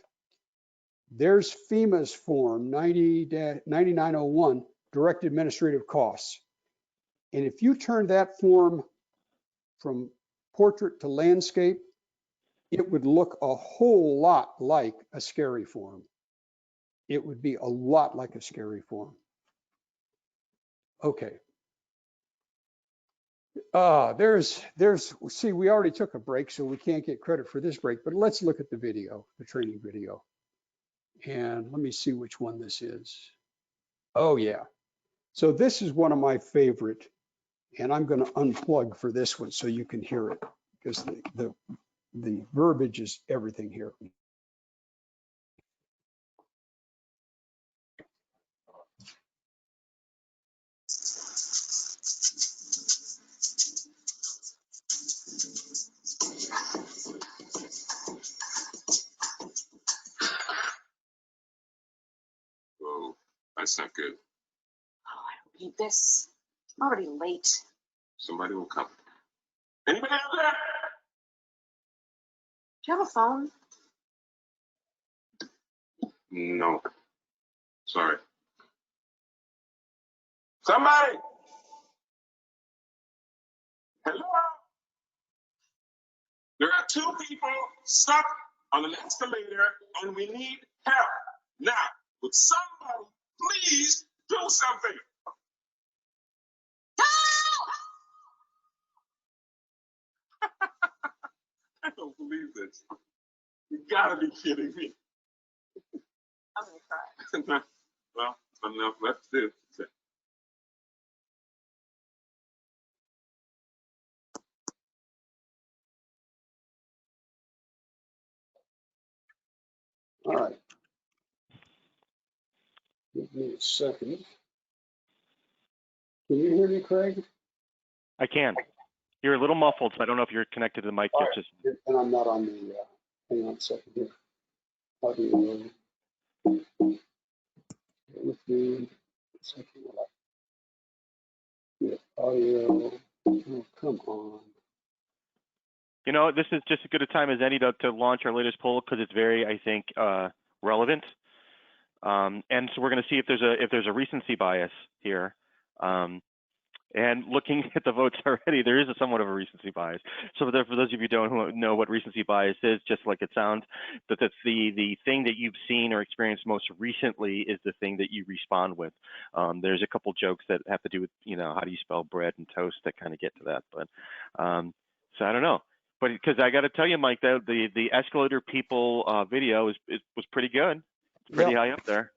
there's FEMA's form 9901, direct administrative costs. And if you turn that form from portrait to landscape, it would look a whole lot like a scary form. It would be a lot like a scary form. Okay. See, we already took a break, so we can't get credit for this break, but let's look at the video, the training video. And let me see which one this is. Oh yeah. So this is one of my favorite, and I'm going to unplug for this one so you can hear it, because the verbiage is everything here. Whoa, that's not good. Oh, I don't need this. I'm already late. Somebody will come. Anybody out there? Do you have a phone? No. Sorry. Somebody! Hello? There are two people stuck on an escalator and we need help. Now, would somebody please do something? I don't believe this. You gotta be kidding me. I'm gonna cry. Well, enough left to do. All right. Give me a second. Can you hear me, Craig? I can. You're a little muffled, so I don't know if you're connected to the mic. All Just right. And I'm not on the, hang on a second here. How do you, with me, second, yeah, audio, oh, come on. this is just as good a time as any to launch our latest poll because it's very, I think, relevant. And so we're going to see if there's a recency bias here. And looking at the votes already, there is somewhat of a recency bias. So for those of you who don't know what recency bias is, just like it sounds, that's the thing that you've seen or experienced most recently is the thing that you respond with. There's a couple jokes that have to do with, how do you spell bread and toast that kind of get to that. But so I don't know. But because I got to tell you, Mike, that the escalator people video was pretty good. It's pretty high up there.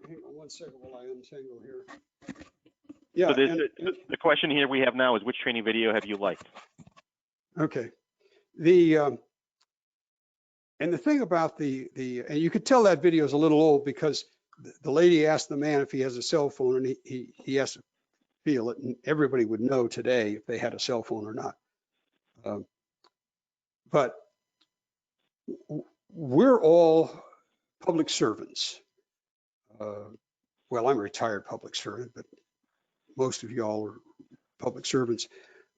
Hang on 1 second while I untangle here. Yeah. So the question here we have now is, which training video have you liked? Okay. And the thing about and you could tell that video is a little old because the lady asked the man if he has a cell phone, and he has to feel it, and everybody would know today if they had a cell phone or not. But we're all public servants. Well, I'm a retired public servant, but most of y'all are public servants.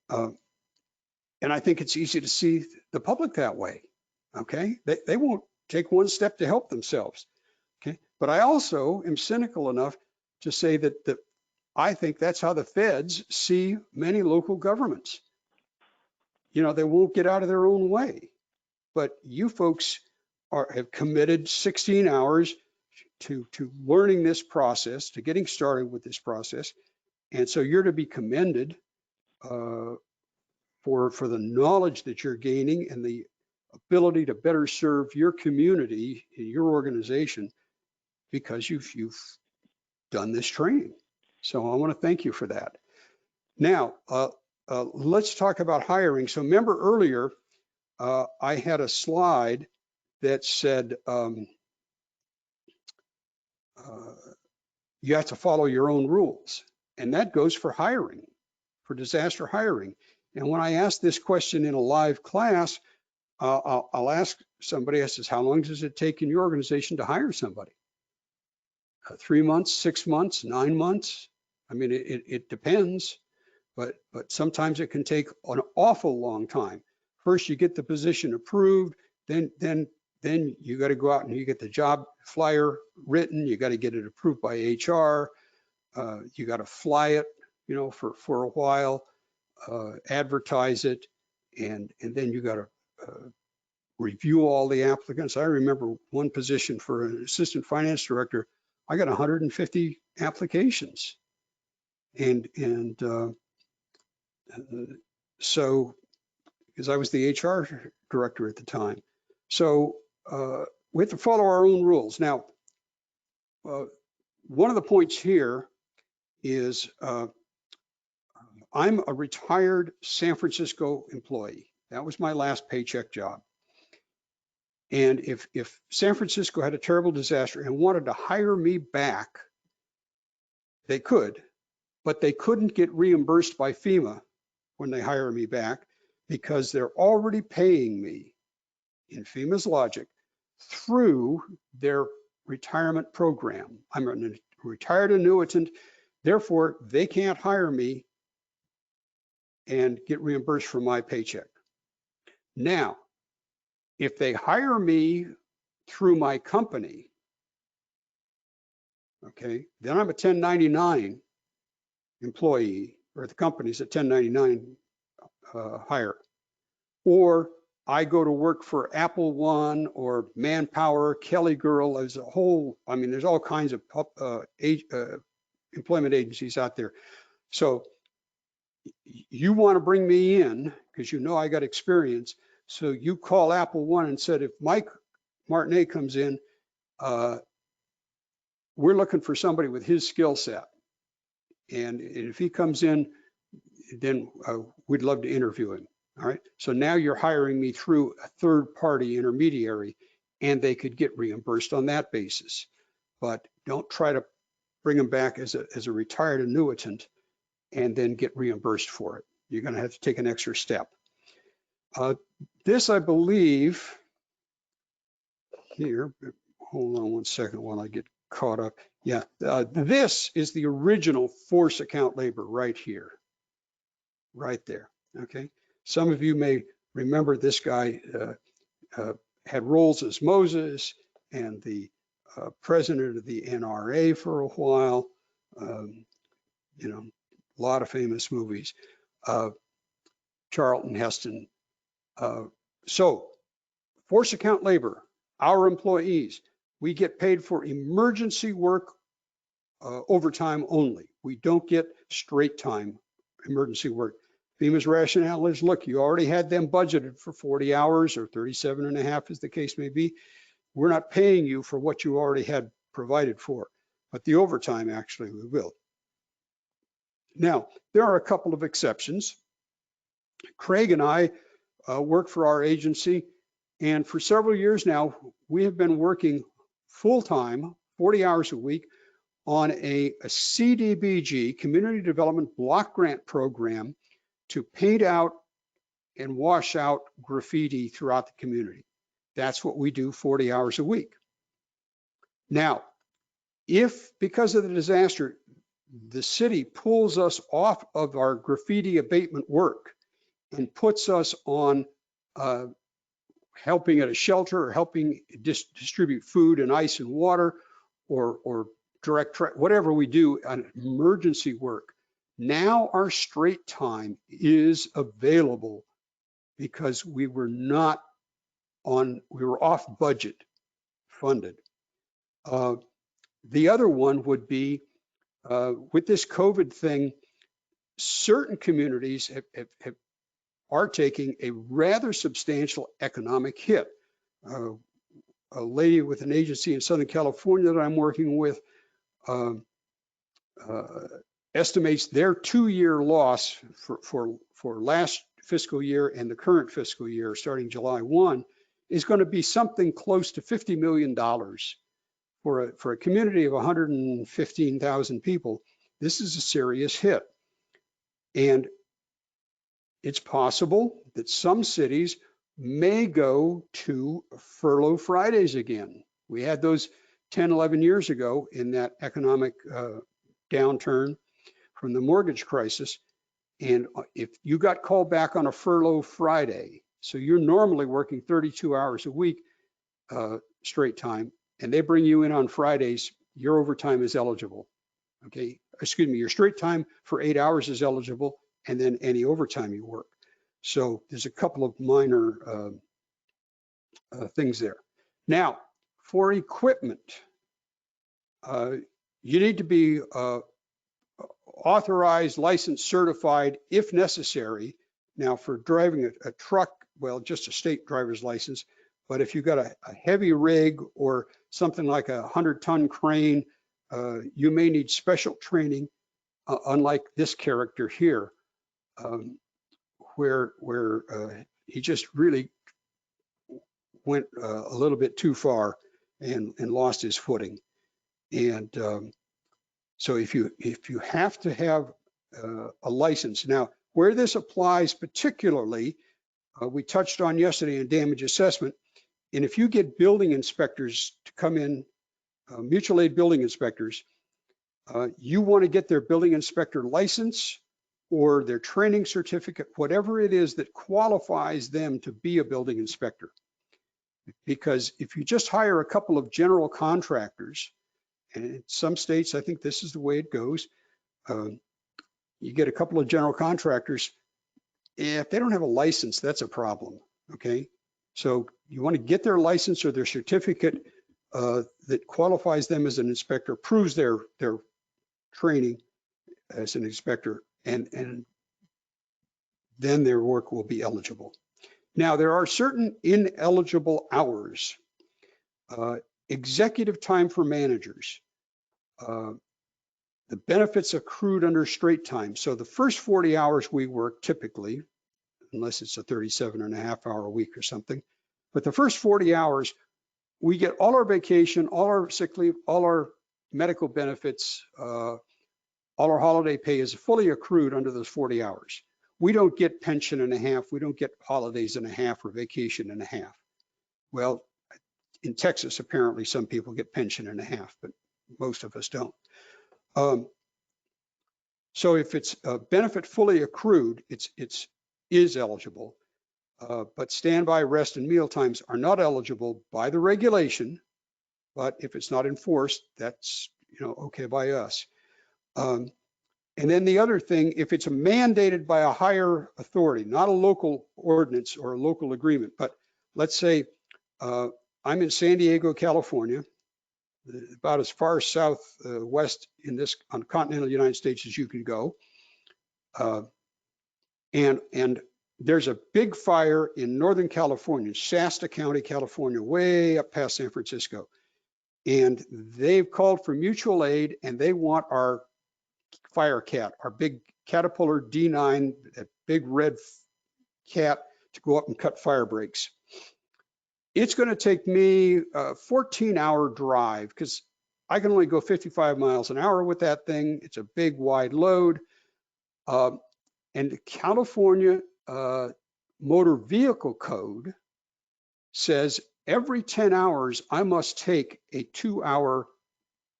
And I think it's easy to see the public that way. Okay, they won't take one step to help themselves. Okay, but I also am cynical enough to say that I think that's how the feds see many local governments. You know, they won't get out of their own way. But you folks have committed 16 hours to learning this process, to getting started with this process, and so you're to be commended for the knowledge that you're gaining and the ability to better serve your community, your organization, because you've done this training. So I want to thank you for that. Now, let's talk about hiring. So remember earlier, I had a slide that said you have to follow your own rules. And that goes for hiring, for disaster hiring. And when I ask this question in a live class, I'll ask somebody, I says, how long does it take in your organization to hire somebody? 3 months, 6 months, 9 months? I mean, it depends, but sometimes it can take an awful long time. First, you get the position approved, then you got to go out and you get the job flyer written. You got to get it approved by HR. You got to fly it, you know, for a while, advertise it, and then you got to review all the applicants. I remember one position for an assistant finance director, I got 150 applications. And so, because I was the HR director at the time. So we have to follow our own rules. Now, one of the points here is I'm a retired San Francisco employee. That was my last paycheck job. And if San Francisco had a terrible disaster and wanted to hire me back, they could, but they couldn't get reimbursed by FEMA when they hire me back because they're already paying me, in FEMA's logic, through their retirement program. I'm a retired annuitant, therefore they can't hire me and get reimbursed for my paycheck. Now, if they hire me through my company, okay, then I'm a 1099 employee, or the company's a 1099 hire. Or I go to work for Apple One or Manpower, Kelly Girl. There's a whole, I mean, there's all kinds of employment agencies out there. So you want to bring me in because you know I got experience. So you call Apple One and said, if Mike Martinet comes in, we're looking for somebody with his skill set. And if he comes in, then we'd love to interview him. All right. So now you're hiring me through a third party intermediary, and they could get reimbursed on that basis. But don't try to bring them back as a retired annuitant and then get reimbursed for it. You're going to have to take an extra step. This, I believe, here, hold on 1 second while I get caught up. Yeah, this is the original force account labor right here, right there, okay? Some of you may remember this guy had roles as Moses and the president of the NRA for a while, you know, a lot of famous movies, Charlton Heston. So force account labor, our employees, we get paid for emergency work overtime only. We don't get straight time emergency work. FEMA's rationale is, look, you already had them budgeted for 40 hours or 37 and a half as the case may be. We're not paying you for what you already had provided for, but the overtime actually we will. Now, there are a couple of exceptions. Craig and I work for our agency, and for several years now, we have been working full-time, 40 hours a week, on a CDBG, Community Development Block Grant Program, to paint out and wash out graffiti throughout the community. That's what we do 40 hours a week. Now, if because of the disaster, the city pulls us off of our graffiti abatement work and puts us on helping at a shelter or helping distribute food and ice and water or direct, whatever we do on emergency work, now our straight time is available because we were off budget funded. The other one would be with this COVID thing, certain communities are taking a rather substantial economic hit. A lady with an agency in Southern California that I'm working with estimates their 2-year loss for last fiscal year and the current fiscal year starting July 1 is going to be something close to $50 million for a community of 115,000 people. This is a serious hit. And it's possible that some cities may go to furlough Fridays again. We had those 10, 11 years ago in that economic downturn from the mortgage crisis. And if you got called back on a furlough Friday, so you're normally working 32 hours a week straight time, and they bring you in on Fridays, your overtime is eligible. Okay, excuse me, your straight time for 8 hours is eligible, and then any overtime you work. So there's a couple of minor things there. Now, for equipment, you need to be authorized, licensed, certified if necessary. Now, for driving a truck, well, just a state driver's license. But if you've got a heavy rig or something like a 100-ton crane, you may need special training, unlike this character here, where he just really went a little bit too far and lost his footing. And so if you have to have a license, now where this applies particularly, we touched on yesterday in damage assessment, and if you get building inspectors to come in, mutual aid building inspectors, you want to get their building inspector license or their training certificate, whatever it is that qualifies them to be a building inspector. Because if you just hire a couple of general contractors, and in some states, I think this is the way it goes, you get a couple of general contractors, if they don't have a license, that's a problem, okay? So you want to get their license or their certificate that qualifies them as an inspector, proves their training as an inspector, and then their work will be eligible. Now, there are certain ineligible hours. Executive time for managers. The benefits accrued under straight time. So the first 40 hours we work typically, unless it's a 37.5-hour week or something, but the first 40 hours, we get all our vacation, all our sick leave, all our medical benefits, all our holiday pay is fully accrued under those 40 hours. We don't get pension and a half. We don't get holidays and a half or vacation and a half. Well, in Texas, apparently some people get pension and a half, but most of us don't. So if it's a benefit fully accrued, it is eligible. But standby, rest, and meal times are not eligible by the regulation. But if it's not enforced, that's okay by us. And then the other thing, if it's mandated by a higher authority, not a local ordinance or a local agreement, but let's say I'm in San Diego, California, about as far southwest on continental United States as you can go. And there's a big fire in Northern California, Shasta County, California, way up past San Francisco. And they've called for mutual aid, and they want our fire cat, our big Caterpillar D9, that big red cat, to go up and cut fire breaks. It's going to take me a 14-hour drive because I can only go 55 miles an hour with that thing. It's a big, wide load. And the California Motor Vehicle Code says every 10 hours, I must take a 2-hour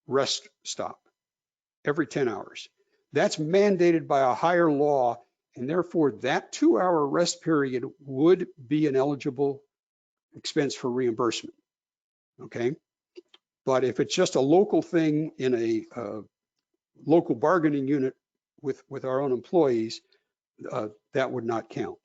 rest stop every 10 hours. That's mandated by a higher law, and therefore that 2-hour rest period would be an eligible expense for reimbursement, okay? But if it's just a local thing in a local bargaining unit with our own employees, that would not count.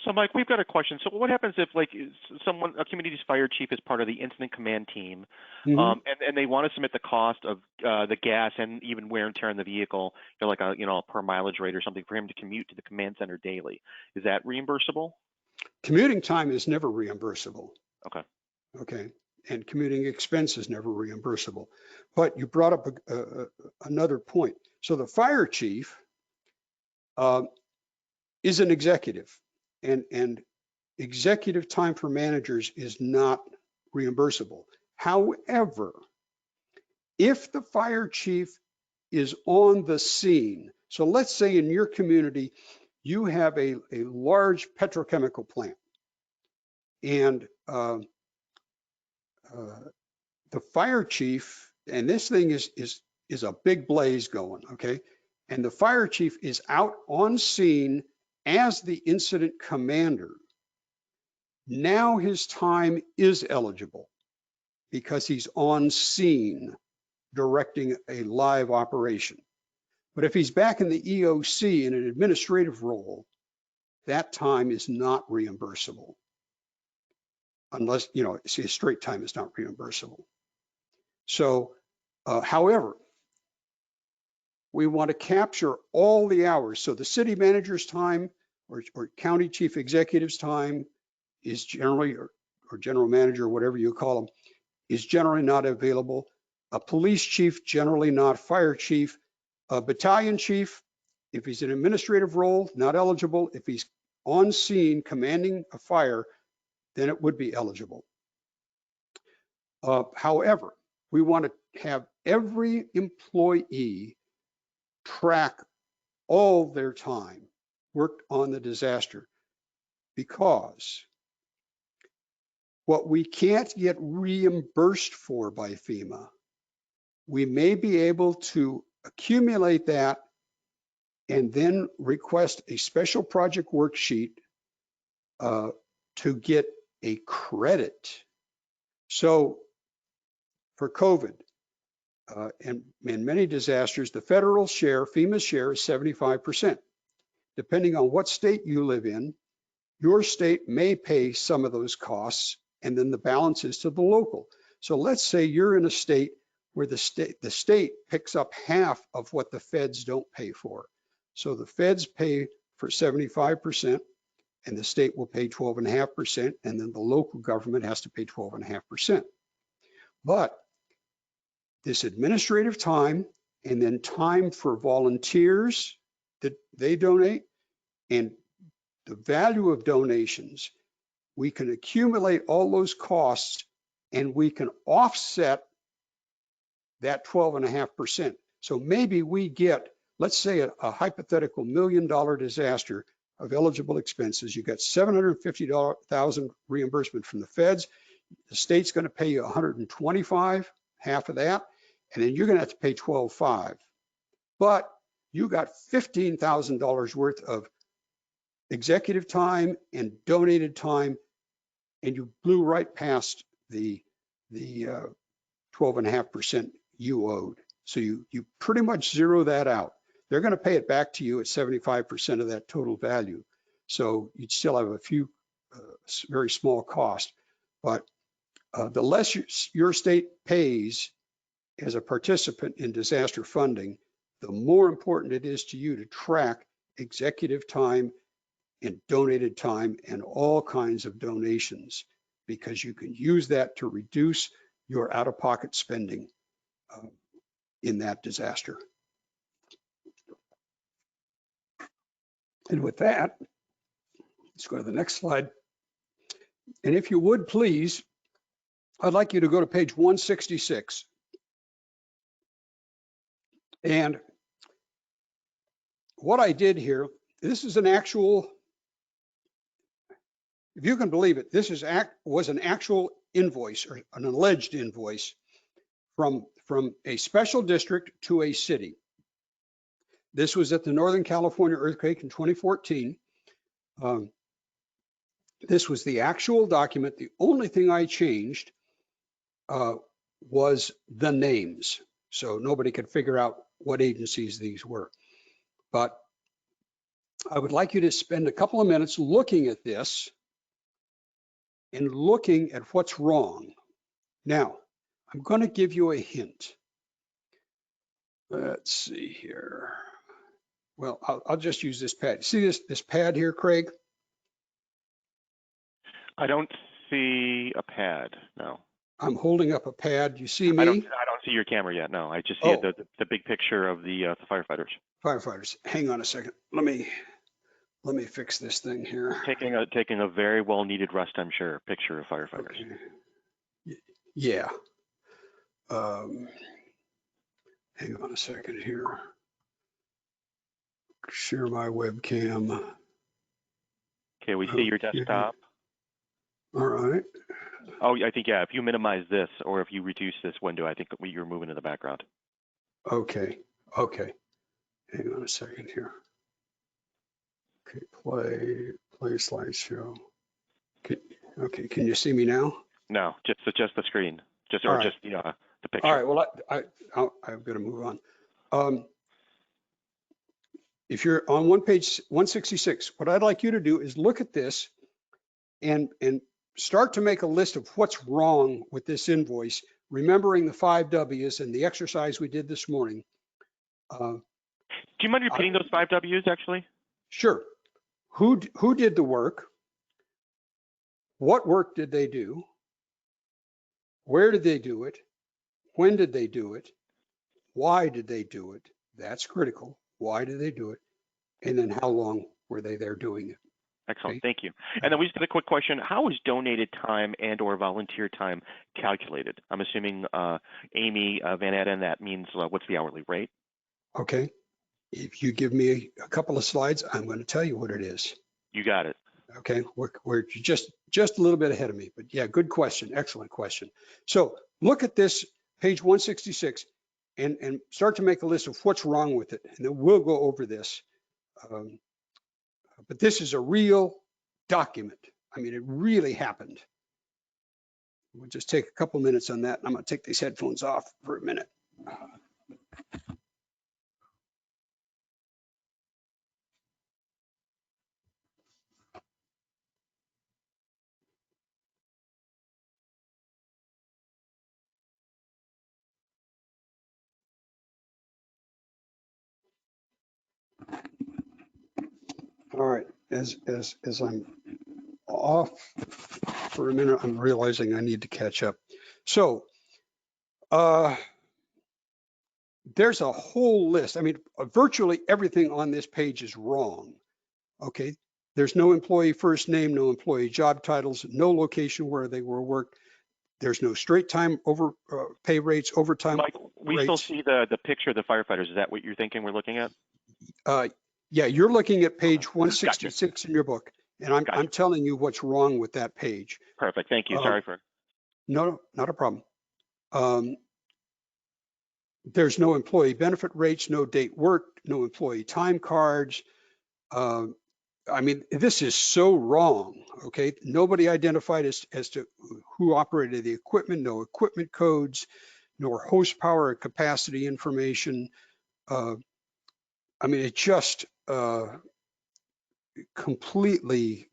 So, Mike, we've got a question. So, what happens if, like, a community's fire chief is part of the incident command team, and they want to submit the cost of the gas and even wear and tear on the vehicle, like a per mileage rate or something for him to commute to the command center daily? Is that reimbursable? Commuting time is never reimbursable. Okay. Okay. And commuting expense is never reimbursable. But you brought up another point. So the fire chief is an executive, and executive time for managers is not reimbursable. However, if the fire chief is on the scene, so let's say in your community, you have a large petrochemical plant, and the fire chief, and this thing is a big blaze going, okay? And the fire chief is out on scene as the incident commander. Now his time is eligible because he's on scene directing a live operation. But if he's back in the EOC in an administrative role, that time is not reimbursable. Unless, his straight time is not reimbursable. So, however, we want to capture all the hours. So the city manager's time or county chief executive's time is generally, or general manager, whatever you call them, is generally not available. A police chief, generally not. Fire chief, a battalion chief, if he's in an administrative role, not eligible. If he's on scene commanding a fire, then it would be eligible. However, we want to have every employee track all their time worked on the disaster, because what we can't get reimbursed for by FEMA, we may be able to accumulate that and then request a special project worksheet to get a credit. So for COVID and many disasters, the federal share, FEMA's share, is 75%. Depending on what state you live in, your state may pay some of those costs, and then the balance is to the local. So let's say you're in a state where the state picks up half of what the feds don't pay for. So the feds pay for 75%, and the state will pay 12.5%, and then the local government has to pay 12.5%. But this administrative time, and then time for volunteers that they donate, and the value of donations, we can accumulate all those costs and we can offset that 12.5%. So maybe we get, let's say a hypothetical $1 million disaster of eligible expenses. You got $750,000 reimbursement from the feds. The state's going to pay you 125, half of that, and then you're going to have to pay 12.5. But you got $15,000 worth of executive time and donated time, and you blew right past the 12.5% you owed. So you pretty much zero that out. They're going to pay it back to you at 75% of that total value. So you'd still have a few very small costs, but the less your state pays as a participant in disaster funding, the more important it is to you to track executive time and donated time and all kinds of donations, because you can use that to reduce your out-of-pocket spending in that disaster. And with that, let's go to the next slide. And if you would, please, I'd like you to go to page 166. And what I did here, this is an actual, if you can believe it, this was an actual invoice, or an alleged invoice from a special district to a city. This was at the Northern California earthquake in 2014. This was the actual document. The only thing I changed was the names. So nobody could figure out what agencies these were. But I would like you to spend a couple of minutes looking at this and looking at what's wrong. Now, I'm going to give you a hint. Let's see here. Well, I'll just use this pad. See this pad here, Craig? I don't see a pad, no. I'm holding up a pad. You see me? I don't see your camera yet, no. I just see the big picture of the firefighters. Firefighters. Hang on a second. Let me fix this thing here. Taking a very well needed rest, I'm sure, picture of firefighters. Okay. Yeah. Hang on a second here. Share my webcam. Okay, we see your desktop. All right. Oh, I think, yeah, if you minimize this or if you reduce this window, I think you're moving in the background. Okay. Hang on a second here. Okay, play slideshow. Okay, can you see me now? No, just the screen, just the picture. All right, well, I've got to move on. If you're on page 166, what I'd like you to do is look at this and start to make a list of what's wrong with this invoice, remembering the 5 W's and the exercise we did this morning. Do you mind repeating those 5 W's, actually? Sure. Who did the work? What work did they do? Where did they do it? When did they do it? Why did they do it? That's critical. Why did they do it? And then how long were they there doing it? Excellent, Okay. thank you. And then we just got a quick question. How is donated time and or volunteer time calculated? I'm assuming Amy Van Etten, that means what's the hourly rate? Okay. If you give me a couple of slides, I'm going to tell you what it is. You got it. Okay, we're just a little bit ahead of me, but yeah, good question, excellent question. So look at this page 166 and start to make a list of what's wrong with it, and then we'll go over this. But this is a real document. I mean, it really happened. We'll just take a couple minutes on that. I'm going to take these headphones off for a minute. All right, as I'm off for a minute, I'm realizing I need to catch up. So there's a whole list. I mean, virtually everything on this page is wrong. Okay, there's no employee first name, no employee job titles, no location where they were worked. There's no straight time over pay rates, overtime Mike, we rates. still see the picture of the firefighters. Is that what you're thinking we're looking at? Yeah, you're looking at page 166 gotcha. In your book, and I'm Gotcha. I'm telling you what's wrong with that page. Perfect. Thank you. Sorry for. No, not a problem. There's no employee benefit rates, no date worked, no employee time cards. I mean, this is so wrong, okay? Nobody identified as to who operated the equipment, no equipment codes, nor horsepower or capacity information. I mean, it just completely,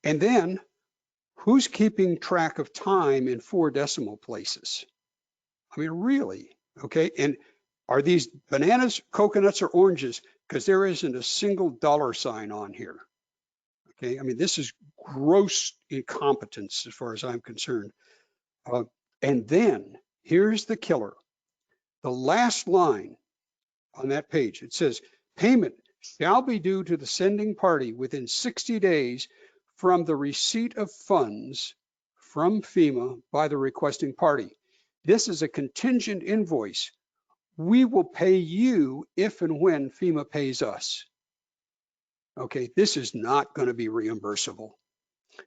and then who's keeping track of time in 4 decimal places? I mean, really, okay? And are these bananas, coconuts, or oranges? Because there isn't a single dollar sign on here. Okay, I mean, this is gross incompetence as far as I'm concerned. And then here's the killer. The last line on that page, it says, payment shall be due to the sending party within 60 days from the receipt of funds from FEMA by the requesting party. This is a contingent invoice. We will pay you if and when FEMA pays us. Okay, this is not going to be reimbursable.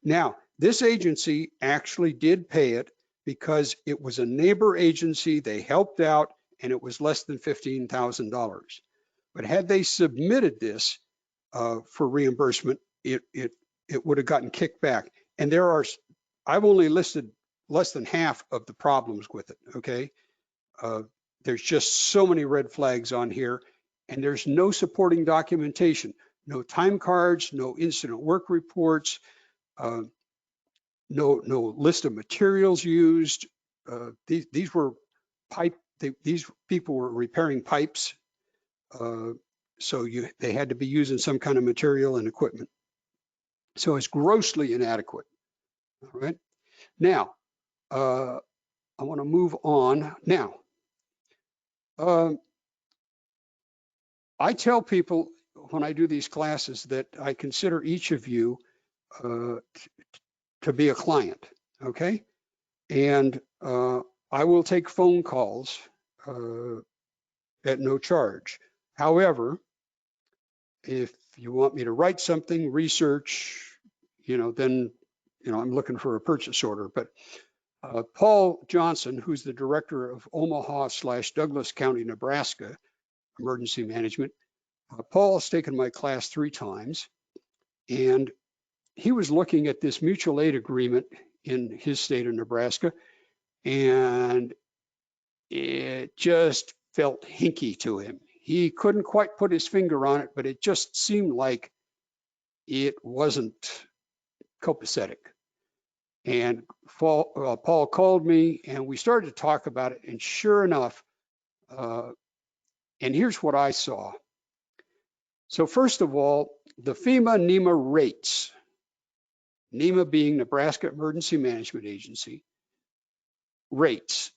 Now, this agency actually did pay it because it was a neighbor agency. They helped out and it was less than $15,000. But had they submitted this for reimbursement, it would have gotten kicked back. And I've only listed less than half of the problems with it, okay? There's just so many red flags on here, and there's no supporting documentation, no time cards, no incident work reports, no list of materials used. These were these people were repairing pipes, so they had to be using some kind of material and equipment. So it's grossly inadequate. All right. Now, I want to move on. Now, I tell people when I do these classes that I consider each of you to be a client, okay? And I will take phone calls at no charge. However, if you want me to write something, research, then, I'm looking for a purchase order. But Paul Johnson, who's the director of Omaha/Douglas County, Nebraska, Emergency Management, Paul has taken my class 3 times, and he was looking at this mutual aid agreement in his state of Nebraska, and it just felt hinky to him. He couldn't quite put his finger on it, but it just seemed like it wasn't copacetic. And Paul called me, and we started to talk about it, and sure enough, and here's what I saw. So first of all, the FEMA-NEMA rates, NEMA being Nebraska Emergency Management Agency, rates.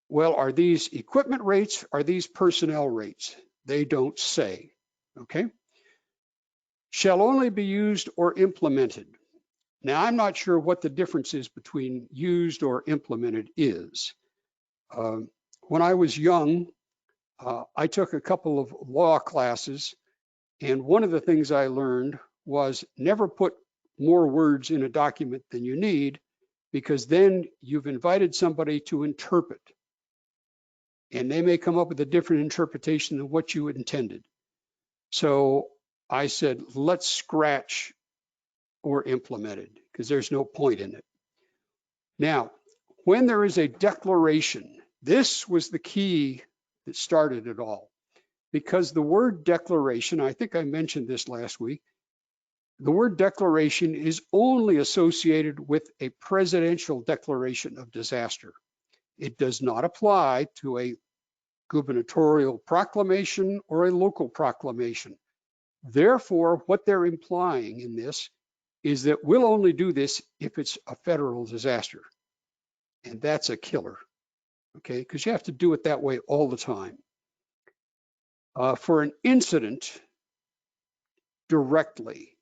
Well, are these equipment rates? Are these personnel rates? They don't say, okay? Shall only be used or implemented. Now, I'm not sure what the difference is between used or implemented is. When I was young, I took a couple of law classes, and one of the things I learned was never put more words in a document than you need, because then you've invited somebody to interpret, and they may come up with a different interpretation than what you intended. So I said, let's scratch or implemented, because there's no point in it. Now, when there is a declaration, this was the key that started it all, because the word declaration, I think I mentioned this last week, the word declaration is only associated with a presidential declaration of disaster. It does not apply to a gubernatorial proclamation or a local proclamation. Therefore, what they're implying in this is that we'll only do this if it's a federal disaster. And that's a killer, okay? Because you have to do it that way all the time. For an incident directly,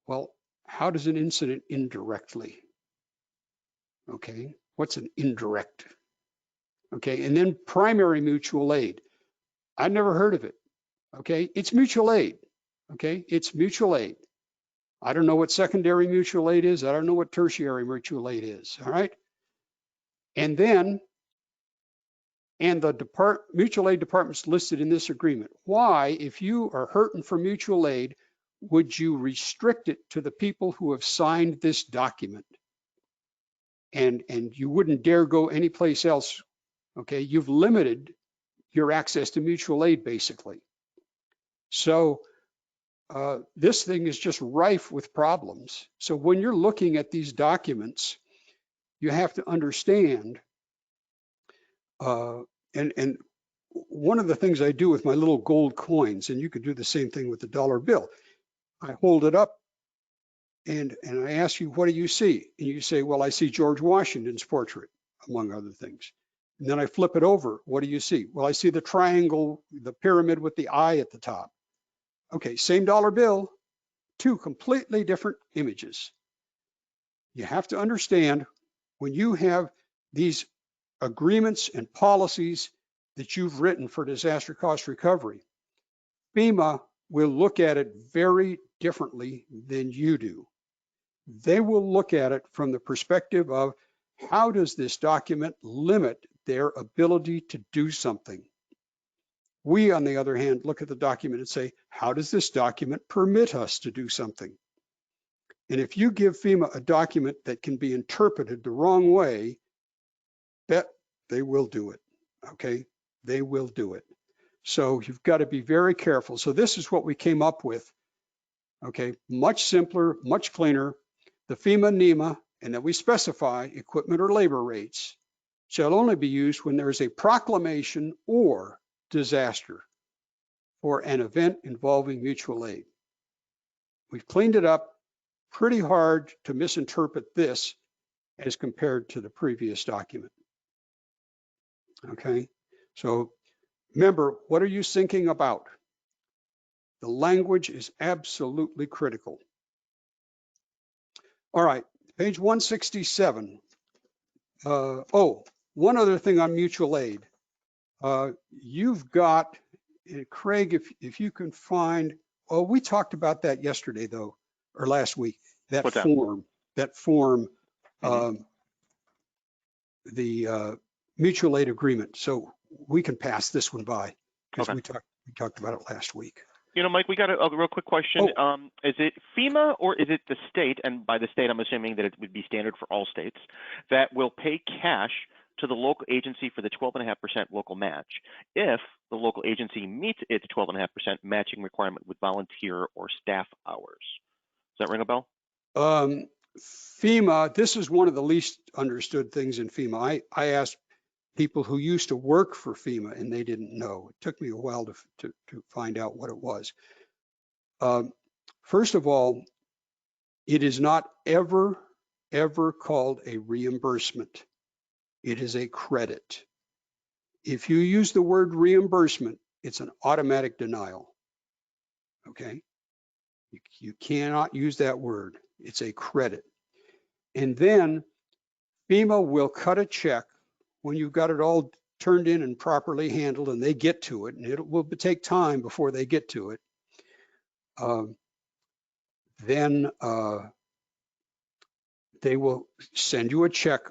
well, how does an incident indirectly? Okay, what's an indirect? Okay, and then primary mutual aid. I've never heard of it. Okay, it's mutual aid. Okay, it's mutual aid. I don't know what secondary mutual aid is. I don't know what tertiary mutual aid is. All right. And then, and the mutual aid departments listed in this agreement. Why, if you are hurting for mutual aid, would you restrict it to the people who have signed this document? And you wouldn't dare go anyplace else. Okay, you've limited your access to mutual aid, basically. So this thing is just rife with problems. So when you're looking at these documents, you have to understand, and one of the things I do with my little gold coins, and you could do the same thing with the dollar bill, I hold it up and I ask you, what do you see? And you say, well, I see George Washington's portrait, among other things. And then I flip it over. What do you see? Well, I see the triangle, the pyramid with the eye at the top. Okay, same dollar bill, two completely different images. You have to understand when you have these agreements and policies that you've written for disaster cost recovery, FEMA will look at it very differently than you do. They will look at it from the perspective of how does this document limit their ability to do something? We, on the other hand, look at the document and say, how does this document permit us to do something? And if you give FEMA a document that can be interpreted the wrong way, bet they will do it, okay? They will do it. So you've got to be very careful. So this is what we came up with, okay? Much simpler, much cleaner. The FEMA NEMA, and that we specify equipment or labor rates shall only be used when there is a proclamation or disaster or an event involving mutual aid. We've cleaned it up. Pretty hard to misinterpret this as compared to the previous document. Okay, so remember, what are you thinking about? The language is absolutely critical. All right, page 167. Oh, one other thing on mutual aid. You've got, Craig, if you can find, oh, we talked about that yesterday though, or last week, that What's form, Mm-hmm. The mutual aid agreement. So we can pass this one by because Okay. we talked about it last week. You know, Mike, we got a real quick question. Is it FEMA or is it the state, and by the state I'm assuming that it would be standard for all states, that will pay cash to the local agency for the 12.5% local match if the local agency meets its 12.5% matching requirement with volunteer or staff hours? Does that ring a bell? FEMA, this is one of the least understood things in FEMA. I asked people who used to work for FEMA and they didn't know. It took me a while to find out what it was. First of all, it is not ever called a reimbursement. It is a credit. If you use the word reimbursement, it's an automatic denial, okay? You cannot use that word. It's a credit. And then FEMA will cut a check when you've got it all turned in and properly handled and they get to it, and it will take time before they get to it. Then they will send you a check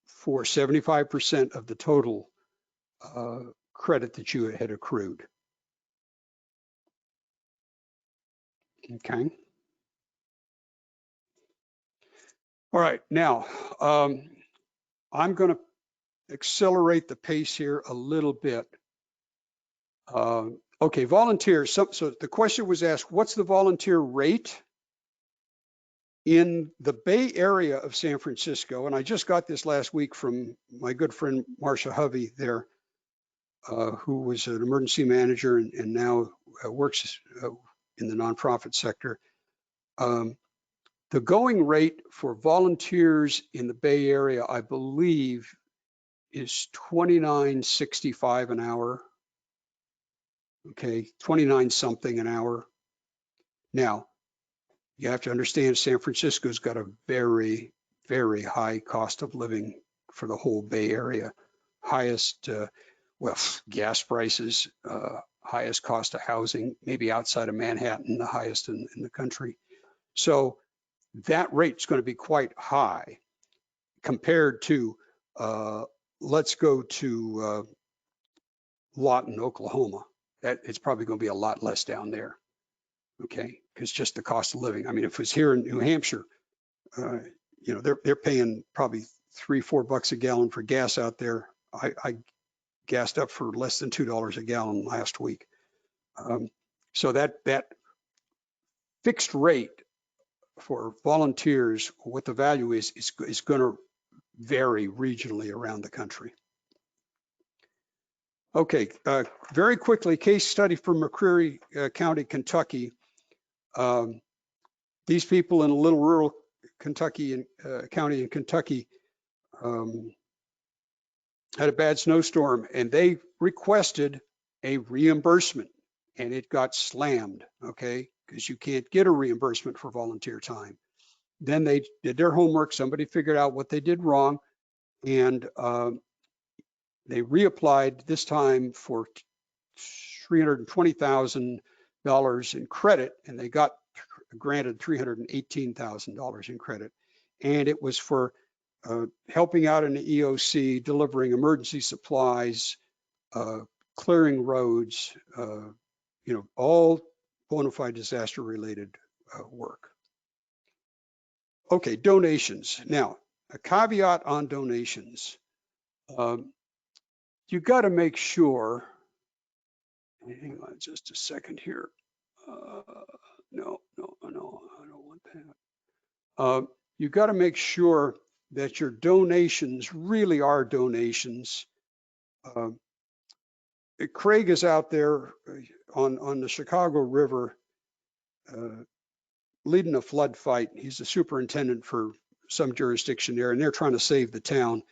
for 75% of the total credit that you had accrued. Okay. All right, now I'm going to accelerate the pace here a little bit. Okay, volunteers. So the question was asked, what's the volunteer rate? In the Bay Area of San Francisco, and I just got this last week from my good friend Marcia Hovey there, who was an emergency manager and now works in the nonprofit sector. The going rate for volunteers in the Bay Area, I believe, is $29.65 an hour. Okay, 29 something an hour. Now, you have to understand San Francisco's got a very, very high cost of living for the whole Bay Area. Highest, well, gas prices, highest cost of housing, maybe outside of Manhattan, the highest in the country. So that rate's going to be quite high compared to, let's go to Lawton, Oklahoma. It's probably going to be a lot less down there. Okay, because just the cost of living. I mean, if it was here in New Hampshire, you know, they're paying probably $3-4 a gallon for gas out there. I gassed up for less than $2 a gallon last week. So that fixed rate for volunteers, what the value is going to vary regionally around the country. Okay, very quickly, case study from McCreary County, Kentucky. These people in a little rural Kentucky and county in Kentucky had a bad snowstorm, and they requested a reimbursement, and it got slammed, okay? Because you can't get a reimbursement for volunteer time. Then they did their homework. Somebody figured out what they did wrong, and they reapplied this time for $320,000 in credit, and they got granted $318,000 in credit. And it was for helping out in the EOC, delivering emergency supplies, clearing roads, all bona fide disaster related work. Okay, donations. Now, a caveat on donations. You got to make sure, hang on just a second here. No, I don't want that. You got to make sure that your donations really are donations. Craig is out there on the Chicago River leading a flood fight. He's the superintendent for some jurisdiction there, and they're trying to save the town.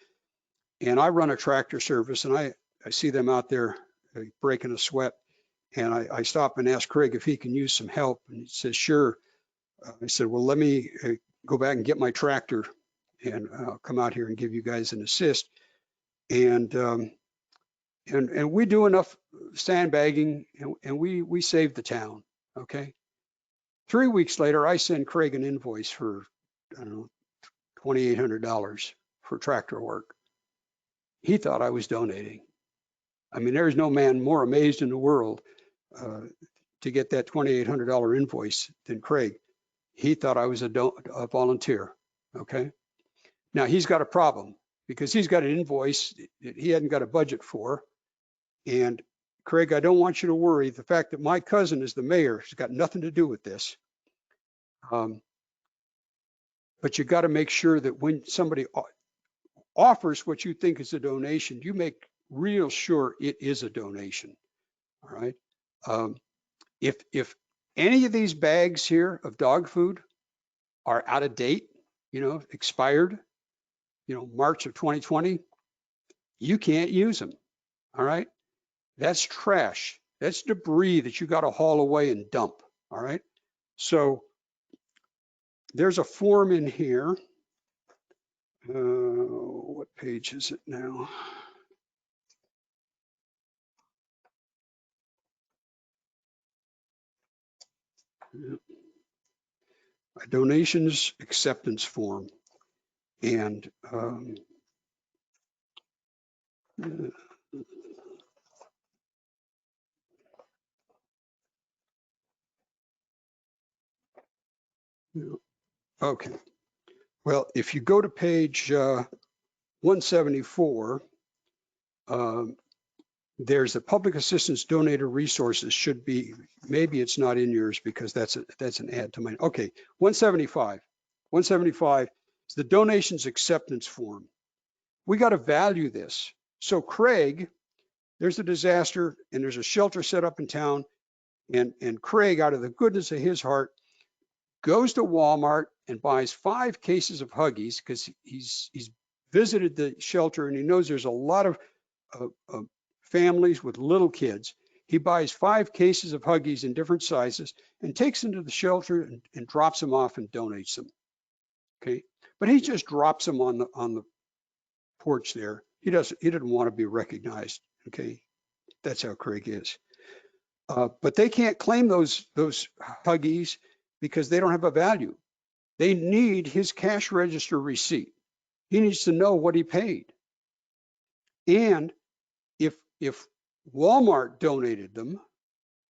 And I run a tractor service, and I see them out there breaking a sweat. And I stop and ask Craig if he can use some help, and he says, sure. I said, well, let me go back and get my tractor, and I'll come out here and give you guys an assist. And we do enough sandbagging, and we save the town, okay? 3 weeks later, I send Craig an invoice for, I don't know, $2,800 for tractor work. He thought I was donating. I mean, there's no man more amazed in the world to get that $2,800 invoice than Craig. He thought I was a volunteer, okay? Now, he's got a problem because he's got an invoice that he hadn't got a budget for. And Craig, I don't want you to worry. The fact that my cousin is the mayor has got nothing to do with this. But you got to make sure that when somebody offers what you think is a donation, you make real sure it is a donation, all right? If any of these bags here of dog food are out of date, expired, March of 2020, you can't use them, all right? That's trash. That's debris that you got to haul away and dump, all right? So there's a form in here. What page is it now? A donations acceptance form. And okay. Well, if you go to page 174, there's a public assistance donator resources should be, maybe it's not in yours because that's an add to mine. Okay, 175. 175 is the donations acceptance form. We got to value this. So Craig, there's a disaster and there's a shelter set up in town, and Craig, out of the goodness of his heart, goes to Walmart and buys 5 cases of Huggies because he's visited the shelter and he knows there's a lot of families with little kids. He buys 5 cases of Huggies in different sizes and takes them to the shelter and drops them off and donates them. Okay, but he just drops them on the porch there. He didn't want to be recognized. Okay, that's how Craig is. But they can't claim those Huggies because they don't have a value. They need his cash register receipt. He needs to know what he paid. And if Walmart donated them,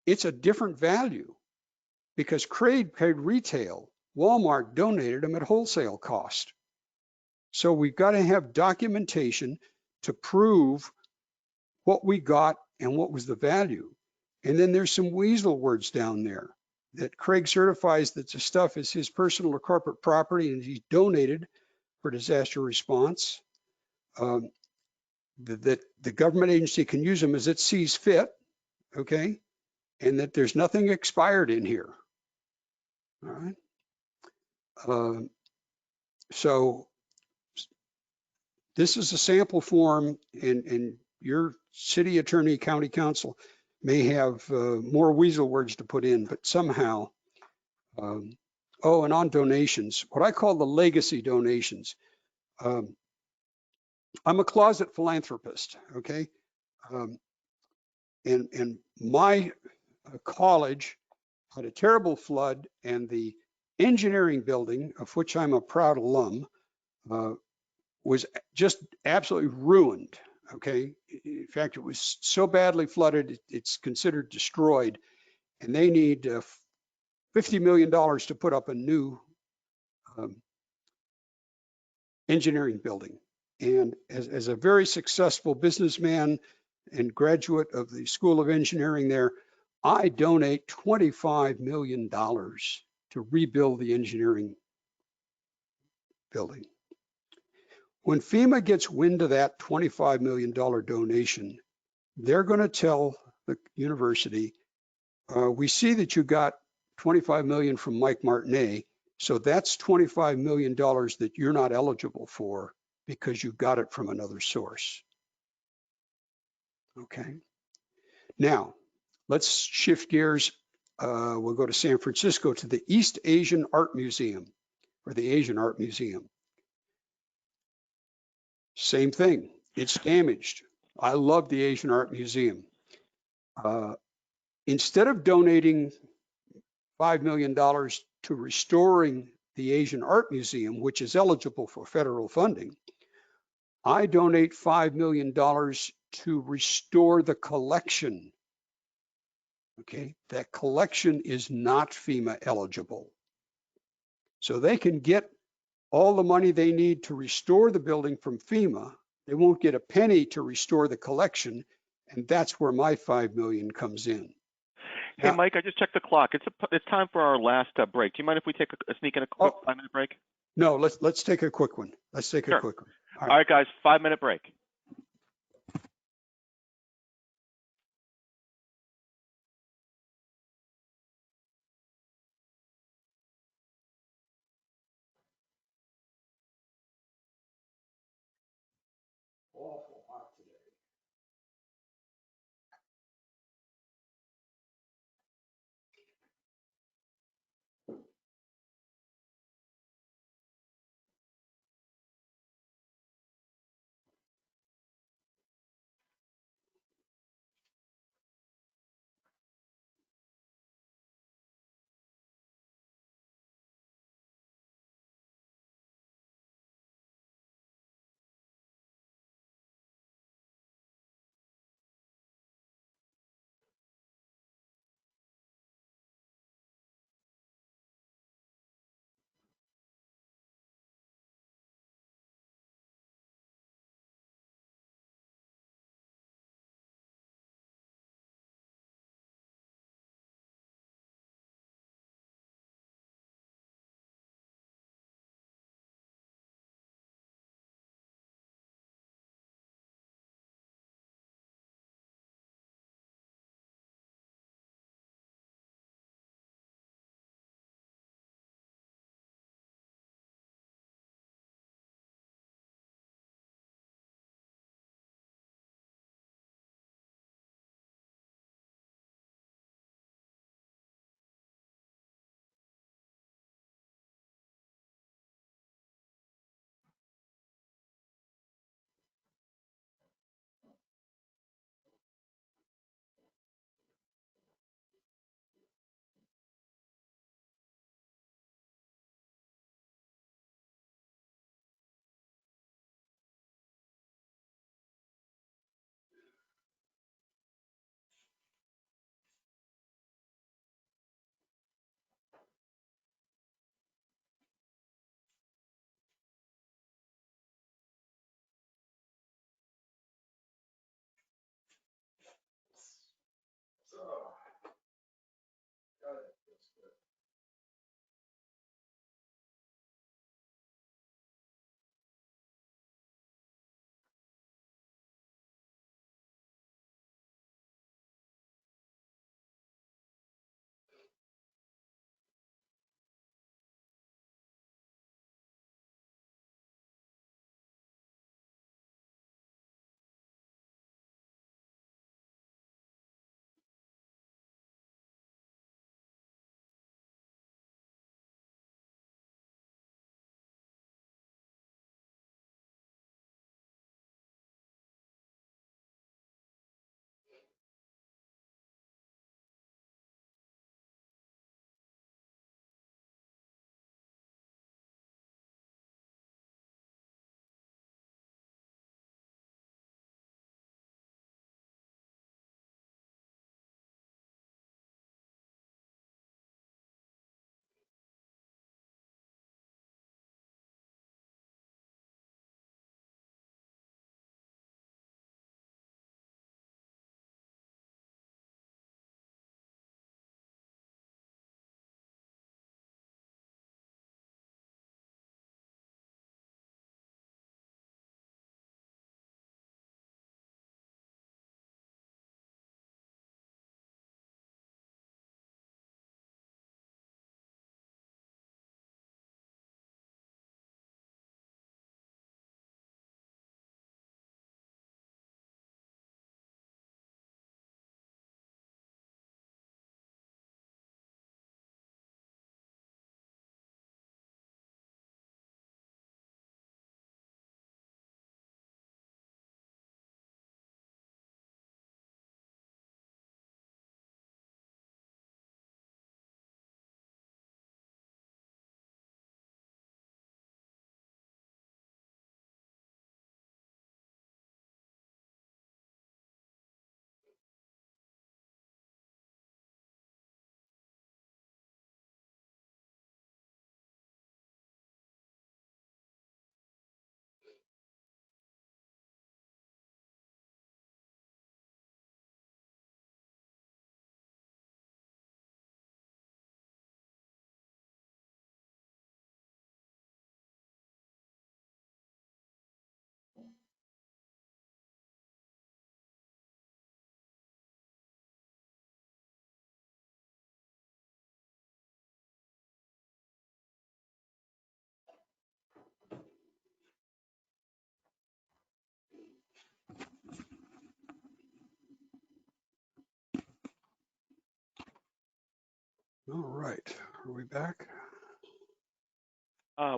it's a different value because Craig paid retail. Walmart donated them at wholesale cost. So we've got to have documentation to prove what we got and what was the value. And then there's some weasel words down there that Craig certifies that the stuff is his personal or corporate property and he's donated for disaster response. That the government agency can use them as it sees fit, okay? And that there's nothing expired in here. All right. So this is a sample form, and your city attorney, county council may have more weasel words to put in, but somehow, oh, and on donations, what I call the legacy donations. I'm a closet philanthropist, okay? And my college had a terrible flood, and the engineering building, of which I'm a proud alum, was just absolutely ruined, okay? In fact, it was so badly flooded, it's considered destroyed, and they need $50 million to put up a new engineering building. And as a very successful businessman and graduate of the School of Engineering there, I donate $25 million to rebuild the engineering building. When FEMA gets wind of that $25 million donation, they're going to tell the university, we see that you got $25 million from Mike Martinet, so that's $25 million that you're not eligible for because you got it from another source. Okay. Now, let's shift gears. We'll go to San Francisco to the East Asian Art Museum, or the Asian Art Museum. Same thing. It's damaged. I love the Asian Art Museum. Instead of donating $5 million to restoring the Asian Art Museum, which is eligible for federal funding, I donate $5 million to restore the collection. Okay, that collection is not FEMA eligible. So they can get all the money they need to restore the building from FEMA. They won't get a penny to restore the collection, and that's where my $5 million comes in. Hey, Now, Mike, I just checked the clock. It's time for our last break. Do you mind if we take sneak in a quick 5-minute break? No, let's take a quick one. Let's take a quick one. All right, guys, 5-minute break. Awful hot today. All right, are we back?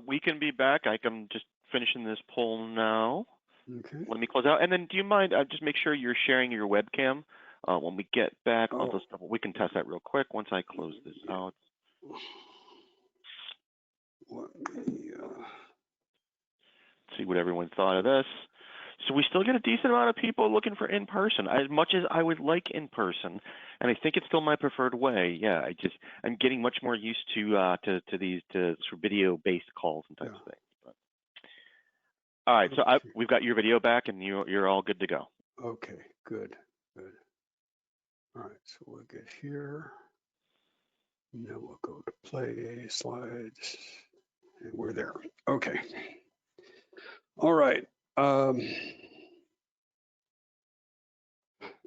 We can be back. I can just finishing this poll now. Okay. Let me close out. And then do you mind, just make sure you're sharing your webcam when we get back. I'll just we can test that real quick once I close this out. Let me, see what everyone thought of this. So we still get a decent amount of people looking for in-person, as much as I would like in-person, and I think it's still my preferred way. Yeah, I'm getting much more used to these sort of video-based calls and types of things. But. All right, so we've got your video back, and you're all good to go. Okay, good. All right, so we'll get here. And then we'll go to play slides, and we're there. Okay. All right.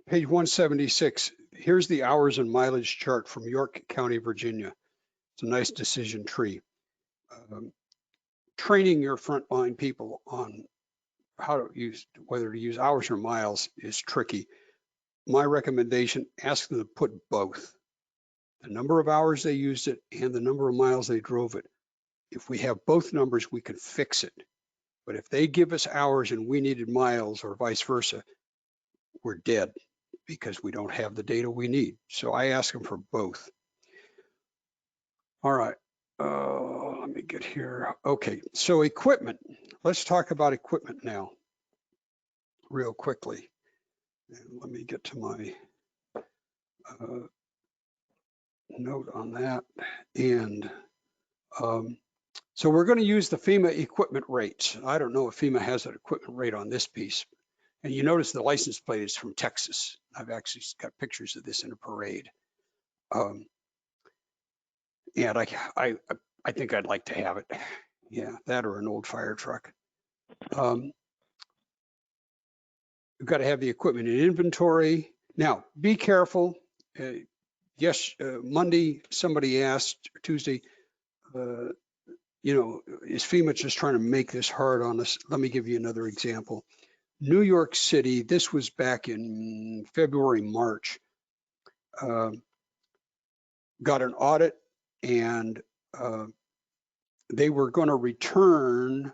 Page 176. Here's the hours and mileage chart from York County, Virginia. It's a nice decision tree. Training your frontline people on how to use, whether to use hours or miles is tricky. My recommendation, ask them to put both. The number of hours they used it and the number of miles they drove it. If we have both numbers, we can fix it. But if they give us hours and we needed miles or vice versa, we're dead because we don't have the data we need. So I ask them for both. All right, let me get here. Okay, so equipment. Let's talk about equipment now real quickly. And let me get to my note on that. And so we're going to use the FEMA equipment rates. I don't know if FEMA has an equipment rate on this piece. And you notice the license plate is from Texas. I've actually got pictures of this in a parade. And I think I'd like to have it. Yeah, that or an old fire truck. We've got to have the equipment in inventory. Now, be careful. Yes, Monday, somebody asked, or Tuesday, you know, is FEMA just trying to make this hard on us? Let me give you another example. New York City, this was back in February, March, got an audit and they were going to return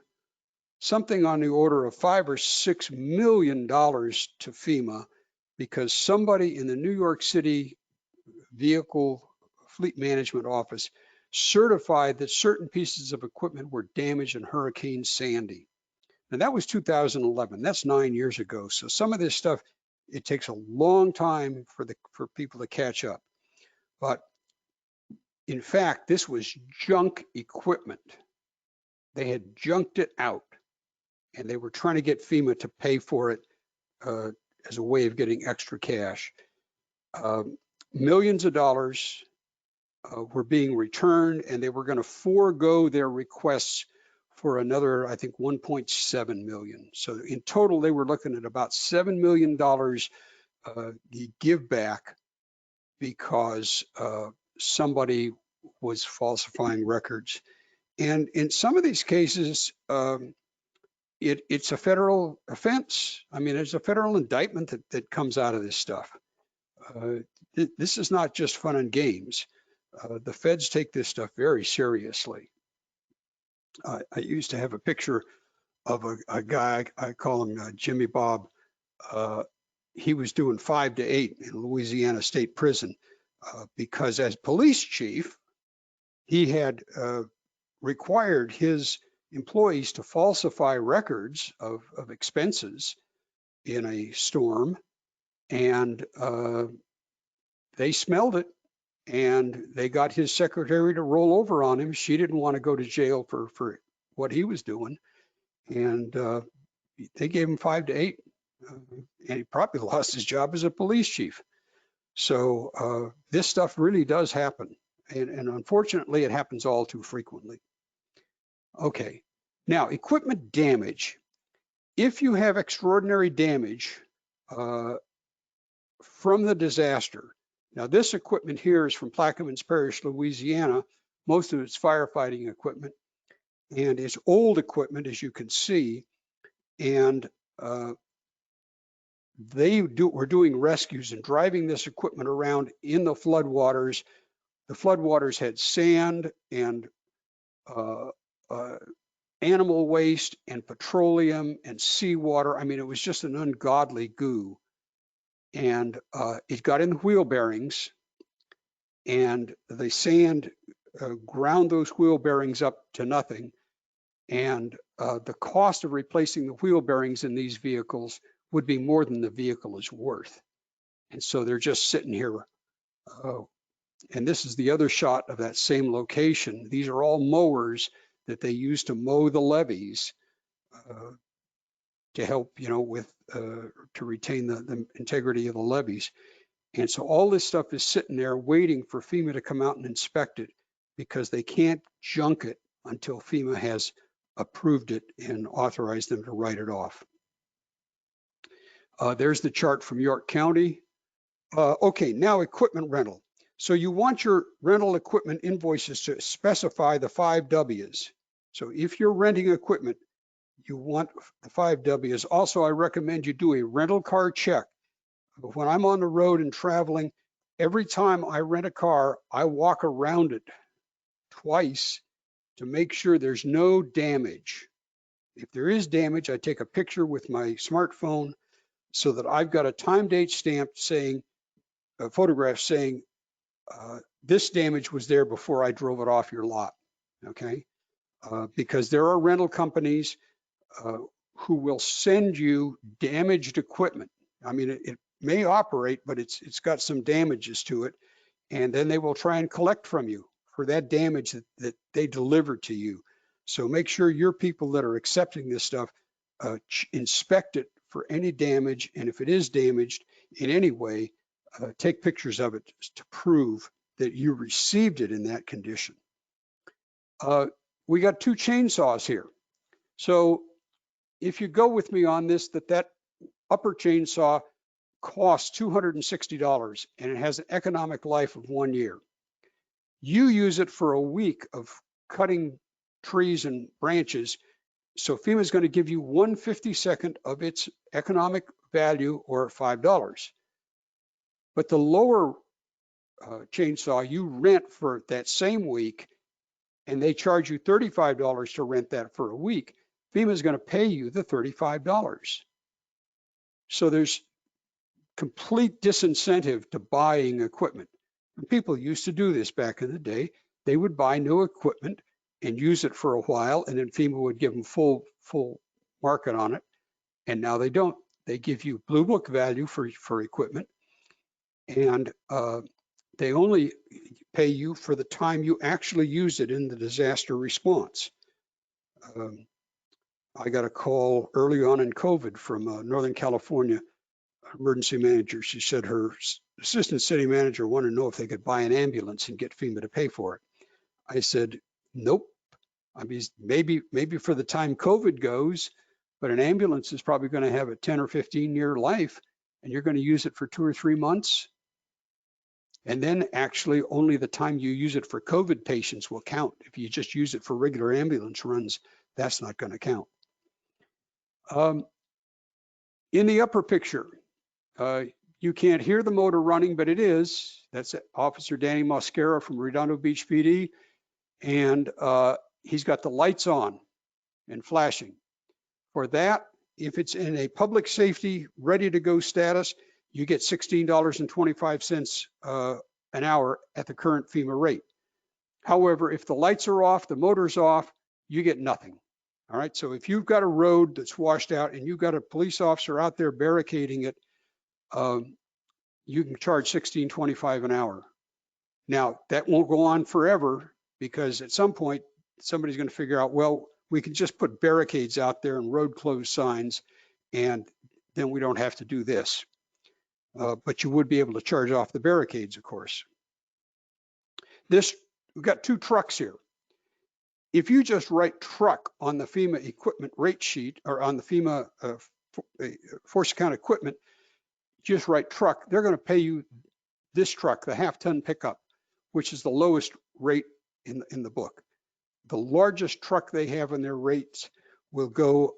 something on the order of $5 or $6 million to FEMA because somebody in the New York City Vehicle Fleet Management Office certified that certain pieces of equipment were damaged in Hurricane Sandy. And that was 2011. That's 9 years ago. So some of this stuff, it takes a long time for people to catch up. But in fact, this was junk equipment. They had junked it out and they were trying to get FEMA to pay for it as a way of getting extra cash. Millions of dollars were being returned and they were going to forego their requests for another, I think, 1.7 million. So in total, they were looking at about $7 million give back because somebody was falsifying records. And in some of these cases, it's a federal offense. I mean, there's a federal indictment that comes out of this stuff. This is not just fun and games. The feds take this stuff very seriously. I used to have a picture of a guy, I call him Jimmy Bob. He was doing 5 to 8 in Louisiana State Prison because as police chief, he had required his employees to falsify records of expenses in a storm, and they smelled it, and they got his secretary to roll over on him. She didn't want to go to jail for what he was doing, and they gave him 5 to 8, and he probably lost his job as a police chief. So this stuff really does happen, and unfortunately, it happens all too frequently. Okay, now equipment damage. If you have extraordinary damage from the disaster, now this equipment here is from Plaquemines Parish, Louisiana. Most of it's firefighting equipment, and it's old equipment, as you can see, and were doing rescues and driving this equipment around in the floodwaters The floodwaters had sand and animal waste and petroleum and seawater. I mean, it was just an ungodly goo. And it got in the wheel bearings, and the sand ground those wheel bearings up to nothing. And the cost of replacing the wheel bearings in these vehicles would be more than the vehicle is worth. And so they're just sitting here. And this is the other shot of that same location. These are all mowers that they use to mow the levees to help, with to retain the integrity of the levees. And so all this stuff is sitting there waiting for FEMA to come out and inspect it, because they can't junk it until FEMA has approved it and authorized them to write it off. There's the chart from York County. Okay, now equipment rental. So you want your rental equipment invoices to specify the 5 W's. So if you're renting equipment, you want the 5 W's. Also, I recommend you do a rental car check. When I'm on the road and traveling, every time I rent a car, I walk around it twice to make sure there's no damage. If there is damage, I take a picture with my smartphone so that I've got a time date stamp saying, a photograph saying, this damage was there before I drove it off your lot, okay? Because there are rental companies who will send you damaged equipment. I mean, it may operate, but it's got some damages to it, and then they will try and collect from you for that damage that they deliver to you. So make sure your people that are accepting this stuff inspect it for any damage, and if it is damaged in any way, take pictures of it to prove that you received it in that condition. We got 2 chainsaws here. So if you go with me on this, that upper chainsaw costs $260 and it has an economic life of 1 year. You use it for a week of cutting trees and branches. So FEMA is going to give you 1/52nd of its economic value, or $5. But the lower chainsaw you rent for that same week, and they charge you $35 to rent that for a week, FEMA is going to pay you the $35. So there's complete disincentive to buying equipment. And people used to do this back in the day. They would buy new equipment and use it for a while, and then FEMA would give them full market on it. And now they don't. They give you blue book value for equipment, and they only pay you for the time you actually use it in the disaster response. I got a call early on in COVID from Northern California emergency manager. She said her assistant city manager wanted to know if they could buy an ambulance and get FEMA to pay for it. I said, nope. I mean, maybe for the time COVID goes, but an ambulance is probably going to have a 10 or 15 year life, and you're going to use it for 2 or 3 months. And then actually only the time you use it for COVID patients will count. If you just use it for regular ambulance runs, that's not going to count. In the upper picture, you can't hear the motor running, but it is. That's Officer Danny Mosquera from Redondo Beach PD. And he's got the lights on and flashing. For that, if it's in a public safety ready to go status, you get $16.25 an hour at the current FEMA rate. However, if the lights are off, the motor's off, you get nothing. All right, so if you've got a road that's washed out and you've got a police officer out there barricading it, you can charge $16.25 an hour. Now, that won't go on forever, because at some point, somebody's going to figure out, well, we can just put barricades out there and road closed signs, and then we don't have to do this. But you would be able to charge off the barricades, of course. We've got 2 trucks here. If you just write truck on the FEMA equipment rate sheet, or on the FEMA force account equipment, just write truck, they're going to pay you this truck, the 1/2-ton pickup, which is the lowest rate in the book. The largest truck they have in their rates will go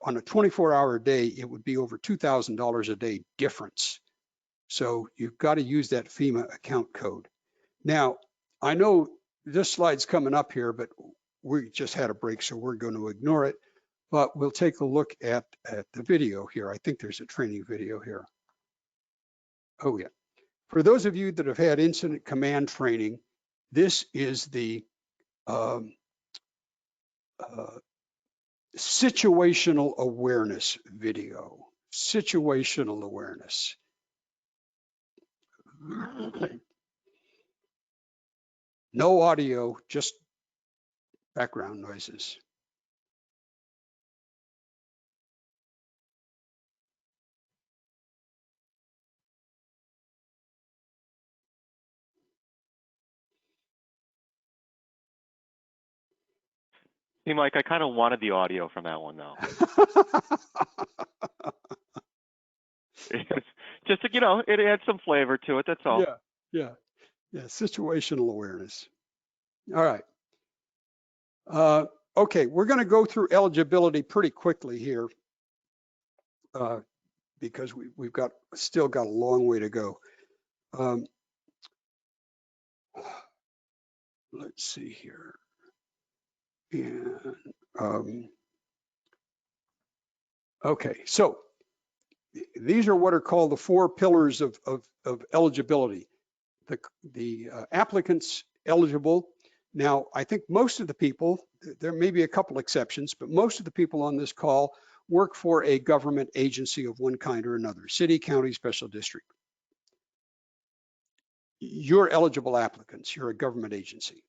on a 24-hour day, it would be over $2,000 a day difference. So you've got to use that FEMA account code. Now, I know this slide's coming up here, but we just had a break, so we're going to ignore it. But we'll take a look at the video here. I think there's a training video here. Oh yeah. For those of you that have had incident command training, this is the situational awareness video. Situational awareness. No audio, just background noises. See, Mike, I kind of wanted the audio from that one, though. Just to, you know, it adds some flavor to it, that's all. Yeah, situational awareness. All right. Okay, we're going to go through eligibility pretty quickly here because we've still got a long way to go. Let's see here. And okay, so these are what are called the 4 pillars of eligibility. The applicants eligible. Now, I think most of the people, there may be a couple exceptions, but most of the people on this call work for a government agency of one kind or another, city, county, special district. You're eligible applicants. You're a government agency.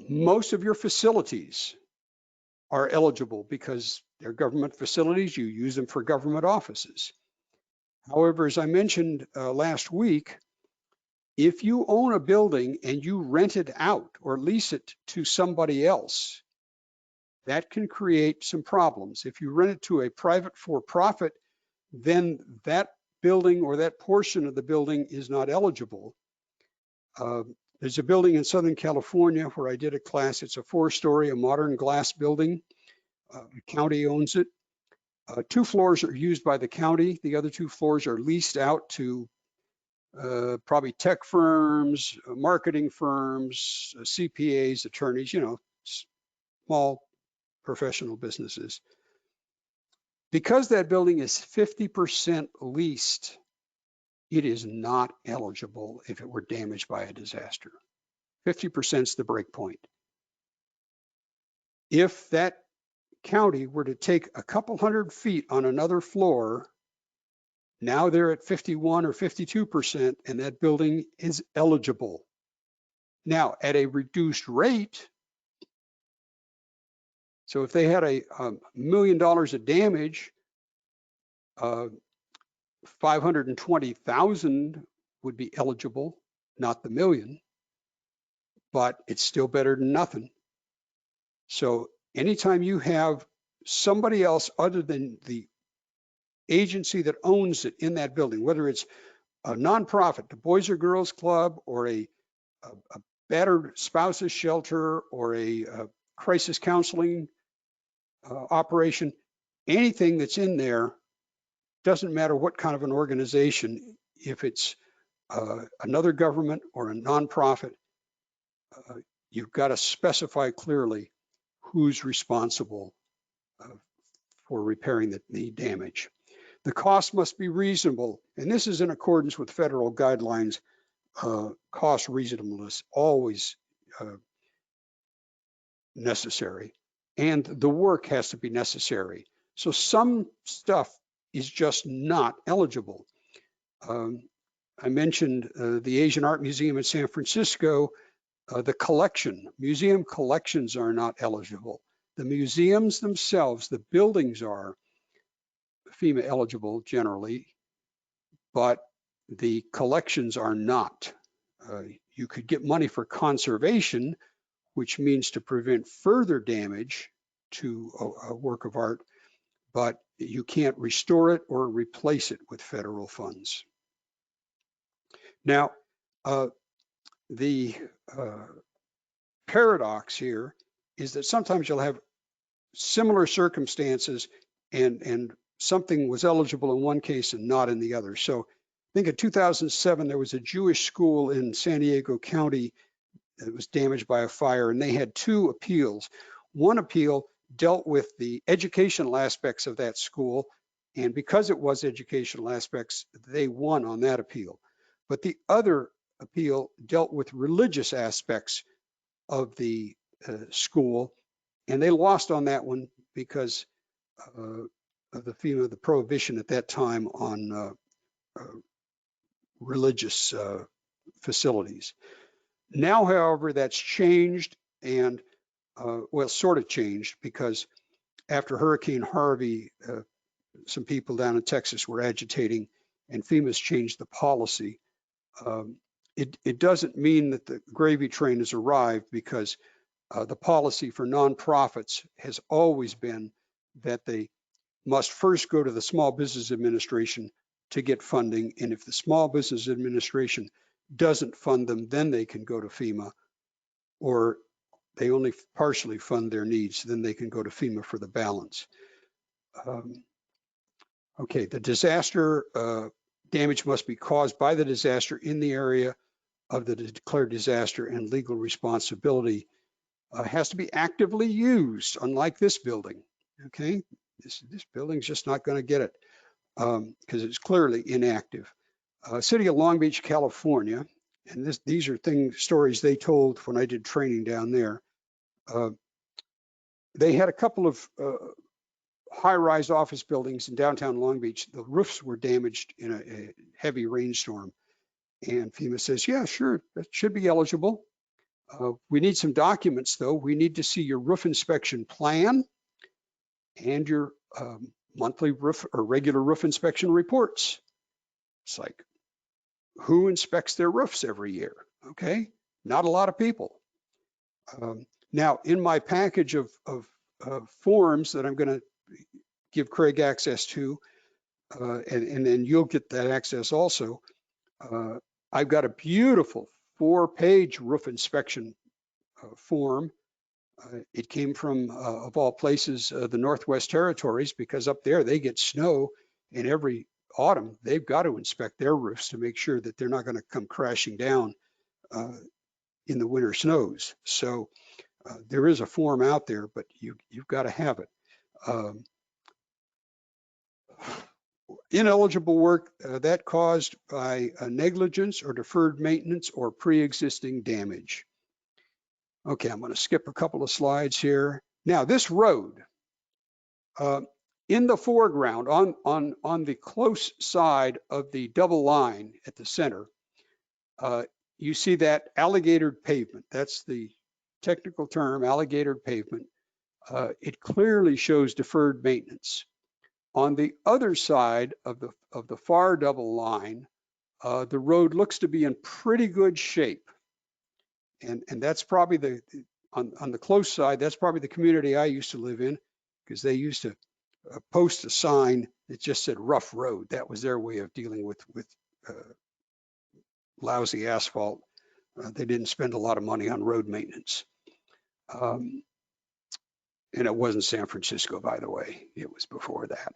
Most of your facilities are eligible because they're government facilities. You use them for government offices. However, as I mentioned last week, if you own a building and you rent it out or lease it to somebody else, that can create some problems. If you rent it to a private for-profit, then that building or that portion of the building is not eligible. There's a building in Southern California where I did a class. It's a 4-story, a modern glass building. The county owns it. 2 floors are used by the county. The other 2 floors are leased out to probably tech firms, marketing firms, CPAs, attorneys, you know, small professional businesses. Because that building is 50% leased, it is not eligible if it were damaged by a disaster. 50% is the break point. If that county were to take a couple hundred feet on another floor, now they're at 51 or 52%, and that building is eligible. Now, at a reduced rate, so if they had a $1 million of damage, 520,000 would be eligible, not the million, but it's still better than nothing. So anytime you have somebody else other than the agency that owns it in that building, whether it's a nonprofit, the Boys or Girls Club, or a battered spouses shelter, or a crisis counseling operation, anything that's in there, doesn't matter what kind of an organization, if it's another government or a nonprofit, you've got to specify clearly who's responsible for repairing the damage. The cost must be reasonable, and this is in accordance with federal guidelines. Cost reasonableness always necessary, and the work has to be necessary. So some stuff is just not eligible. I mentioned the Asian Art Museum in San Francisco. The museum collections are not eligible. The museums themselves, the buildings are FEMA eligible generally, but the collections are not. You could get money for conservation, which means to prevent further damage to a work of art, but you can't restore it or replace it with federal funds. Now, the paradox here is that sometimes you'll have similar circumstances and something was eligible in one case and not in the other. So think in 2007, there was a Jewish school in San Diego County that was damaged by a fire, and they had 2 appeals. One appeal dealt with the educational aspects of that school, and because it was educational aspects, they won on that appeal. But the other appeal dealt with religious aspects of the school, and they lost on that one because of the prohibition at that time on religious facilities. Now, however, that's changed, and well, sort of changed, because after Hurricane Harvey, some people down in Texas were agitating, and FEMA's changed the policy. It doesn't mean that the gravy train has arrived, because the policy for nonprofits has always been that they must first go to the Small Business Administration to get funding, and if the Small Business Administration doesn't fund them, then they can go to FEMA, or they only partially fund their needs, then they can go to FEMA for the balance. Okay, the disaster damage must be caused by the disaster in the area of the declared disaster, and legal responsibility has to be actively used, unlike this building. Okay, this building's just not going to get it because it's clearly inactive. City of Long Beach, California, and these are stories they told when I did training down there. They had a couple of high-rise office buildings in downtown Long Beach. The roofs were damaged in a heavy rainstorm, and FEMA says, yeah, sure, that should be eligible. We need some documents, though. We need to see your roof inspection plan and your monthly roof or regular roof inspection reports. It's like, who inspects their roofs every year? Okay, not a lot of people. Now, in my package of forms that I'm going to give Craig access to, and then you'll get that access also, I've got a beautiful 4-page roof inspection form. It came from, of all places, the Northwest Territories, because up there they get snow, and every autumn they've got to inspect their roofs to make sure that they're not going to come crashing down in the winter snows. So there is a form out there, but you've got to have it. Ineligible work that caused by negligence or deferred maintenance or pre-existing damage. Okay, I'm going to skip a couple of slides here. Now, this road in the foreground, on the close side of the double line at the center, you see that alligatored pavement. That's the technical term, alligatored pavement. It clearly shows deferred maintenance. On the other side of the far double line, the road looks to be in pretty good shape. And that's probably on the close side, that's probably the community I used to live in, because they used to post a sign that just said rough road. That was their way of dealing with lousy asphalt. They didn't spend a lot of money on road maintenance. And it wasn't San Francisco, by the way. It was before that.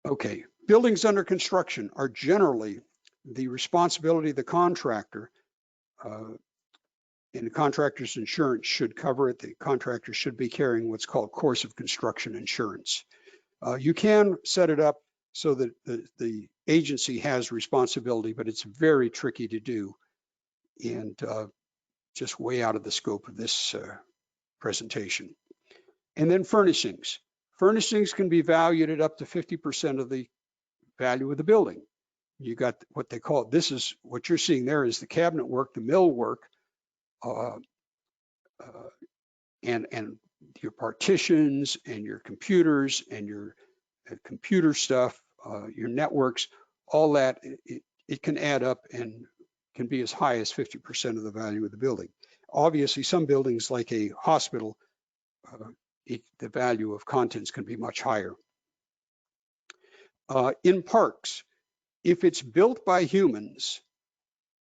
Okay, buildings under construction are generally the responsibility of the contractor, and the contractor's insurance should cover it. The contractor should be carrying what's called course of construction insurance. You can set it up so that the agency has responsibility, but it's very tricky to do, and just way out of the scope of this presentation. And then furnishings. Furnishings can be valued at up to 50% of the value of the building. You got what they call, this is what you're seeing there is the cabinet work, the mill work, and your partitions and your computers and your computer stuff, your networks, all that, it can add up and can be as high as 50% of the value of the building. Obviously, some buildings like a hospital, the value of contents can be much higher. In parks, if it's built by humans,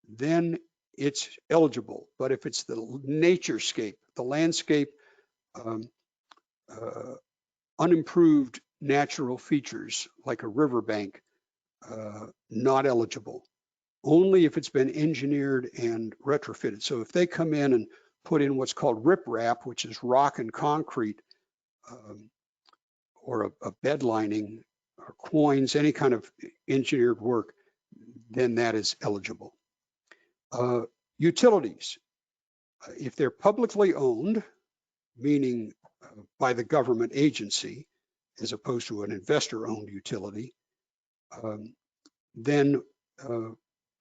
then it's eligible. But if it's the naturescape, the landscape, unimproved natural features like a riverbank, not eligible. Only if it's been engineered and retrofitted. So if they come in and put in what's called riprap, which is rock and concrete, or a bed lining or quoins, any kind of engineered work, then that is eligible. Utilities, if they're publicly owned, meaning by the government agency, as opposed to an investor-owned utility, then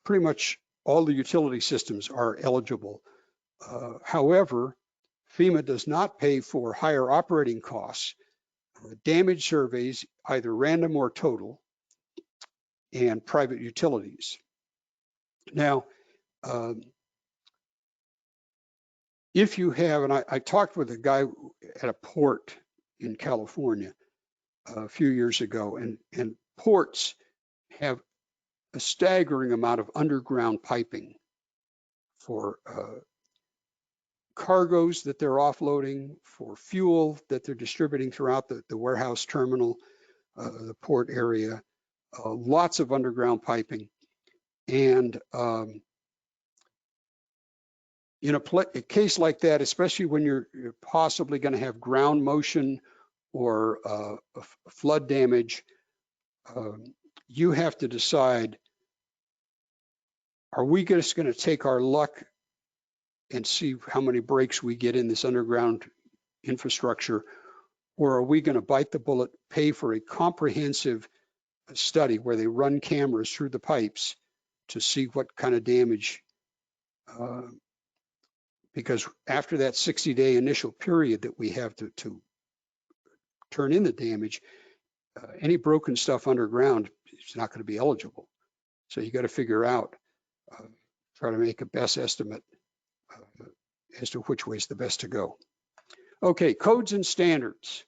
pretty much all the utility systems are eligible. However, FEMA does not pay for higher operating costs, damage surveys, either random or total, and private utilities. Now, if you have, and I talked with a guy at a port in California a few years ago, and ports have a staggering amount of underground piping for cargoes that they're offloading, for fuel that they're distributing throughout the warehouse terminal, the port area, lots of underground piping. And in a case like that, especially when you're possibly going to have ground motion or flood damage, you have to decide, are we just going to take our luck and see how many breaks we get in this underground infrastructure, or are we going to bite the bullet, pay for a comprehensive study where they run cameras through the pipes to see what kind of damage, because after that 60-day initial period that we have to turn in the damage, any broken stuff underground is not going to be eligible. So you got to figure out, try to make a best estimate as to which way is the best to go. Okay, codes and standards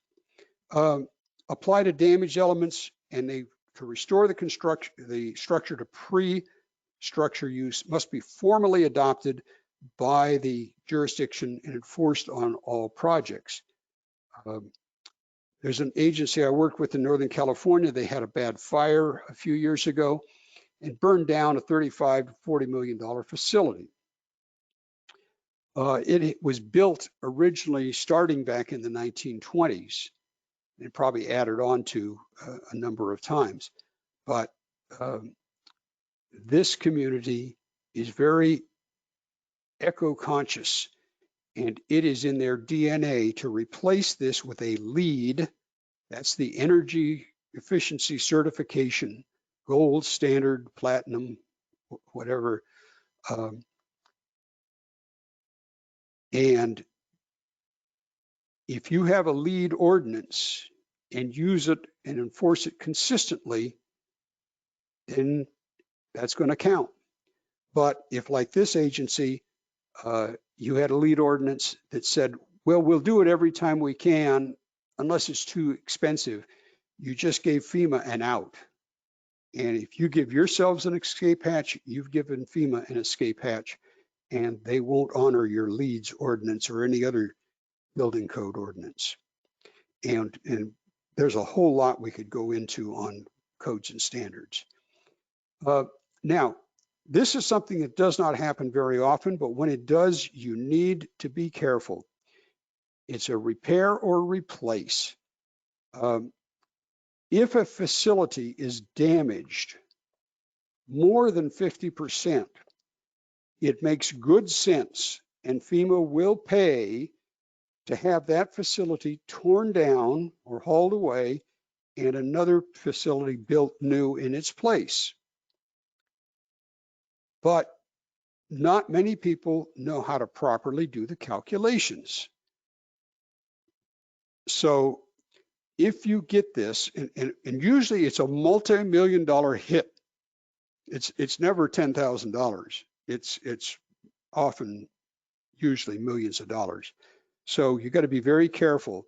apply to damaged elements, and they to restore the structure to pre-structure use must be formally adopted by the jurisdiction and enforced on all projects. There's an agency I worked with in Northern California. They had a bad fire a few years ago and burned down a $35 to $40 million facility. It was built originally starting back in the 1920s and probably added on to a number of times. But this community is very eco-conscious, and it is in their DNA to replace this with a LEED. That's the energy efficiency certification, gold, standard, platinum, whatever. And if you have a LEED ordinance and use it and enforce it consistently, then that's going to count. But if, like this agency, you had a LEED ordinance that said, well, we'll do it every time we can, unless it's too expensive, you just gave FEMA an out. And if you give yourselves an escape hatch, you've given FEMA an escape hatch, and they won't honor your LEEDs ordinance or any other building code ordinance. And there's a whole lot we could go into on codes and standards. Now, this is something that does not happen very often, but when it does, you need to be careful. It's a repair or replace. If a facility is damaged more than 50%, it makes good sense, and FEMA will pay to have that facility torn down or hauled away and another facility built new in its place. But not many people know how to properly do the calculations. So if you get this, and usually it's a multi-million-dollar hit, it's never $10,000. It's often usually millions of dollars. So you got to be very careful.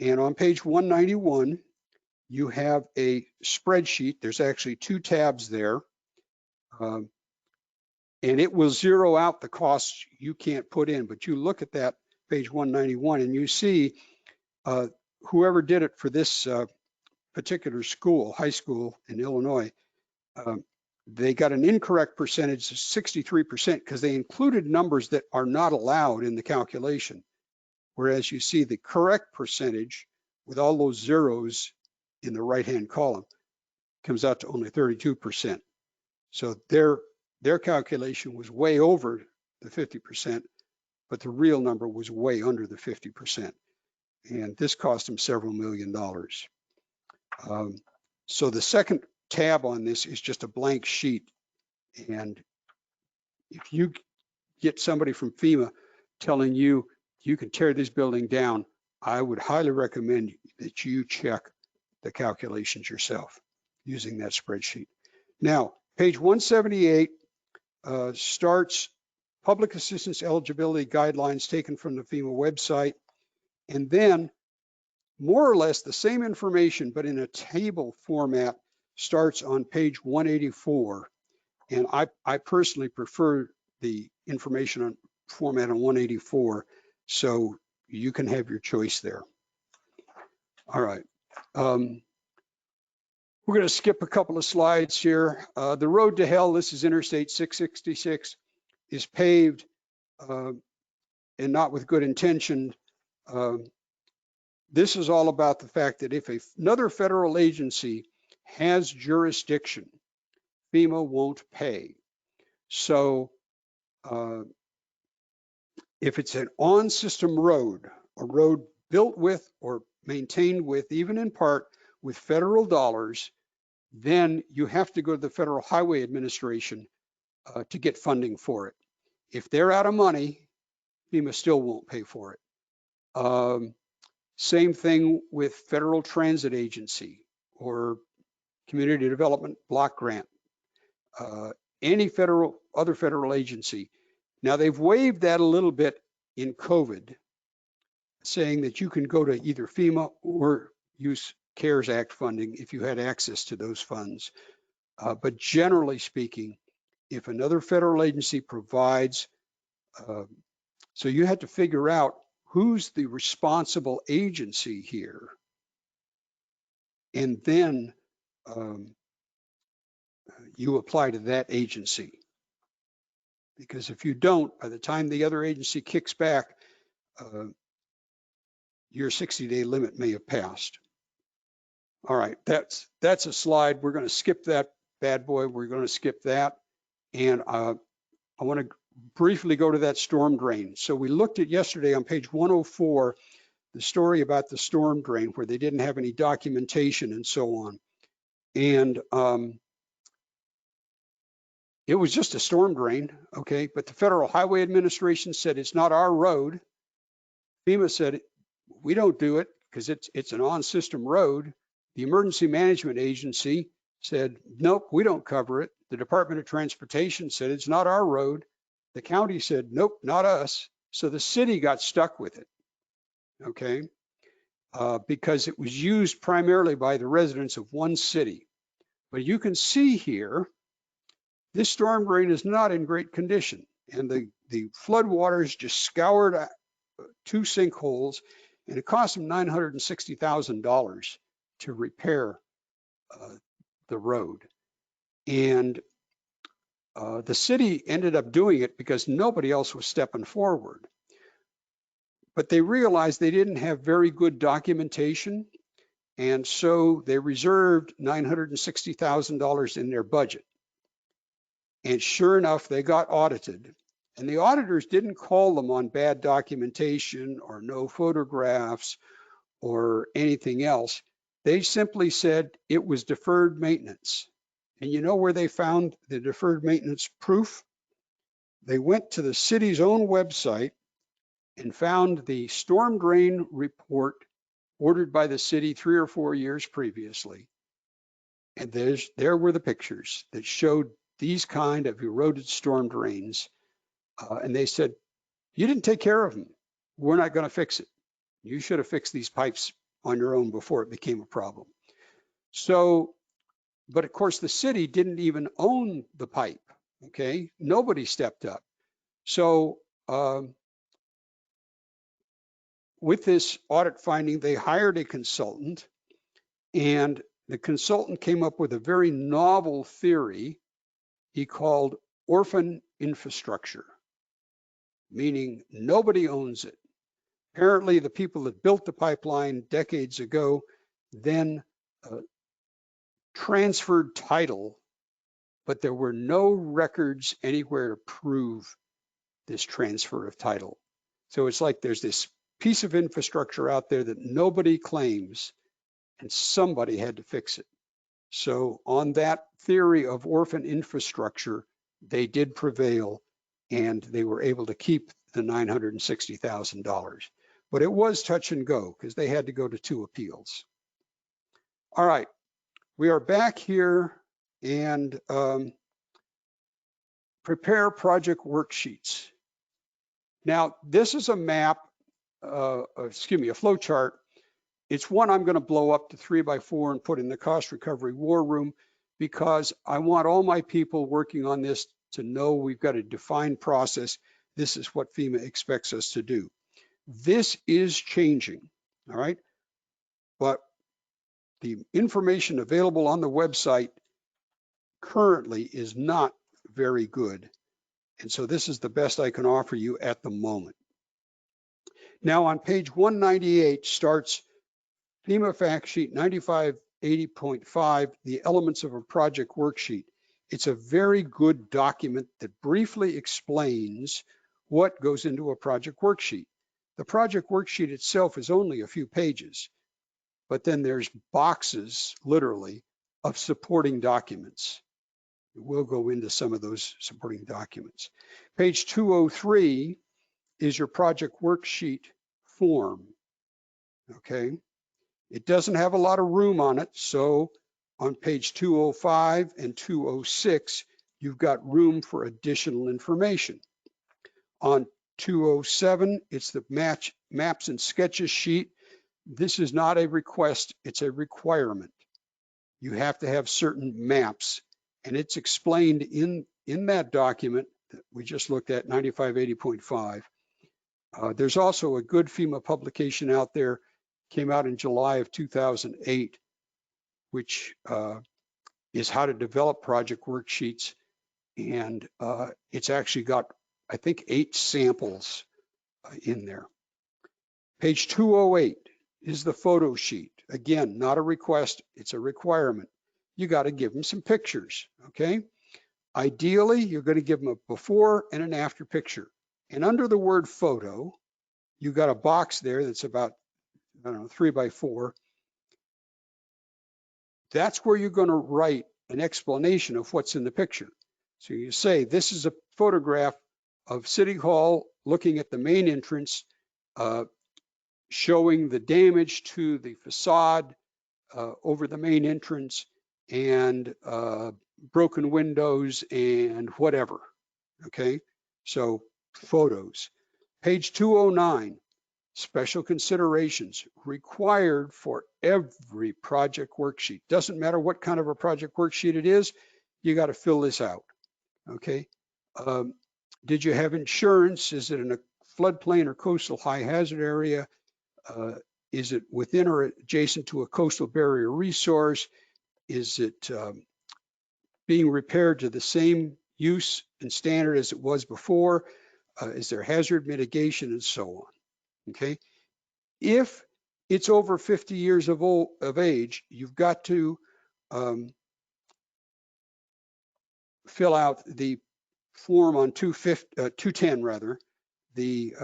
And on page 191, you have a spreadsheet. There's actually 2 tabs there. And it will zero out the costs you can't put in. But you look at that page 191 and you see whoever did it for this particular school, high school in Illinois, they got an incorrect percentage of 63% because they included numbers that are not allowed in the calculation. Whereas you see the correct percentage with all those zeros in the right-hand column comes out to only 32%. So their calculation was way over the 50%, but the real number was way under the 50%. And this cost them several $1 million. So the second tab on this is just a blank sheet. And if you get somebody from FEMA telling you you can tear this building down, I would highly recommend that you check the calculations yourself using that spreadsheet. Now, page 178 starts public assistance eligibility guidelines taken from the FEMA website, and then more or less the same information, but in a table format, starts on page 184. And I personally prefer the information on format on 184, so you can have your choice there. All right. We're going to skip a couple of slides here. The road to hell, this is Interstate 666, is paved and not with good intention. This is all about the fact that if another federal agency has jurisdiction, FEMA won't pay. So if it's an on-system road, a road built with or maintained with, even in part, with federal dollars, then you have to go to the Federal Highway Administration to get funding for it. If they're out of money, FEMA still won't pay for it. Same thing with Federal Transit Agency or Community Development Block Grant, any other federal agency. Now they've waived that a little bit in COVID, saying that you can go to either FEMA or use CARES Act funding if you had access to those funds. But generally speaking, if another federal agency provides, so you had to figure out who's the responsible agency here, and then you apply to that agency. Because if you don't, by the time the other agency kicks back, your 60-day limit may have passed. All right, that's a slide. We're going to skip that bad boy. We're going to skip that. And I want to briefly go to that storm drain. So we looked at yesterday on page 104, the story about the storm drain where they didn't have any documentation and so on. And it was just a storm drain, okay? But the Federal Highway Administration said it's not our road. FEMA said we don't do it because it's an on-system road. The Emergency Management Agency said, nope, we don't cover it. The Department of Transportation said it's not our road. The county said, nope, not us. So the city got stuck with it, okay? Because it was used primarily by the residents of one city. But you can see here, this storm drain is not in great condition. And the flood waters just scoured 2 sinkholes, and it cost them $960,000 to repair the road. And the city ended up doing it because nobody else was stepping forward. But they realized they didn't have very good documentation, and so they reserved $960,000 in their budget. And sure enough, they got audited. And the auditors didn't call them on bad documentation or no photographs or anything else. They simply said it was deferred maintenance. And you know where they found the deferred maintenance proof? They went to the city's own website and found the storm drain report ordered by the city 3 or 4 years previously. And there were the pictures that showed these kind of eroded storm drains. And they said, you didn't take care of them. We're not going to fix it. You should have fixed these pipes on your own before it became a problem. So, but of course the city didn't even own the pipe, okay? Nobody stepped up. So with this audit finding, they hired a consultant, and the consultant came up with a very novel theory he called orphan infrastructure, meaning nobody owns it. Apparently, the people that built the pipeline decades ago then transferred title, but there were no records anywhere to prove this transfer of title. So it's like there's this piece of infrastructure out there that nobody claims, and somebody had to fix it. So on that theory of orphan infrastructure, they did prevail, and they were able to keep the $960,000. But it was touch and go because they had to go to 2 appeals. All right, we are back here and prepare project worksheets. Now, this is a map, a flow chart. It's one I'm going to blow up to 3x4 and put in the cost recovery war room because I want all my people working on this to know we've got a defined process. This is what FEMA expects us to do. This is changing, all right? But the information available on the website currently is not very good. And so this is the best I can offer you at the moment. Now on page 198 starts FEMA fact sheet 9580.5, the elements of a project worksheet. It's a very good document that briefly explains what goes into a project worksheet. The project worksheet itself is only a few pages, but then there's boxes, literally, of supporting documents. We'll go into some of those supporting documents. Page 203 is your project worksheet form, okay? It doesn't have a lot of room on it, so on page 205 and 206, you've got room for additional information. On 207, it's the maps and sketches sheet. This is not a request, it's a requirement. You have to have certain maps, and it's explained in that document that we just looked at, 9580.5. There's also a good FEMA publication out there, came out in July of 2008, which is how to develop project worksheets. And it's actually got, I think, 8 samples in there. Page 208 is the photo sheet. Again, not a request, it's a requirement. You got to give them some pictures, okay? Ideally, you're going to give them a before and an after picture. And under the word photo, you got a box there that's about, I don't know, 3x4. That's where you're going to write an explanation of what's in the picture. So you say, this is a photograph of City Hall looking at the main entrance, showing the damage to the facade over the main entrance and broken windows and whatever, okay? So photos. Page 209, special considerations required for every project worksheet. Doesn't matter what kind of a project worksheet it is, you got to fill this out, okay? Did you have insurance? Is it in a floodplain or coastal high hazard area? Is it within or adjacent to a coastal barrier resource? Is it being repaired to the same use and standard as it was before? Is there hazard mitigation and so on? Okay. If it's over 50 years of age, you've got to fill out the form on 210 rather, the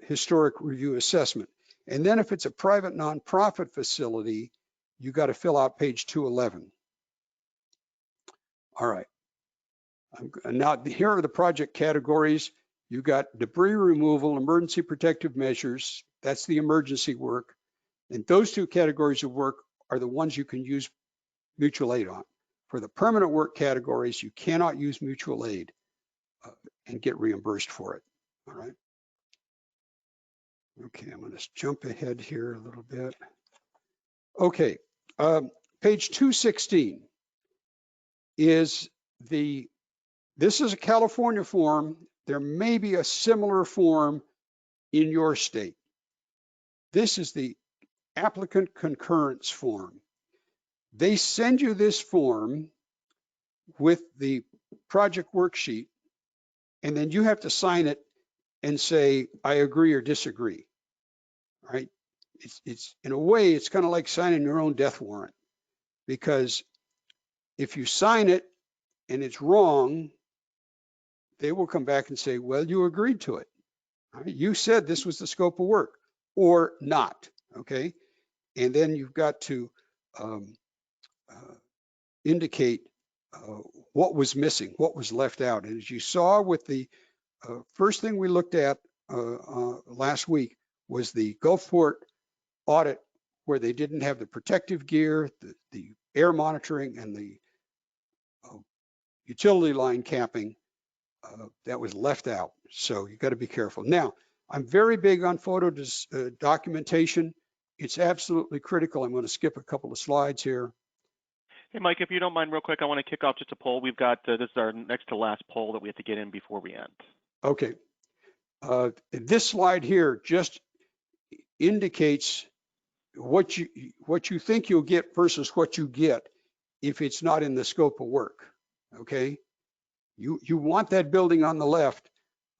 historic review assessment. And then if it's a private nonprofit facility, you got to fill out page 211. All right. Now here are the project categories. You got debris removal, emergency protective measures. That's the emergency work. And those 2 categories of work are the ones you can use mutual aid on. For the permanent work categories, you cannot use mutual aid and get reimbursed for it. All right. Okay, I'm going to jump ahead here a little bit. Okay, page 216 is this is a California form. There may be a similar form in your state. This is the applicant concurrence form. They send you this form with the project worksheet, and then you have to sign it and say, I agree or disagree, right? It's in a way, it's kind of like signing your own death warrant, because if you sign it and it's wrong, they will come back and say, well, you agreed to it. Right? You said this was the scope of work or not, okay? And then you've got to indicate what was missing, what was left out. And as you saw with the first thing we looked at last week was the Gulfport audit, where they didn't have the protective gear, the air monitoring, and the utility line capping that was left out. So you got to be careful. Now, I'm very big on photo documentation. It's absolutely critical. I'm going to skip a couple of slides here. Hey, Mike, if you don't mind real quick, I want to kick off just a poll. We've got, this is our next to last poll that we have to get in before we end. Okay. This slide here just indicates what you think you'll get versus what you get if it's not in the scope of work, okay? You want that building on the left,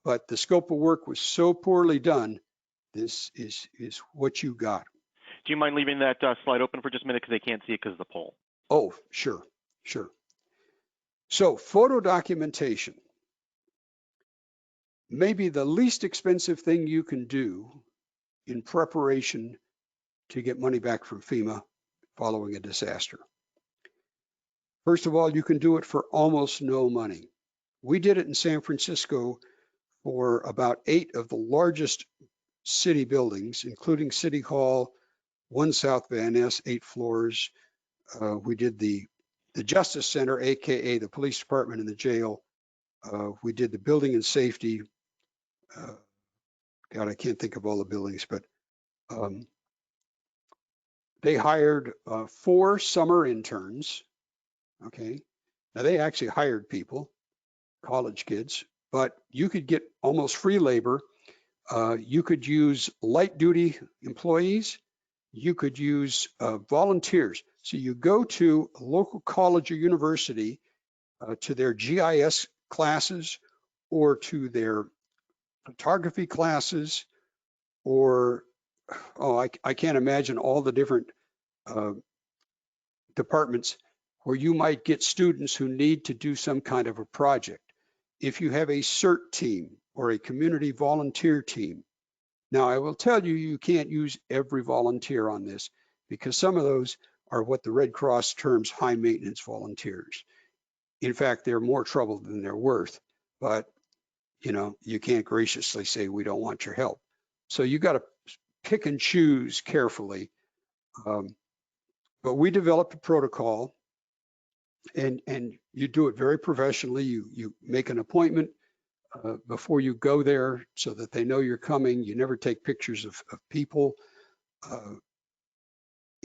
but the scope of work was so poorly done, this is what you got. Do you mind leaving that slide open for just a minute, because they can't see it because of the poll? Oh, sure. So photo documentation, maybe the least expensive thing you can do in preparation to get money back from FEMA following a disaster. First of all, you can do it for almost no money. We did it in San Francisco for about 8 of the largest city buildings, including City Hall, 1 South Van Ness, 8 floors. We did the Justice Center, AKA the police department and the jail. We did the building and safety. God, I can't think of all the buildings, but they hired 4 summer interns. Okay, now they actually hired people, college kids, but you could get almost free labor. You could use light duty employees. You could use volunteers. So you go to a local college or university to their GIS classes or to their photography classes, or, I can't imagine all the different departments where you might get students who need to do some kind of a project. If you have a CERT team or a community volunteer team, now I will tell you, you can't use every volunteer on this, because some of those are what the Red Cross terms high maintenance volunteers. In fact, they're more trouble than they're worth, but you know, you can't graciously say we don't want your help. So you got to pick and choose carefully. But we developed a protocol, and you do it very professionally. You make an appointment before you go there so that they know you're coming. You never take pictures of people.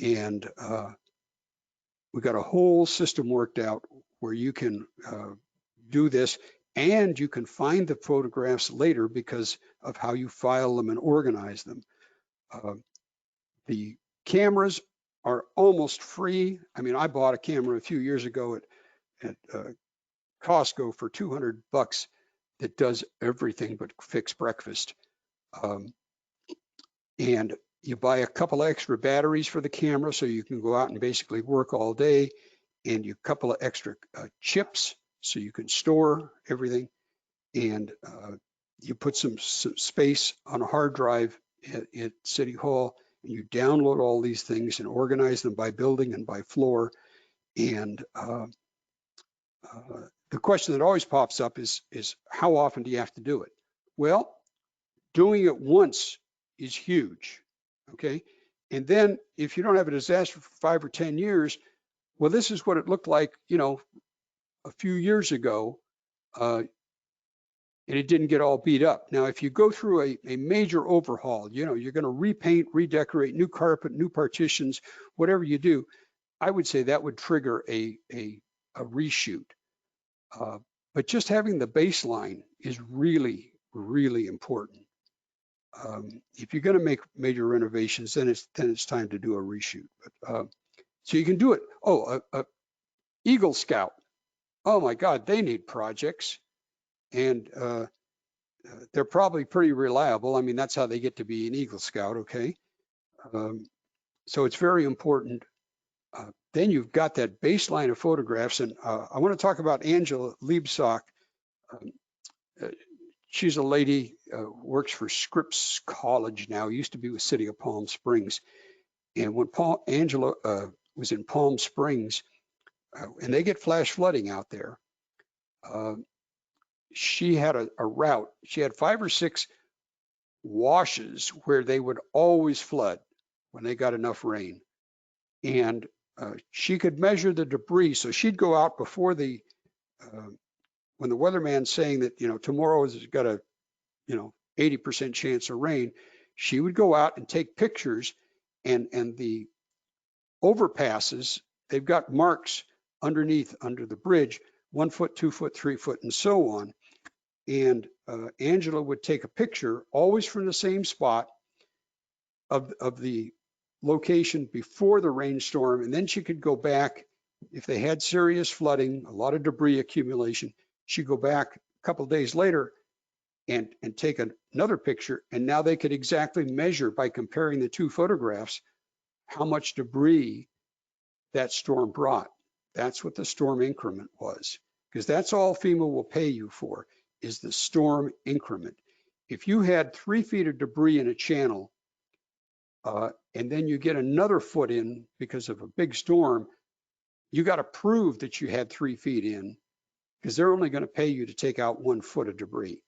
And we got a whole system worked out where you can do this, and you can find the photographs later because of how you file them and organize them. The cameras are almost free. I mean, I bought a camera a few years ago at Costco for $200 that does everything but fix breakfast. And you buy a couple of extra batteries for the camera so you can go out and basically work all day, and you couple of extra chips so you can store everything, and you put some space on a hard drive at City Hall, and you download all these things and organize them by building and by floor. And the question that always pops up is how often do you have to do it? Well, doing it once is huge, okay? And then if you don't have a disaster for 5 or 10 years, well, this is what it looked like, you know, a few years ago, and it didn't get all beat up. Now, if you go through a major overhaul, you know, you're going to repaint, redecorate, new carpet, new partitions, whatever you do, I would say that would trigger a reshoot. But just having the baseline is really, really important. If you're going to make major renovations, then it's time to do a reshoot. But So you can do it. Oh, a Eagle Scout. Oh my God, they need projects. And they're probably pretty reliable. I mean, that's how they get to be an Eagle Scout, okay? So it's very important. Then you've got that baseline of photographs. And I want to talk about Angela Liebsock. She's a lady, works for Scripps College now, used to be with City of Palm Springs. And when Angela was in Palm Springs, and they get flash flooding out there, she had a route. She had 5 or 6 washes where they would always flood when they got enough rain. And she could measure the debris. So she'd go out before the, when the weatherman's saying that, tomorrow has got a, 80% chance of rain, she would go out and take pictures, and the overpasses, they've got marks underneath, under the bridge, 1 foot, 2 foot, 3 foot, and so on. And Angela would take a picture, always from the same spot of the location before the rainstorm, and then she could go back if they had serious flooding, a lot of debris accumulation. She'd go back a couple of days later and take another picture, and now they could exactly measure by comparing the 2 photographs how much debris that storm brought. That's what the storm increment was, because that's all FEMA will pay you for, is the storm increment. If you had 3 feet of debris in a channel, and then you get another foot in because of a big storm, you got to prove that you had 3 feet in, because they're only going to pay you to take out 1 foot of debris.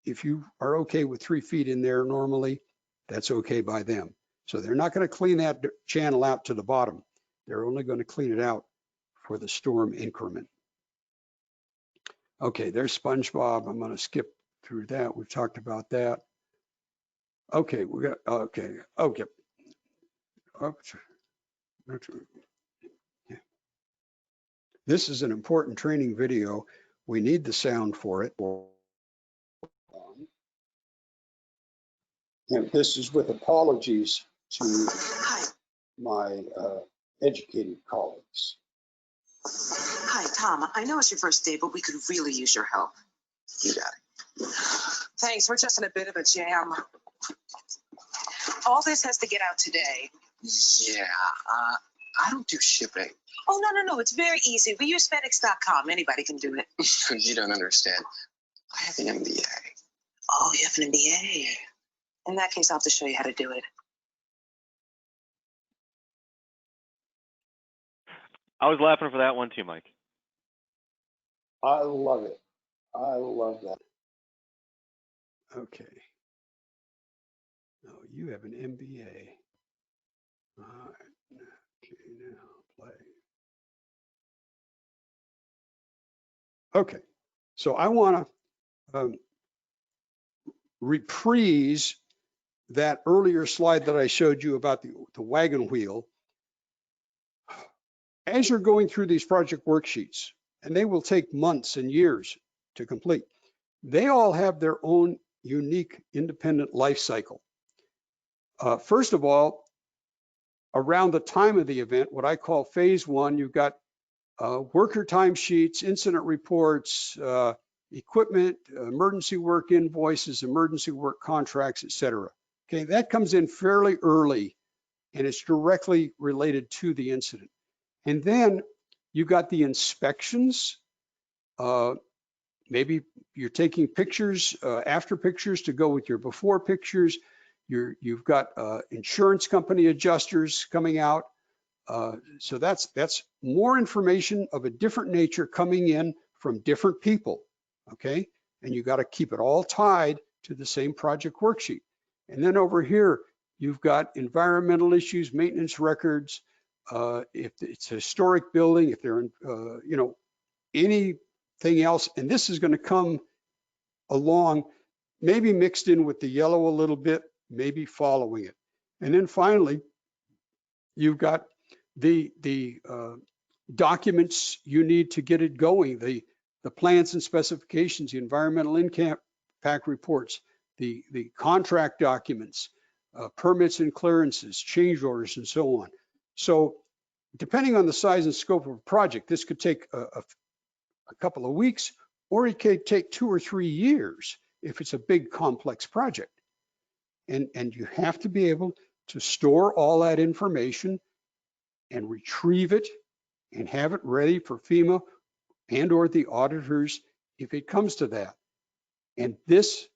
If you are okay with 3 feet in there normally, that's okay by them. So they're not going to clean that channel out to the bottom. They're only going to clean it out for the storm increment. Okay, there's SpongeBob. I'm going to skip through that. We've talked about that. Okay, we got, okay. Oops. This is an important training video. We need the sound for it. And this is with apologies to my educated colleagues. Hi, Tom. I know it's your first day, but we could really use your help. You got it. Thanks. We're just in a bit of a jam. All this has to get out today. Yeah, I don't do shipping. Oh, no. It's very easy. We use FedEx.com. Anybody can do it. You don't understand. I have an MBA. Oh, you have an MBA. In that case, I'll have to show you how to do it. I was laughing for that one too, Mike. I love it. I love that. Okay. Oh, you have an MBA. All right. Okay, now play. Okay. So I want to reprise that earlier slide that I showed you about the wagon wheel. As you're going through these project worksheets, and they will take months and years to complete, they all have their own unique independent life cycle. First of all, around the time of the event, what I call phase 1, you've got worker timesheets, incident reports, equipment, emergency work invoices, emergency work contracts, etc. Okay, that comes in fairly early, and it's directly related to the incident. And then you got the inspections. Maybe you're taking pictures, after pictures to go with your before pictures. You've got insurance company adjusters coming out. So that's more information of a different nature coming in from different people, okay? And you got to keep it all tied to the same project worksheet. And then over here, you've got environmental issues, maintenance records, if it's a historic building, if they're in, anything else, and this is going to come along, maybe mixed in with the yellow a little bit, maybe following it. And then finally, you've got the documents you need to get it going, the plans and specifications, the environmental impact reports, the contract documents, permits and clearances, change orders, and so on. So depending on the size and scope of a project, this could take a couple of weeks, or it could take 2 or 3 years if it's a big complex project. And you have to be able to store all that information and retrieve it and have it ready for FEMA and or the auditors if it comes to that. And this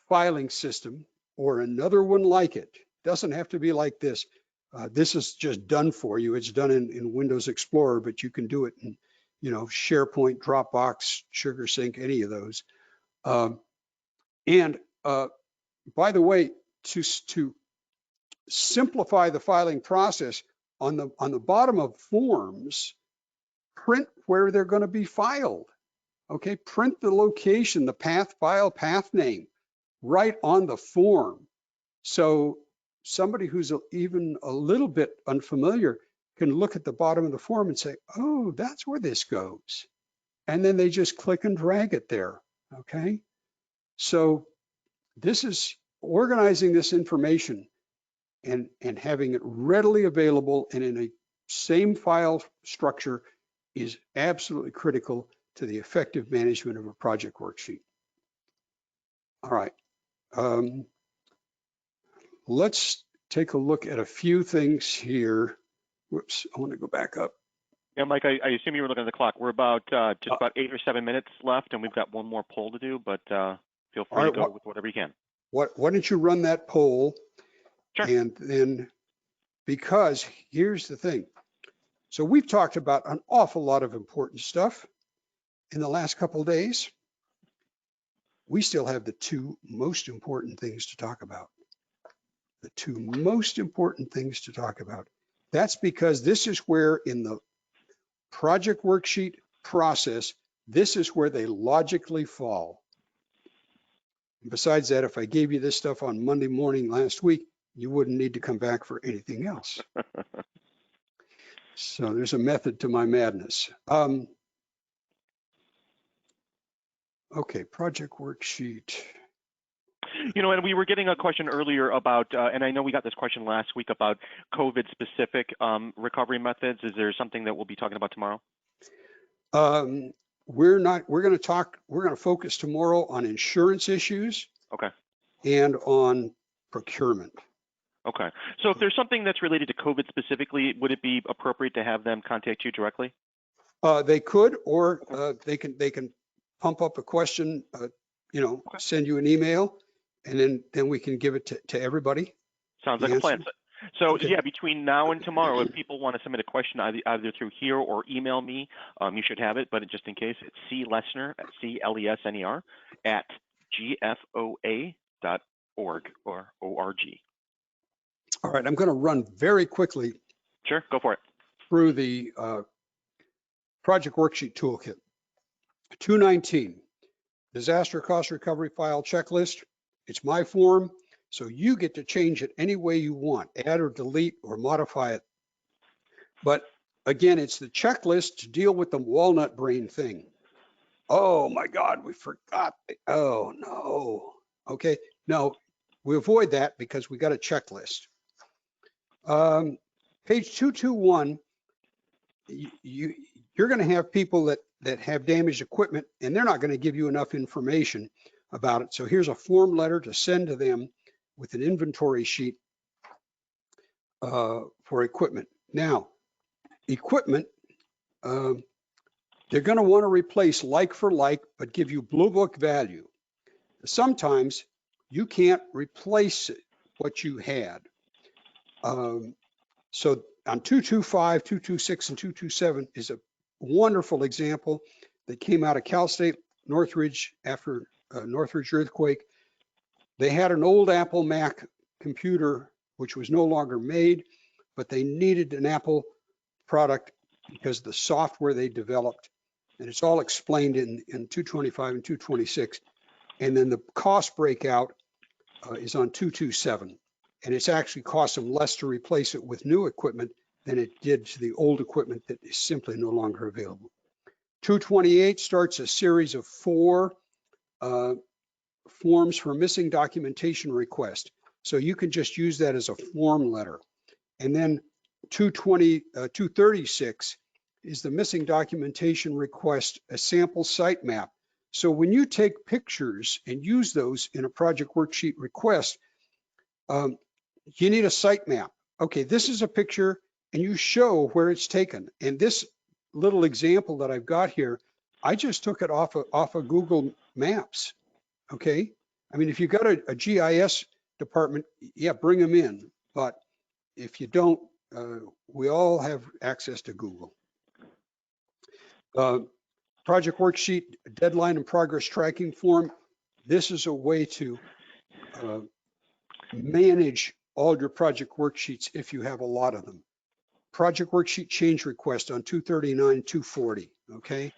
filing system or another one like it doesn't have to be like this. This is just done for you. It's done in Windows Explorer, but you can do it in, you know, SharePoint, Dropbox, SugarSync, any of those. By the way, to simplify the filing process, on the bottom of forms, print where they're going to be filed. Okay, print the location, the path file, path name, right on the form. So somebody who's even a little bit unfamiliar can look at the bottom of the form and say, oh, that's where this goes. And then they just click and drag it there. Okay, so this is organizing this information and having it readily available and in a same file structure is absolutely critical to the effective management of a project worksheet. All right, let's take a look at a few things here. Whoops, I want to go back up. Yeah, Mike, I assume you were looking at the clock. We're about just about 8 or 7 minutes left, and we've got one more poll to do, but feel free to go with whatever you can. Why don't you run that poll? Sure. And then, because here's the thing. So we've talked about an awful lot of important stuff in the last couple of days. We still have the 2 most important things to talk about. The 2 most important things to talk about. That's because this is where in the project worksheet process, this is where they logically fall. And besides that, if I gave you this stuff on Monday morning last week, you wouldn't need to come back for anything else. So there's a method to my madness. Okay, project worksheet. You know, and we were getting a question earlier about, and I know we got this question last week about COVID-specific recovery methods. Is there something that we'll be talking about tomorrow? We're going to focus tomorrow on insurance issues. Okay. And on procurement. Okay. So if there's something that's related to COVID specifically, would it be appropriate to have them contact you directly? They could, or they can pump up a question, you know, Okay. send you an email, and then we can give it to everybody. Sounds like a plan. So okay. Yeah, between now and tomorrow, if people want to submit a question either through here or email me, you should have it. But just in case, it's CLesner, CLESNER at GFOA.org or ORG. All right, I'm going to run very quickly. Sure, go for it. Through the project worksheet toolkit. 219, disaster cost recovery file checklist. It's my form, so you get to change it any way you want, add or delete or modify it. But again, it's the checklist to deal with the walnut brain thing. Oh my God, we forgot. Oh no. Okay, no, we avoid that because we got a checklist. Page 221, you're going to have people that have damaged equipment, and they're not going to give you enough information about it. So here's a form letter to send to them with an inventory sheet for equipment. Now, equipment, they're going to want to replace like for like, but give you blue book value. Sometimes you can't replace what you had. So on 225, 226, and 227 is a wonderful example that came out of Cal State Northridge after Northridge earthquake. They had an old Apple Mac computer, which was no longer made, but they needed an Apple product because of the software they developed. And it's all explained in 225 and 226. And then the cost breakout is on 227. And it's actually cost them less to replace it with new equipment than it did to the old equipment that is simply no longer available. 228 starts a series of 4 forms for missing documentation request. So you can just use that as a form letter. And then 236 is the missing documentation request, a sample site map. So when you take pictures and use those in a project worksheet request, you need a site map. Okay, this is a picture and you show where it's taken. And this little example that I've got here, I just took it off of Google Maps. Okay, I mean, if you've got a GIS department, yeah, bring them in. But if you don't, we all have access to Google. Project worksheet, deadline and progress tracking form. This is a way to manage all your project worksheets if you have a lot of them. Project worksheet change request on 239, 240, okay?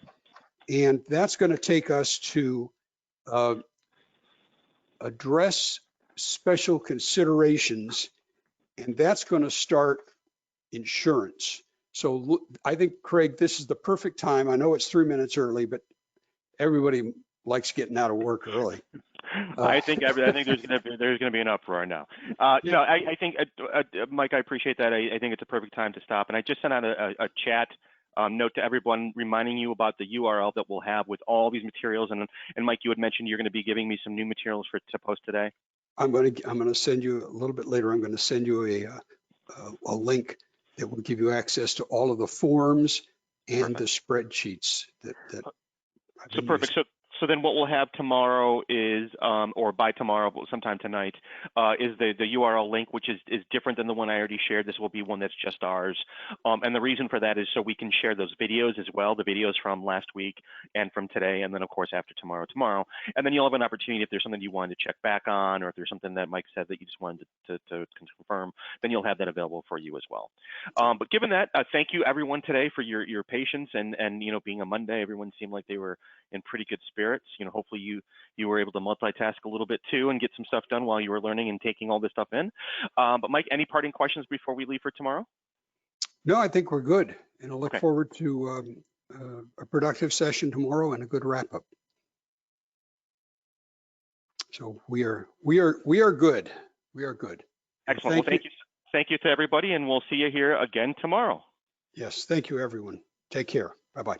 And that's going to take us to address special considerations, and that's going to start insurance. So I think, Craig, this is the perfect time. I know it's 3 minutes early, but everybody likes getting out of work early. I think there's going to be an uproar now. You know, I think, Mike, I appreciate that. I think it's a perfect time to stop. And I just sent out a chat note to everyone reminding you about the URL that we'll have with all these materials. And Mike, you had mentioned you're going to be giving me some new materials to post today. I'm going to send you a little bit later. I'm going to send you a link that will give you access to all of the forms and the spreadsheets that I've been perfect. using. So then what we'll have tomorrow is, or by tomorrow, sometime tonight, is the URL link, which is different than the one I already shared. This will be one that's just ours. And the reason for that is so we can share those videos as well, the videos from last week and from today, and then of course after tomorrow. And then you'll have an opportunity if there's something you wanted to check back on, or if there's something that Mike said that you just wanted to confirm, then you'll have that available for you as well. But given that, thank you everyone today for your patience and you know, being a Monday, everyone seemed like they were in pretty good spirits. You know, hopefully you were able to multitask a little bit too and get some stuff done while you were learning and taking all this stuff in. But Mike, any parting questions before we leave for tomorrow? No, I think we're good, and I look forward to a productive session tomorrow and a good wrap up. So we are good. We are good. Excellent. Well, thank you to everybody, and we'll see you here again tomorrow. Yes, thank you everyone. Take care. Bye-bye.